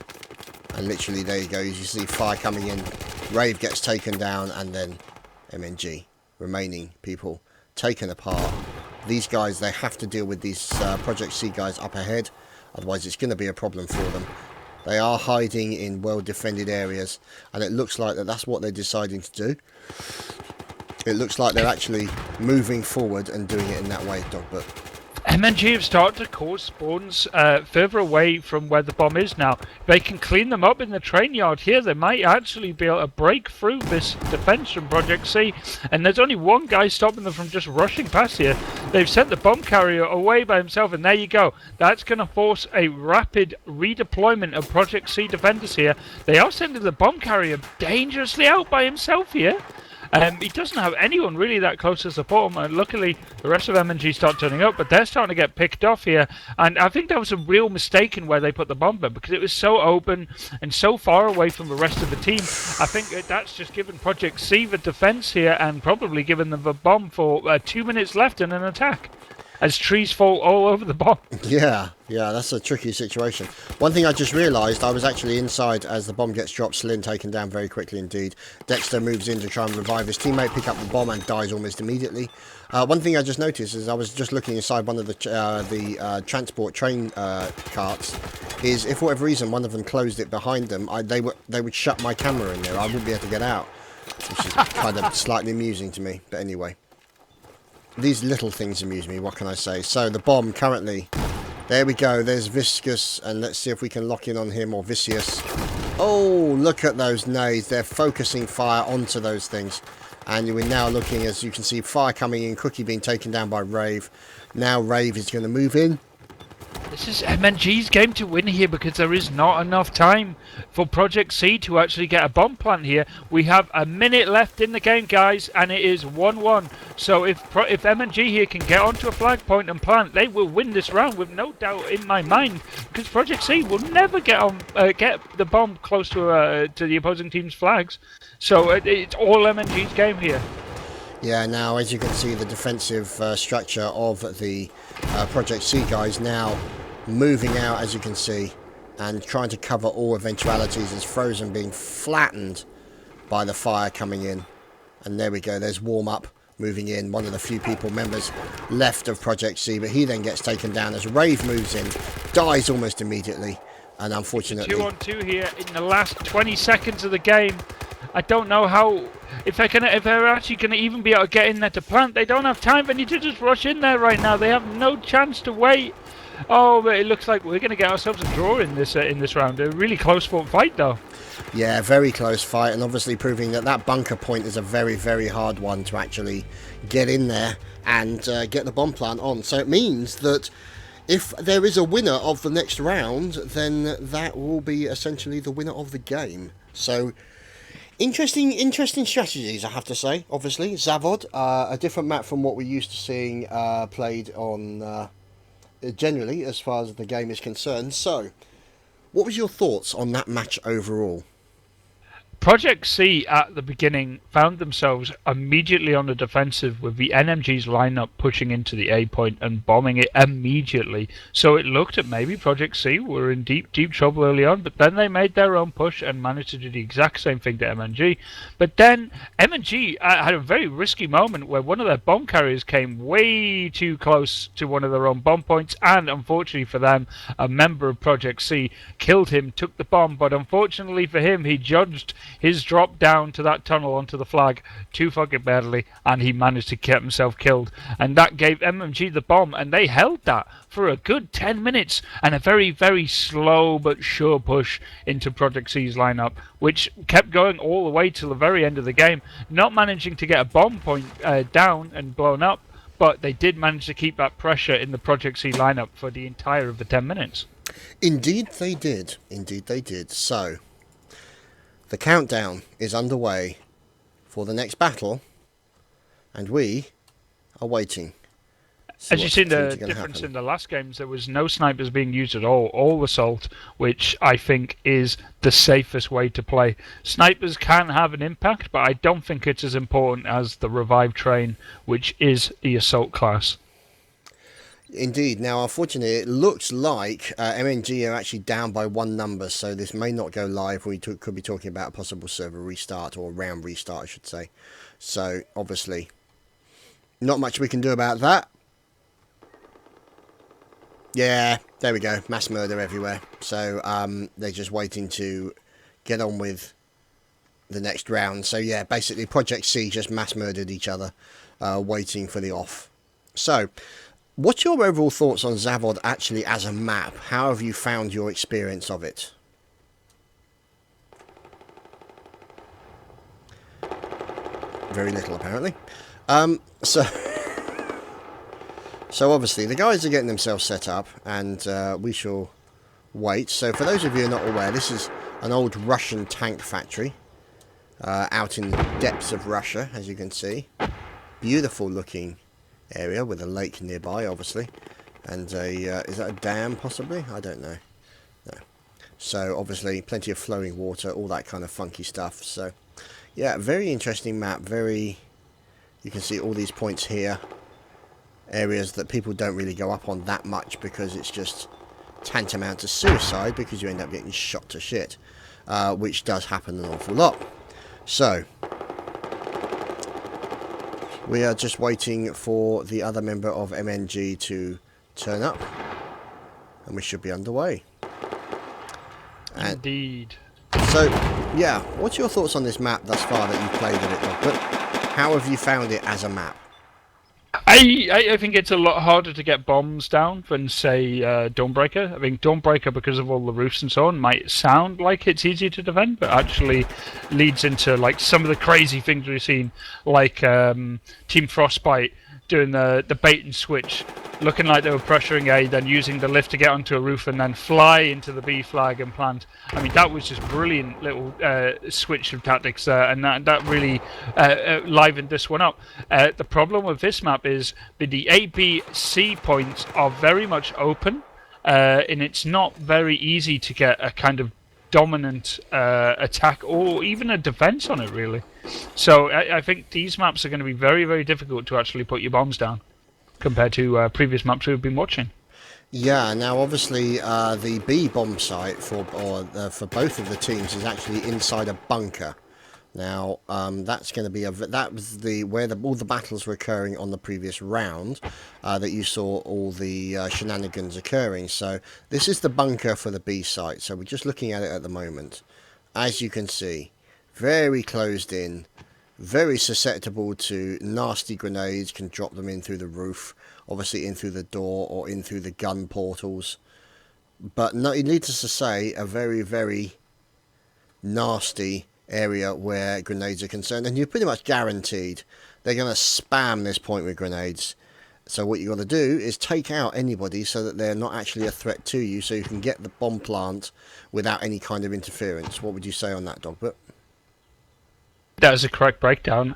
And literally there you go, you see fire coming in, Rave gets taken down, and then MNG, remaining people taken apart. These guys, they have to deal with these Project C guys up ahead, otherwise it's going to be a problem for them. They are hiding in well-defended areas, and it looks like that's what they're deciding to do. It looks like they're actually moving forward and doing it in that way, Dogbert. MNG have started to cause spawns further away from where the bomb is now. If they can clean them up in the train yard here, they might actually be able to break through this defense from Project C. And there's only one guy stopping them from just rushing past here. They've sent the bomb carrier away by himself, and there you go. That's going to force a rapid redeployment of Project C defenders here. They are sending the bomb carrier dangerously out by himself here. He doesn't have anyone really that close to support him, and luckily the rest of MNG start turning up, but they're starting to get picked off here, and I think that was a real mistake in where they put the bomb in, because it was so open and so far away from the rest of the team. I think that's just given Project C the defense here, and probably given them the bomb for 2 minutes left in an attack, as trees fall all over the bomb. Yeah, that's a tricky situation. One thing I just realised, I was actually inside as the bomb gets dropped, Slin taken down very quickly indeed. Dexter moves in to try and revive his teammate, pick up the bomb and dies almost immediately. One thing I just noticed is I was just looking inside one of the transport train carts, is if for whatever reason one of them closed it behind them, they would shut my camera in there. I wouldn't be able to get out, which is kind of slightly amusing to me, but anyway. These little things amuse me, what can I say? So the bomb currently, there we go, there's Viscous, and let's see if we can lock in on him, or Vicious. Oh, look at those nades, they're focusing fire onto those things. And we're now looking, as you can see, fire coming in, Cookie being taken down by Rave. Now Rave is going to move in. This is MNG's game to win here, because there is not enough time for Project C to actually get a bomb plant here. We have a minute left in the game, guys, and it is 1-1. So if MNG here can get onto a flag point and plant, they will win this round with no doubt in my mind, because Project C will never get the bomb close to the opposing team's flags. So it's all MNG's game here. Yeah, now as you can see, the defensive structure of the Project C guys now moving out, as you can see, and trying to cover all eventualities as Frozen being flattened by the fire coming in. And there we go, there's Warm Up moving in, one of the few members left of Project C, but he then gets taken down as Rave moves in, dies almost immediately, and unfortunately... 2-on-2 here in the last 20 seconds of the game. I don't know how... If they're actually going to even be able to get in there to plant, they don't have time. They need to just rush in there right now. They have no chance to wait. Oh, but it looks like we're going to get ourselves a draw in this round. A really close fought fight, though. Yeah, very close fight, and obviously proving that bunker point is a very, very hard one to actually get in there and get the bomb plant on. So it means that if there is a winner of the next round, then that will be essentially the winner of the game. So... Interesting strategies, I have to say. Obviously, Zavod, a different map from what we're used to seeing played on generally, as far as the game is concerned. So, what was your thoughts on that match overall? Project C at the beginning found themselves immediately on the defensive with the NMG's lineup pushing into the A point and bombing it immediately. So it looked at maybe Project C were in deep, deep trouble early on, but then they made their own push and managed to do the exact same thing to MNG. But then MNG had a very risky moment where one of their bomb carriers came way too close to one of their own bomb points, and unfortunately for them, a member of Project C killed him, took the bomb, but unfortunately for him, he judged his drop down to that tunnel onto the flag too fucking badly, and he managed to get himself killed. And that gave MMG the bomb, and they held that for a good 10 minutes, and a very, very slow but sure push into Project C's lineup, which kept going all the way till the very end of the game, not managing to get a bomb point down and blown up, but they did manage to keep that pressure in the Project C lineup for the entire of the 10 minutes. Indeed they did. Indeed they did. So, the countdown is underway for the next battle, and we are waiting. As you've seen the difference in the last games, there was no snipers being used at all assault, which I think is the safest way to play. Snipers can have an impact, but I don't think it's as important as the revive train, which is the assault class. Indeed. Now, unfortunately, it looks like MNG are actually down by one number, so this may not go live. We could be talking about a possible server restart, or round restart, I should say. So, obviously, not much we can do about that. Yeah, there we go. Mass murder everywhere. So, they're just waiting to get on with the next round. So, yeah, basically, Project C just mass murdered each other, waiting for the off. So, what's your overall thoughts on Zavod actually as a map? How have you found your experience of it? Very little, apparently. So obviously, the guys are getting themselves set up, and we shall wait. So for those of you who are not aware, this is an old Russian tank factory out in the depths of Russia, as you can see. Beautiful looking area with a lake nearby, obviously, and is that a dam possibly? I don't know. No. So obviously plenty of flowing water, all that kind of funky stuff. So yeah, very interesting map. You can see all these points here, areas that people don't really go up on that much because it's just tantamount to suicide, because you end up getting shot to shit, which does happen an awful lot. So we are just waiting for the other member of MNG to turn up, and we should be underway. Indeed. So, yeah, what's your thoughts on this map thus far that you've played with it, Dogbert? How have you found it as a map? I think it's a lot harder to get bombs down than, say, Dawnbreaker. I think Dawnbreaker, because of all the roofs and so on, might sound like it's easy to defend, but actually leads into like some of the crazy things we've seen, like Team Frostbite doing the bait and switch, looking like they were pressuring A, then using the lift to get onto a roof and then fly into the B flag and plant. I mean, that was just brilliant little switch of tactics there, and that really livened this one up. The problem with this map is the A, B, C points are very much open, and it's not very easy to get a kind of dominant attack or even a defense on it, really. So I think these maps are going to be very, very difficult to actually put your bombs down compared to previous maps we've been watching. Yeah, now obviously the B bomb site for both of the teams is actually inside a bunker. Now that's going to be that was where all the battles were occurring on the previous round, that you saw all the shenanigans occurring. So this is the bunker for the B site. So we're just looking at it at the moment. As you can see, very closed in, very susceptible to nasty grenades. Can drop them in through the roof, obviously in through the door or in through the gun portals. But no, needless to say, a very, very nasty area where grenades are concerned, and you're pretty much guaranteed they're going to spam this point with grenades. So what you got to do is take out anybody so that they're not actually a threat to you, so you can get the bomb plant without any kind of interference. What would you say on that, Dogbert? That is a correct breakdown.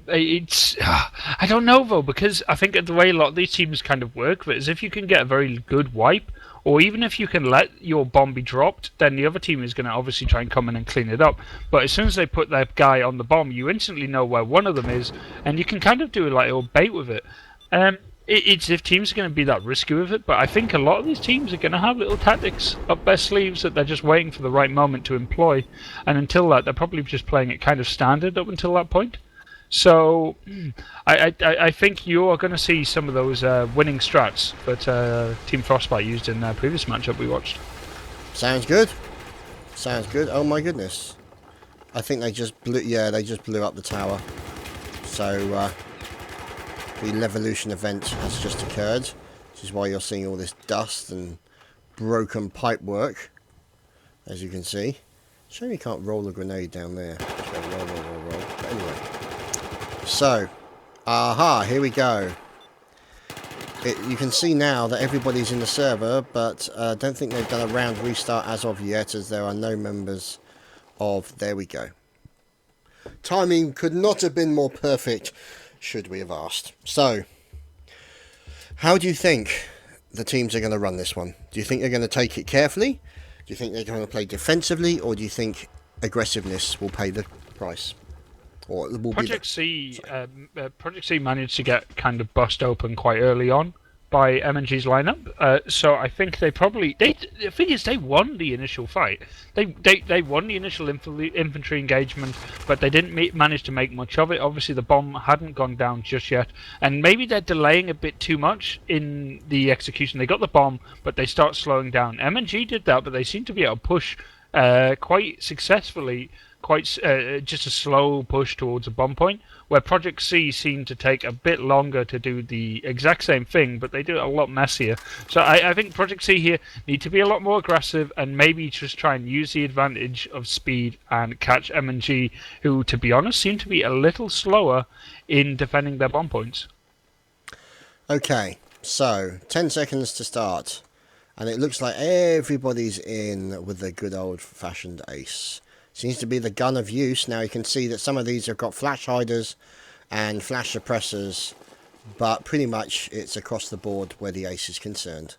It's I don't know though, because I think the way a lot of these teams kind of work is if you can get a very good wipe, or even if you can let your bomb be dropped, then the other team is going to obviously try and come in and clean it up. But as soon as they put that guy on the bomb, you instantly know where one of them is, and you can kind of do like a little bait with it. Um, it's if teams are going to be that risky with it, but I think a lot of these teams are going to have little tactics up their sleeves that they're just waiting for the right moment to employ, and until that, they're probably just playing it kind of standard up until that point. So, I think you are going to see some of those winning strats that Team Frostbite used in their previous matchup we watched. Sounds good. Sounds good. Oh my goodness. I think they just blew. Yeah, they just blew up the tower. So the Levolution event has just occurred, which is why you're seeing all this dust and broken pipe work, as you can see. Shame you can't roll a grenade down there. Just go roll, roll, roll, roll. But anyway. So, aha, here we go. You can see now that everybody's in the server, but I don't think they've done a round restart as of yet, as there are no members of... There we go. Timing could not have been more perfect, should we have asked. So, how do you think the teams are going to run this one? Do you think they're going to take it carefully? Do you think they're going to play defensively? Or do you think aggressiveness will pay the price? Or will Project C managed to get kind of bust open quite early on by MNG's lineup. So I think they probably the thing is they won the initial fight. They won the initial infantry engagement, but they didn't manage to make much of it. Obviously, the bomb hadn't gone down just yet, and maybe they're delaying a bit too much in the execution. They got the bomb, but they start slowing down. MNG did that, but they seem to be able to push quite successfully. Just a slow push towards a bomb point, where Project C seemed to take a bit longer to do the exact same thing, but they do it a lot messier. So I think Project C here need to be a lot more aggressive and maybe just try and use the advantage of speed and catch M&G, who, to be honest, seem to be a little slower in defending their bomb points. Okay, so 10 seconds to start, and it looks like everybody's in with the good old-fashioned ace. Seems to be the gun of use. Now you can see that some of these have got flash hiders and flash suppressors, but pretty much it's across the board where the ace is concerned.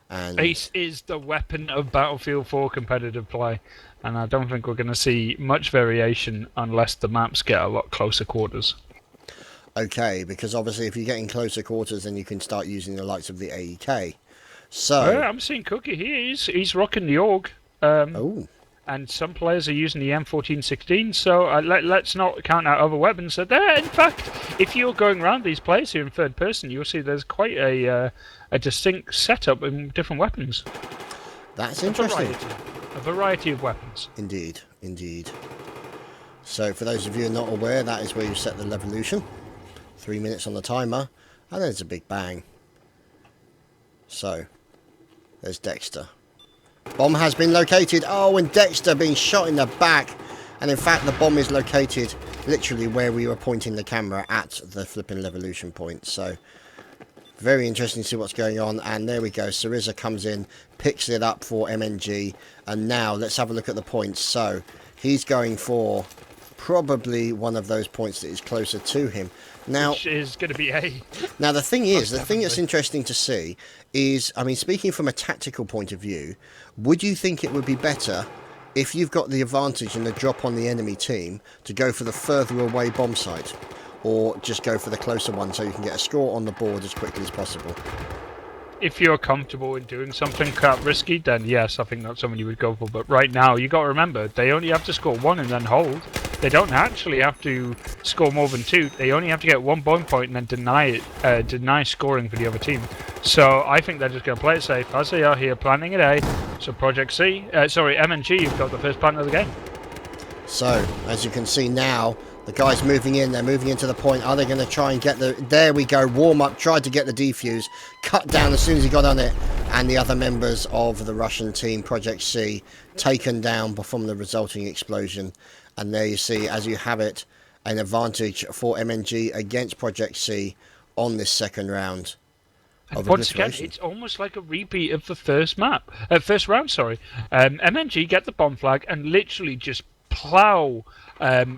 And ace is the weapon of Battlefield 4 competitive play, and I don't think we're going to see much variation unless the maps get a lot closer quarters. Okay, because obviously if you get in closer quarters, then you can start using the likes of the AEK. So I'm seeing Cookie here. He's rocking the AUG. oh. And some players are using the M1416, so let's not count out other weapons. So there, in fact, if you're going around these players here in third person, you'll see there's quite a distinct setup in different weapons. That's interesting. A variety of weapons. Indeed, indeed. So for those of you who are not aware, that is where you set the Levolution. 3 minutes on the timer, and there's a big bang. So, there's Dexter. Bomb has been located. Oh, and Dexter being shot in the back. And in fact, the bomb is located literally where we were pointing the camera at the flipping Levolution point. So, very interesting to see what's going on. And there we go. Syriza comes in, picks it up for MNG. And now, let's have a look at the points. So, he's going for probably one of those points that is closer to him. Now, which is going to be A. Now, the thing is, the thing that's interesting to see is, I mean, speaking from a tactical point of view, would you think it would be better if you've got the advantage and the drop on the enemy team to go for the further away bomb site, or just go for the closer one so you can get a score on the board as quickly as possible? If you're comfortable in doing something quite risky, then yes, I think that's something you would go for. But right now, you got to remember, they only have to score one and then hold. They don't actually have to score more than two. They only have to get 1 bomb point and then deny scoring for the other team. So I think they're just going to play it safe, as they are here, planning it A. So Project C, M&G, you've got the first plan of the game. So, as you can see now, the guy's moving in, they're moving into the point. Are they going to try and get the... There we go, warm up, tried to get the defuse, cut down as soon as he got on it. And the other members of the Russian team, Project C, taken down from the resulting explosion. And there you see, as you have it, an advantage for MNG against Project C on this second round. And once again, it's almost like a repeat of the first round. MNG get the bomb flag and literally just plough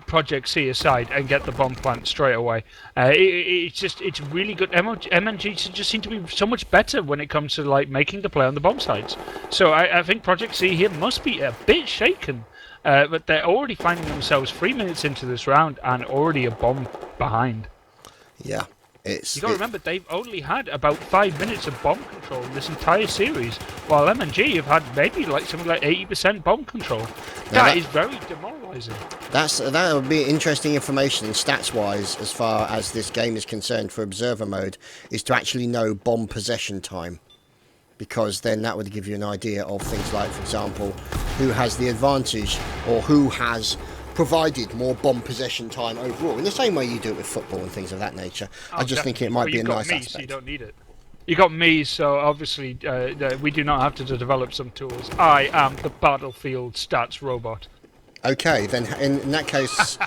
Project C aside and get the bomb plant straight away. It's really good. MNG just seem to be so much better when it comes to like making the play on the bomb sites. So I think Project C here must be a bit shaken. But they're already finding themselves 3 minutes into this round and already a bomb behind. Yeah. You got to remember, they've only had about 5 minutes of bomb control in this entire series, while MNG have had maybe something like 80% bomb control. That is very demoralising. That would be interesting information stats-wise as far as this game is concerned for observer mode, is to actually know bomb possession time. Because then that would give you an idea of things like, for example, who has the advantage or who has provided more bomb possession time overall, in the same way you do it with football and things of that nature. I just think it might be a nice aspect. So you don't need it. You got me, so obviously we do not have to develop some tools. I am the battlefield stats robot. Okay, then in that case,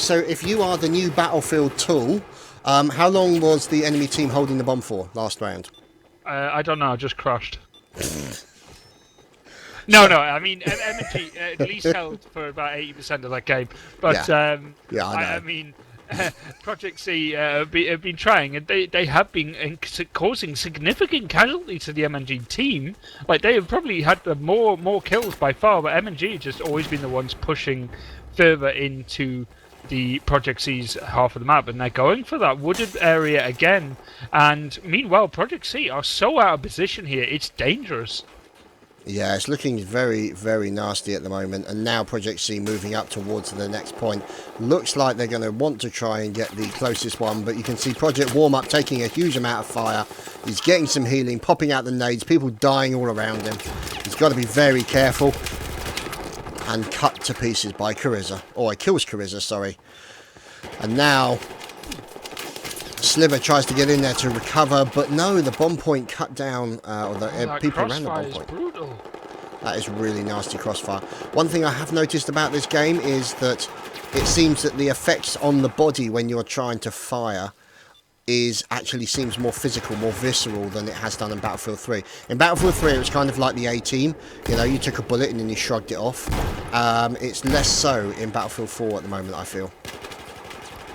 so if you are the new battlefield tool, how long was the enemy team holding the bomb for last round? I don't know, I just crashed. No, I mean, MNG at least held for about 80% of that game. But, I know. I mean, Project C have been trying, and they have been causing significant casualties to the MNG team. Like, they have probably had the more kills by far, but MNG just always been the ones pushing further into the Project C's half of the map, and they're going for that wooded area again. And meanwhile, Project C are so out of position here, it's dangerous. Yeah, it's looking very, very nasty at the moment, and now Project C moving up towards the next point. Looks like they're going to want to try and get the closest one, but you can see Project Warm-Up taking a huge amount of fire. He's getting some healing, popping out the nades, people dying all around him. He's got to be very careful. And cut to pieces by Carissa. Or it kills Carissa, sorry. And now Sliver tries to get in there to recover, but no, the bomb point cut down, or the people around the bomb point. Brutal. That is really nasty crossfire. One thing I have noticed about this game is that it seems that the effects on the body when you're trying to fire actually seems more physical, more visceral than it has done in Battlefield 3. In Battlefield 3 it was kind of like the A-Team, you know, you took a bullet and then you shrugged it off. It's less so in Battlefield 4 at the moment, I feel.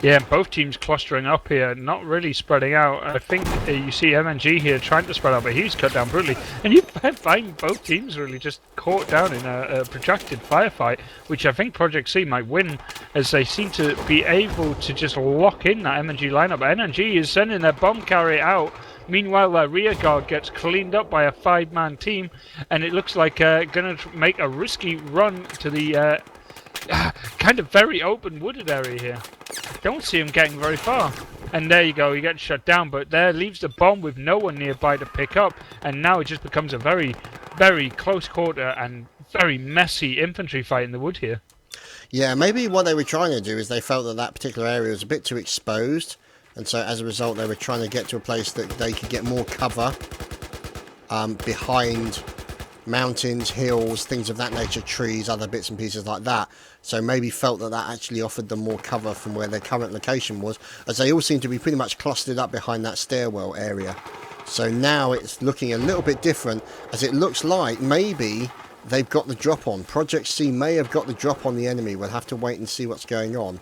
Yeah, both teams clustering up here, not really spreading out. I think you see MNG here trying to spread out, but he's cut down brutally. And you find both teams really just caught down in a protracted firefight, which I think Project C might win, as they seem to be able to just lock in that MNG lineup. MNG is sending their bomb carrier out. Meanwhile, their rear guard gets cleaned up by a 5-man team, and it looks like going to make a risky run to the kind of very open wooded area here. Don't see him getting very far. And there you go, he gets shut down, but there leaves the bomb with no one nearby to pick up, and now it just becomes a very, very close quarter and very messy infantry fight in the wood here. Yeah, maybe what they were trying to do is they felt that particular area was a bit too exposed, and so as a result they were trying to get to a place that they could get more cover behind mountains, hills, things of that nature, trees, other bits and pieces like that. So maybe felt that actually offered them more cover from where their current location was, as they all seem to be pretty much clustered up behind that stairwell area. So now it's looking a little bit different, as it looks like maybe they've got the drop on. Project C may have got the drop on the enemy. We'll have to wait and see what's going on.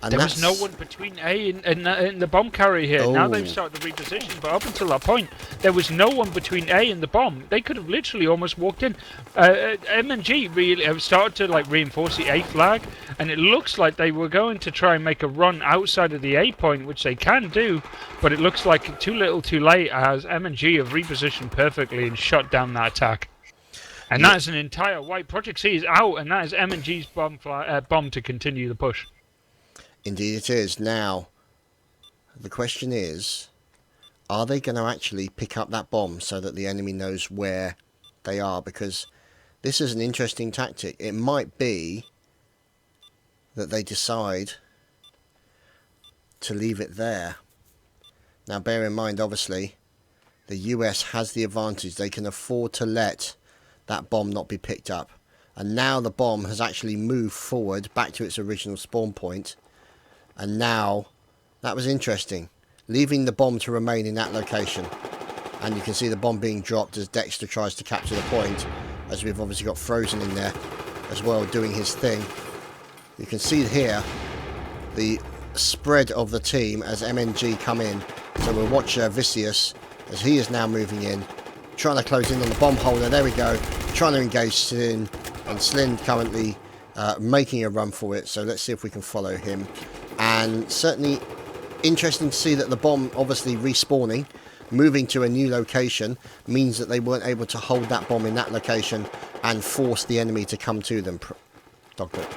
And there was no one between A and the bomb carrier here. Now they've started to reposition, but up until that point, there was no one between A and the bomb. They could have literally almost walked in. MNG really have started to reinforce the A flag, and it looks like they were going to try and make a run outside of the A point, which they can do, but it looks like too little too late, as MNG have repositioned perfectly and shut down that attack. And that is an entire wipe. Project C is out, and that is MNG's bomb to continue the push. Indeed it is. Now, the question is, are they going to actually pick up that bomb so that the enemy knows where they are? Because this is an interesting tactic. It might be that they decide to leave it there. Now, bear in mind, obviously, the US has the advantage. They can afford to let that bomb not be picked up. And now the bomb has actually moved forward back to its original spawn point. And now, that was interesting, leaving the bomb to remain in that location. And you can see the bomb being dropped as Dexter tries to capture the point, as we've obviously got Frozen in there. as well doing his thing. You can see here the spread of the team as MNG come in. So we'll watch Vicious as he is now moving in, trying to close in on the bomb holder. There we go, trying to engage Slin, and Slin currently making a run for it. So let's see if we can follow him. And certainly interesting to see that the bomb obviously respawning, moving to a new location, means that they weren't able to hold that bomb in that location and force the enemy to come to them. Dogbert.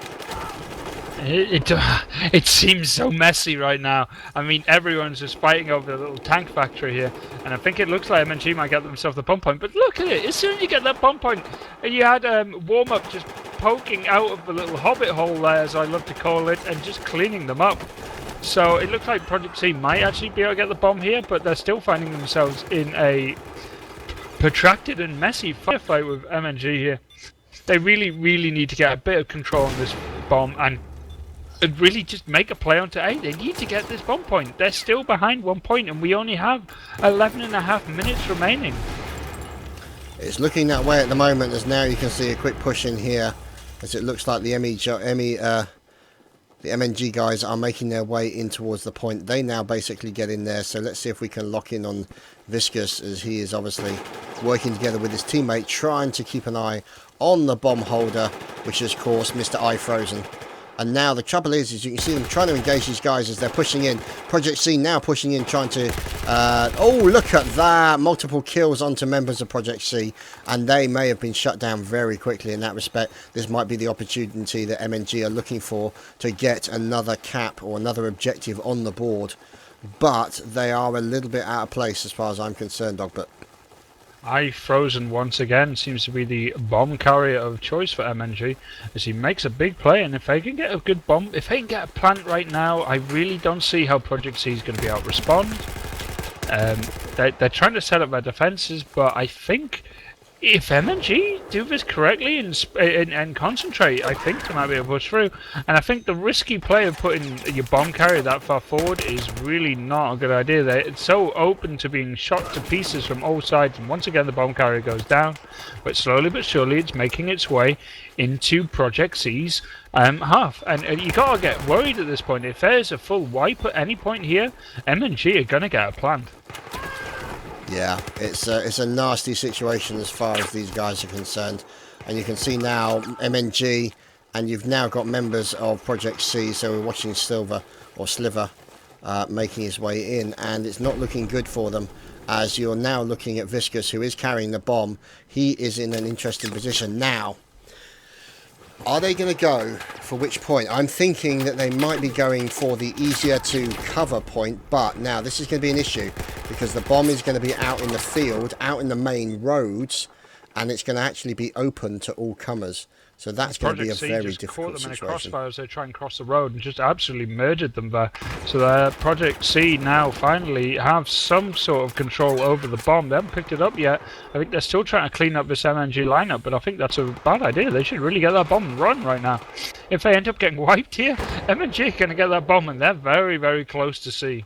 It seems so messy right now. I mean, everyone's just fighting over the little tank factory here, and I think it looks like MNG might get themselves the bomb point. But look at it! As soon as you get that bomb point, and you had warm up just poking out of the little hobbit hole there, as I love to call it, and just cleaning them up. So it looks like Project C might actually be able to get the bomb here, but they're still finding themselves in a protracted and messy firefight with MNG here. They really, really need to get a bit of control on this bomb and really just make a play onto A. They need to get this bomb point. They're still behind 1 point, and we only have 11.5 minutes remaining. It's looking that way at the moment, as now you can see a quick push in here, as it looks like the MNG guys are making their way in towards the point. They now basically get in there, so let's see if we can lock in on Viscous, as he is obviously working together with his teammate, trying to keep an eye on the bomb holder, which is of course Mr. I Frozen. And now the trouble is you can see them trying to engage these guys as they're pushing in. Project C now pushing in, trying to... oh, look at that! Multiple kills onto members of Project C. And they may have been shut down very quickly in that respect. This might be the opportunity that MNG are looking for to get another cap or another objective on the board. But they are a little bit out of place as far as I'm concerned, Dogbert. I Frozen once again seems to be the bomb carrier of choice for MNG, as he makes a big play, and if they can get a good bomb, if they can get a plant right now, I really don't see how Project C is going to be able to respond. They're trying to set up their defences, but I think if MNG do this correctly and concentrate, I think they might be able to push through. And I think the risky play of putting your bomb carrier that far forward is really not a good idea. It's so open to being shot to pieces from all sides, and once again the bomb carrier goes down. But slowly but surely it's making its way into Project C's half. And you gotta get worried at this point. If there's a full wipe at any point here, MNG are gonna get a plant. Yeah, it's a nasty situation as far as these guys are concerned. And you can see now MNG, and you've now got members of Project C, so we're watching Sliver making his way in, and it's not looking good for them, as you're now looking at Viscous, who is carrying the bomb. He is in an interesting position now. Are they going to go for which point? I'm thinking that they might be going for the easier to cover point, but now this is going to be an issue because the bomb is going to be out in the field, out in the main roads, and it's going to actually be open to all comers. So that's going to be a very difficult situation. Project C just caught them in a crossfire as they try and cross the road and just absolutely murdered them there. So Project C now finally have some sort of control over the bomb. They haven't picked it up yet. I think they're still trying to clean up this MNG lineup, but I think that's a bad idea. They should really get that bomb and run right now. If they end up getting wiped here, MNG are going to get that bomb, and they're very, very close to C.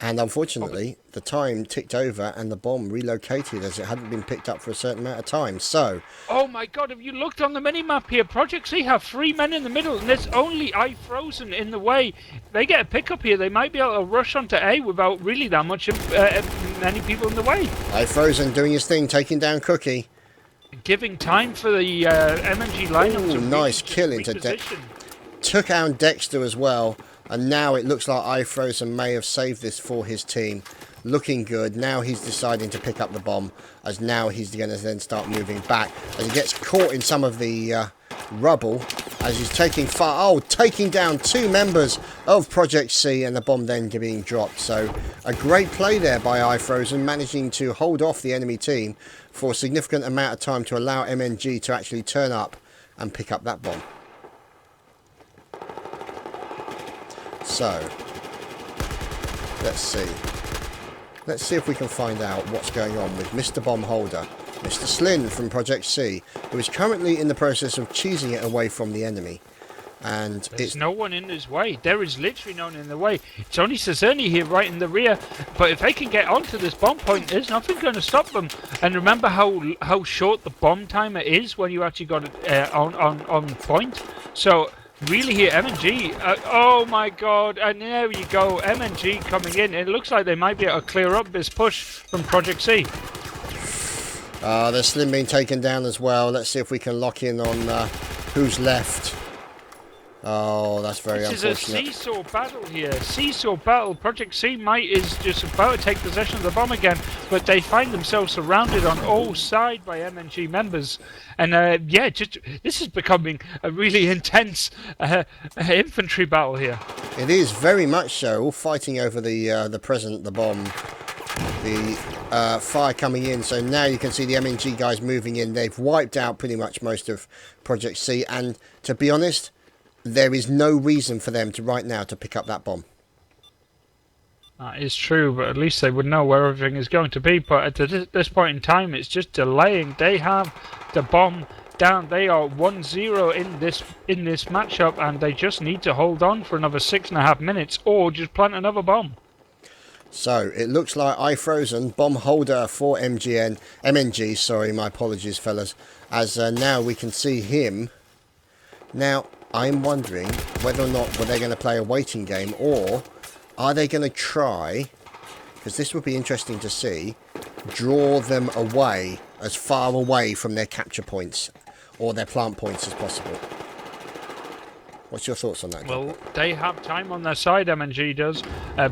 And unfortunately, the time ticked over and the bomb relocated as it hadn't been picked up for a certain amount of time. So... oh my god, have you looked on the minimap here? Project C have 3 men in the middle, and there's only I Frozen in the way. They get a pickup here, they might be able to rush onto A without really that much many people in the way. I Frozen doing his thing, taking down Cookie. Giving time for the MNG lineup to nice kill into Dexter. Took out Dexter as well. And now it looks like I Frozen may have saved this for his team. Looking good. Now he's deciding to pick up the bomb, as now he's going to then start moving back. As he gets caught in some of the rubble, as he's taking down 2 members of Project C, and the bomb then being dropped. So a great play there by I Frozen, managing to hold off the enemy team for a significant amount of time to allow MNG to actually turn up and pick up that bomb. So, let's see. Let's see if we can find out what's going on with Mr. Bomb Holder, Mr. Slin from Project C, who is currently in the process of cheesing it away from the enemy. And there's no one in his way. There is literally no one in the way. It's only Cezerny here right in the rear. But if they can get onto this bomb point, there's nothing going to stop them. And remember how short the bomb timer is when you actually got it on point. So really here, MNG, oh my god, and there you go, MNG coming in. It looks like they might be able to clear up this push from Project C. There's Slim being taken down as well. Let's see if we can lock in on who's left. Oh, that's very unfortunate. This is a seesaw battle here. Seesaw battle. Project C Might is just about to take possession of the bomb again, but they find themselves surrounded on all sides by MNG members. And yeah, this is becoming a really intense infantry battle here. It is very much so. All fighting over the bomb. The fire coming in. So now you can see the MNG guys moving in. They've wiped out pretty much most of Project C. And to be honest, there is no reason for them to right now to pick up that bomb. That is true, but at least they would know where everything is going to be. But at this point in time, it's just delaying. They have the bomb down. They are 1-0 in this matchup, and they just need to hold on for another 6.5 minutes, or just plant another bomb. So it looks like iFrozen, bomb holder for MNG. Sorry, my apologies, fellas. As now we can see him. Now, I'm wondering whether or not they're going to play a waiting game, or are they going to try, because this would be interesting to see, draw them away, as far away from their capture points or their plant points as possible. What's your thoughts on that? Well, they have time on their side, MNG does.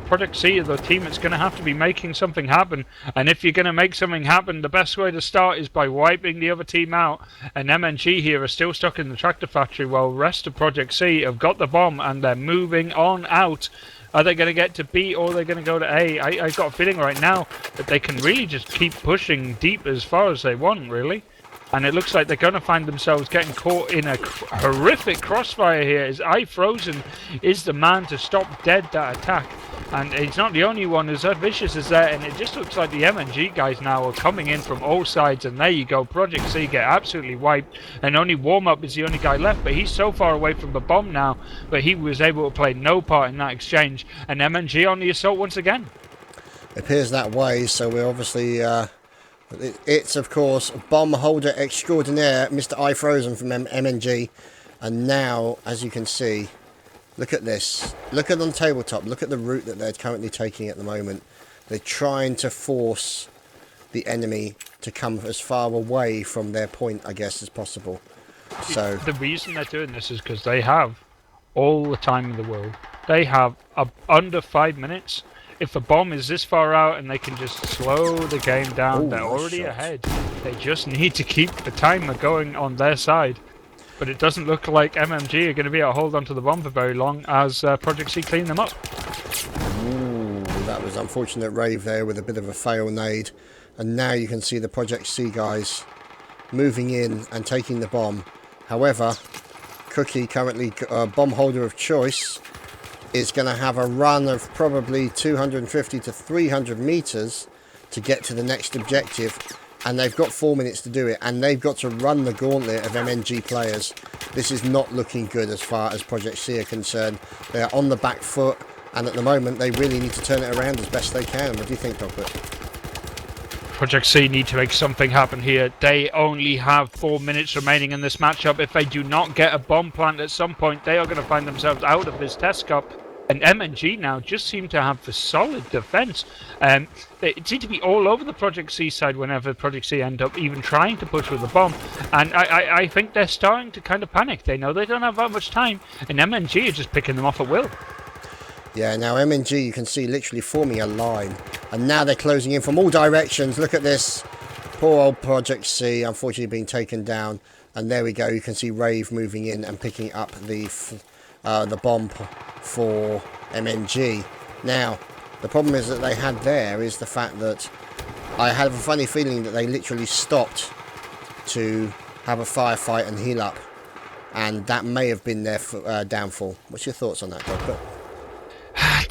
Project C are the team that's going to have to be making something happen. And if you're going to make something happen, the best way to start is by wiping the other team out. And MNG here are still stuck in the tractor factory, while the rest of Project C have got the bomb and they're moving on out. Are they going to get to B, or are they going to go to A? I've got a feeling right now that they can really just keep pushing deep as far as they want, really. And it looks like they're going to find themselves getting caught in a horrific crossfire here, as iFrozen is the man to stop dead that attack. And he's not the only one, as vicious as that, and it just looks like the MNG guys now are coming in from all sides, and there you go, Project C get absolutely wiped, and only Warm-Up is the only guy left, but he's so far away from the bomb now, but he was able to play no part in that exchange, and MNG on the assault once again. It appears that way, so we're obviously... It's, of course, bomb holder extraordinaire, Mr. iFrozen from MNG. And now, as you can see, look at this. Look at on tabletop. Look at the route that they're currently taking at the moment. They're trying to force the enemy to come as far away from their point, I guess, as possible. So the reason they're doing this is because they have all the time in the world. They have under 5 minutes. If a bomb is this far out and they can just slow the game down, they're already ahead. They just need to keep the timer going on their side. But it doesn't look like MMG are going to be able to hold on to the bomb for very long as Project C clean them up. Ooh, that was unfortunate rave there with a bit of a fail nade. And now you can see the Project C guys moving in and taking the bomb. However, Cookie, currently bomb holder of choice, is going to have a run of probably 250 to 300 meters to get to the next objective, and they've got 4 minutes to do it, and they've got to run the gauntlet of MNG players. This is not looking good as far as Project C are concerned. They're on the back foot, and at the moment they really need to turn it around as best they can. What do you think, Dogbert? Project C need to make something happen here. They only have 4 minutes remaining in this matchup. If they do not get a bomb plant at some point, they are going to find themselves out of this test cup. And MNG now just seem to have the solid defense. They seem to be all over the Project C side whenever Project C end up even trying to push with a bomb. And I think they're starting to kind of panic. They know they don't have that much time, and MNG are just picking them off at will. Yeah, now MNG, you can see literally forming a line. And now they're closing in from all directions. Look at this. Poor old Project C, unfortunately being taken down. And there we go. You can see Rave moving in and picking up the bomb for MNG. Now, the problem is that they had there is the fact that I have a funny feeling that they literally stopped to have a firefight and heal up. And that may have been their downfall. What's your thoughts on that, Dogbert?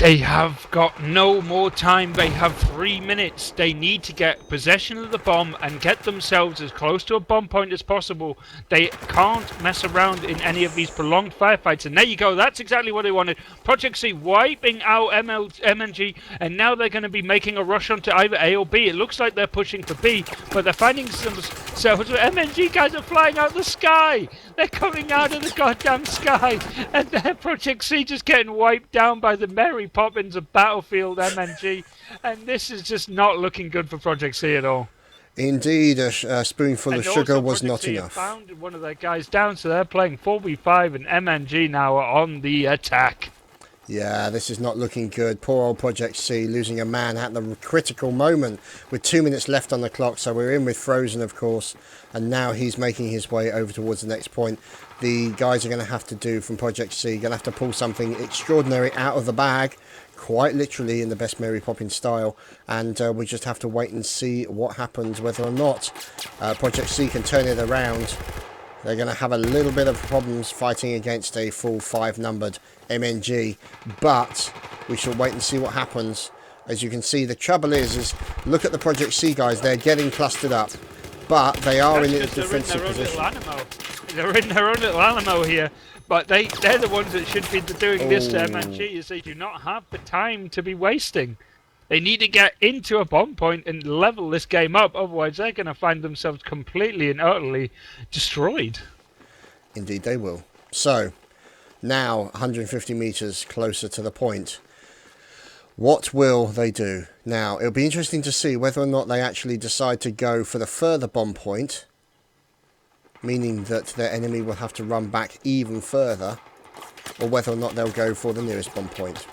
They have got no more time. They have 3 minutes. They need to get possession of the bomb and get themselves as close to a bomb point as possible. They can't mess around in any of these prolonged firefights. And there you go. That's exactly what they wanted. Project C wiping out MNG, and now they're going to be making a rush onto either A or B. It looks like they're pushing for B, but they're finding themselves. MNG guys are flying out the sky. They're coming out of the goddamn sky, and their Project C just getting wiped down by the Mary Poppins of Battlefield MNG, and this is just not looking good for Project C at all. Indeed, a spoonful of sugar was not enough. Found one of their guys down, so they're playing 4v5, and MNG now are on the attack. Yeah, this is not looking good. Poor old Project C losing a man at the critical moment with 2 minutes left on the clock. So we're in with Frozen, of course, and now he's making his way over towards the next point. The guys are going to have to do from Project C, going to have to pull something extraordinary out of the bag, quite literally in the best Mary Poppins style, and we just have to wait and see what happens, whether or not Project C can turn it around. They're going to have a little bit of problems fighting against a full 5-numbered MNG, but we shall wait and see what happens. As you can see, the trouble is look at the Project C guys, they're getting clustered up, but they are in a defensive position. They're in their own little Alamo here, but they're the ones that should be doing this to MNG, is they do not have the time to be wasting. They need to get into a bomb point and level this game up, otherwise they're going to find themselves completely and utterly destroyed. Indeed they will. So, now 150 metres closer to the point. What will they do? Now, it'll be interesting to see whether or not they actually decide to go for the further bomb point, meaning that their enemy will have to run back even further, or whether or not they'll go for the nearest bomb point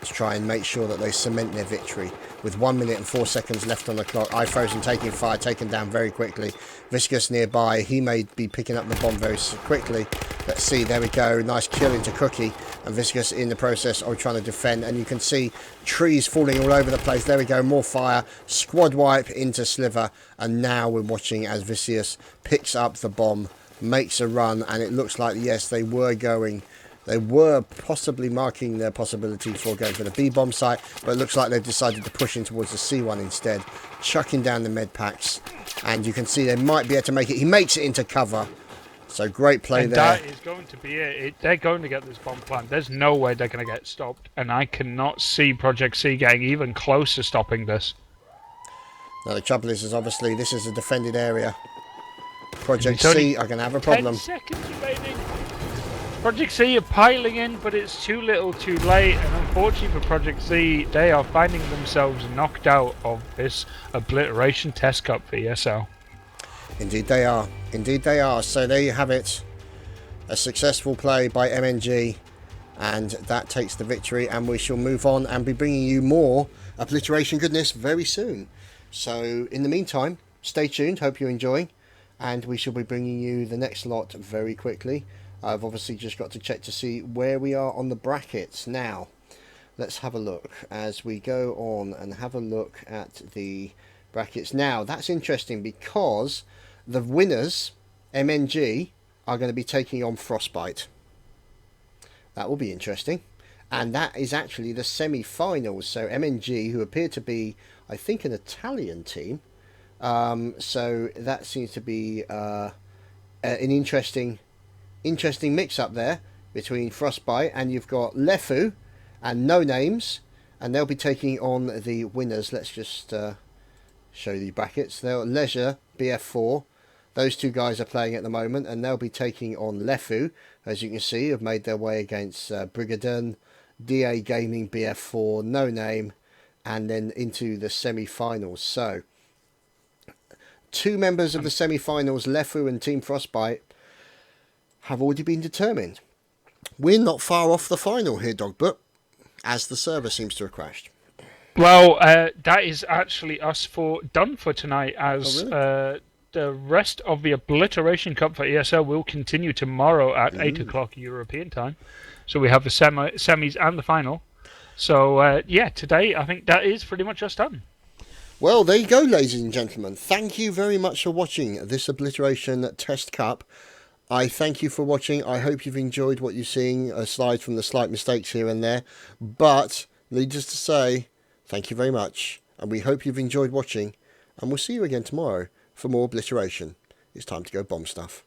to try and make sure that they cement their victory. With 1 minute and 4 seconds left on the clock, iFrozen taking fire, taken down very quickly. Viscous nearby, he may be picking up the bomb very quickly. Let's see, there we go, nice kill into Cookie, and Viscous in the process of trying to defend, and you can see trees falling all over the place. There we go, more fire, squad wipe into Sliver, and now we're watching as Viscous picks up the bomb, makes a run, and it looks like, yes, they were possibly marking their possibility for going for the B-bomb site, but it looks like they've decided to push in towards the C1 instead, chucking down the med packs, and you can see they might be able to make it. He makes it into cover, so great play and there. That is going to be it. They're going to get this bomb plant. There's no way they're going to get stopped, and I cannot see Project C getting even close to stopping this. Now the trouble is obviously this is a defended area. Project C are going to have a problem. 10 seconds remaining. Project C are piling in, but it's too little too late, and unfortunately for Project C, they are finding themselves knocked out of this Obliteration Test Cup for ESL. Indeed they are. Indeed they are. So there you have it. A successful play by MNG, and that takes the victory, and we shall move on and be bringing you more Obliteration goodness very soon. So in the meantime, stay tuned, hope you're enjoying, and we shall be bringing you the next lot very quickly. I've obviously just got to check to see where we are on the brackets. Now, let's have a look as we go on and have a look at the brackets. Now, that's interesting because the winners, MNG, are going to be taking on Frostbite. That will be interesting. And that is actually the semi-finals. So MNG, who appear to be, I think, an Italian team. So that seems to be an interesting mix up there between Frostbite, and you've got Lefu and No Names, and they'll be taking on the winners. Let's just show you the brackets. They're Leisure, BF4. Those two guys are playing at the moment, and they'll be taking on Lefu, as you can see, have made their way against Brigaden, DA Gaming, BF4, No Name, and then into the semi-finals. So, two members of the semi-finals, Lefu and Team Frostbite, have already been determined. We're not far off the final here, Dogbert, as the server seems to have crashed. Well, that is actually us done for tonight, as the rest of the Obliteration Cup for ESL will continue tomorrow at 8 o'clock European time. So we have the semis and the final. So, yeah, today I think that is pretty much us done. Well, there you go, ladies and gentlemen. Thank you very much for watching this Obliteration Test Cup. I thank you for watching. I hope you've enjoyed what you're seeing, aside from the slight mistakes here and there. But needless to say, thank you very much, and we hope you've enjoyed watching, and we'll see you again tomorrow for more Obliteration. It's time to go bomb stuff.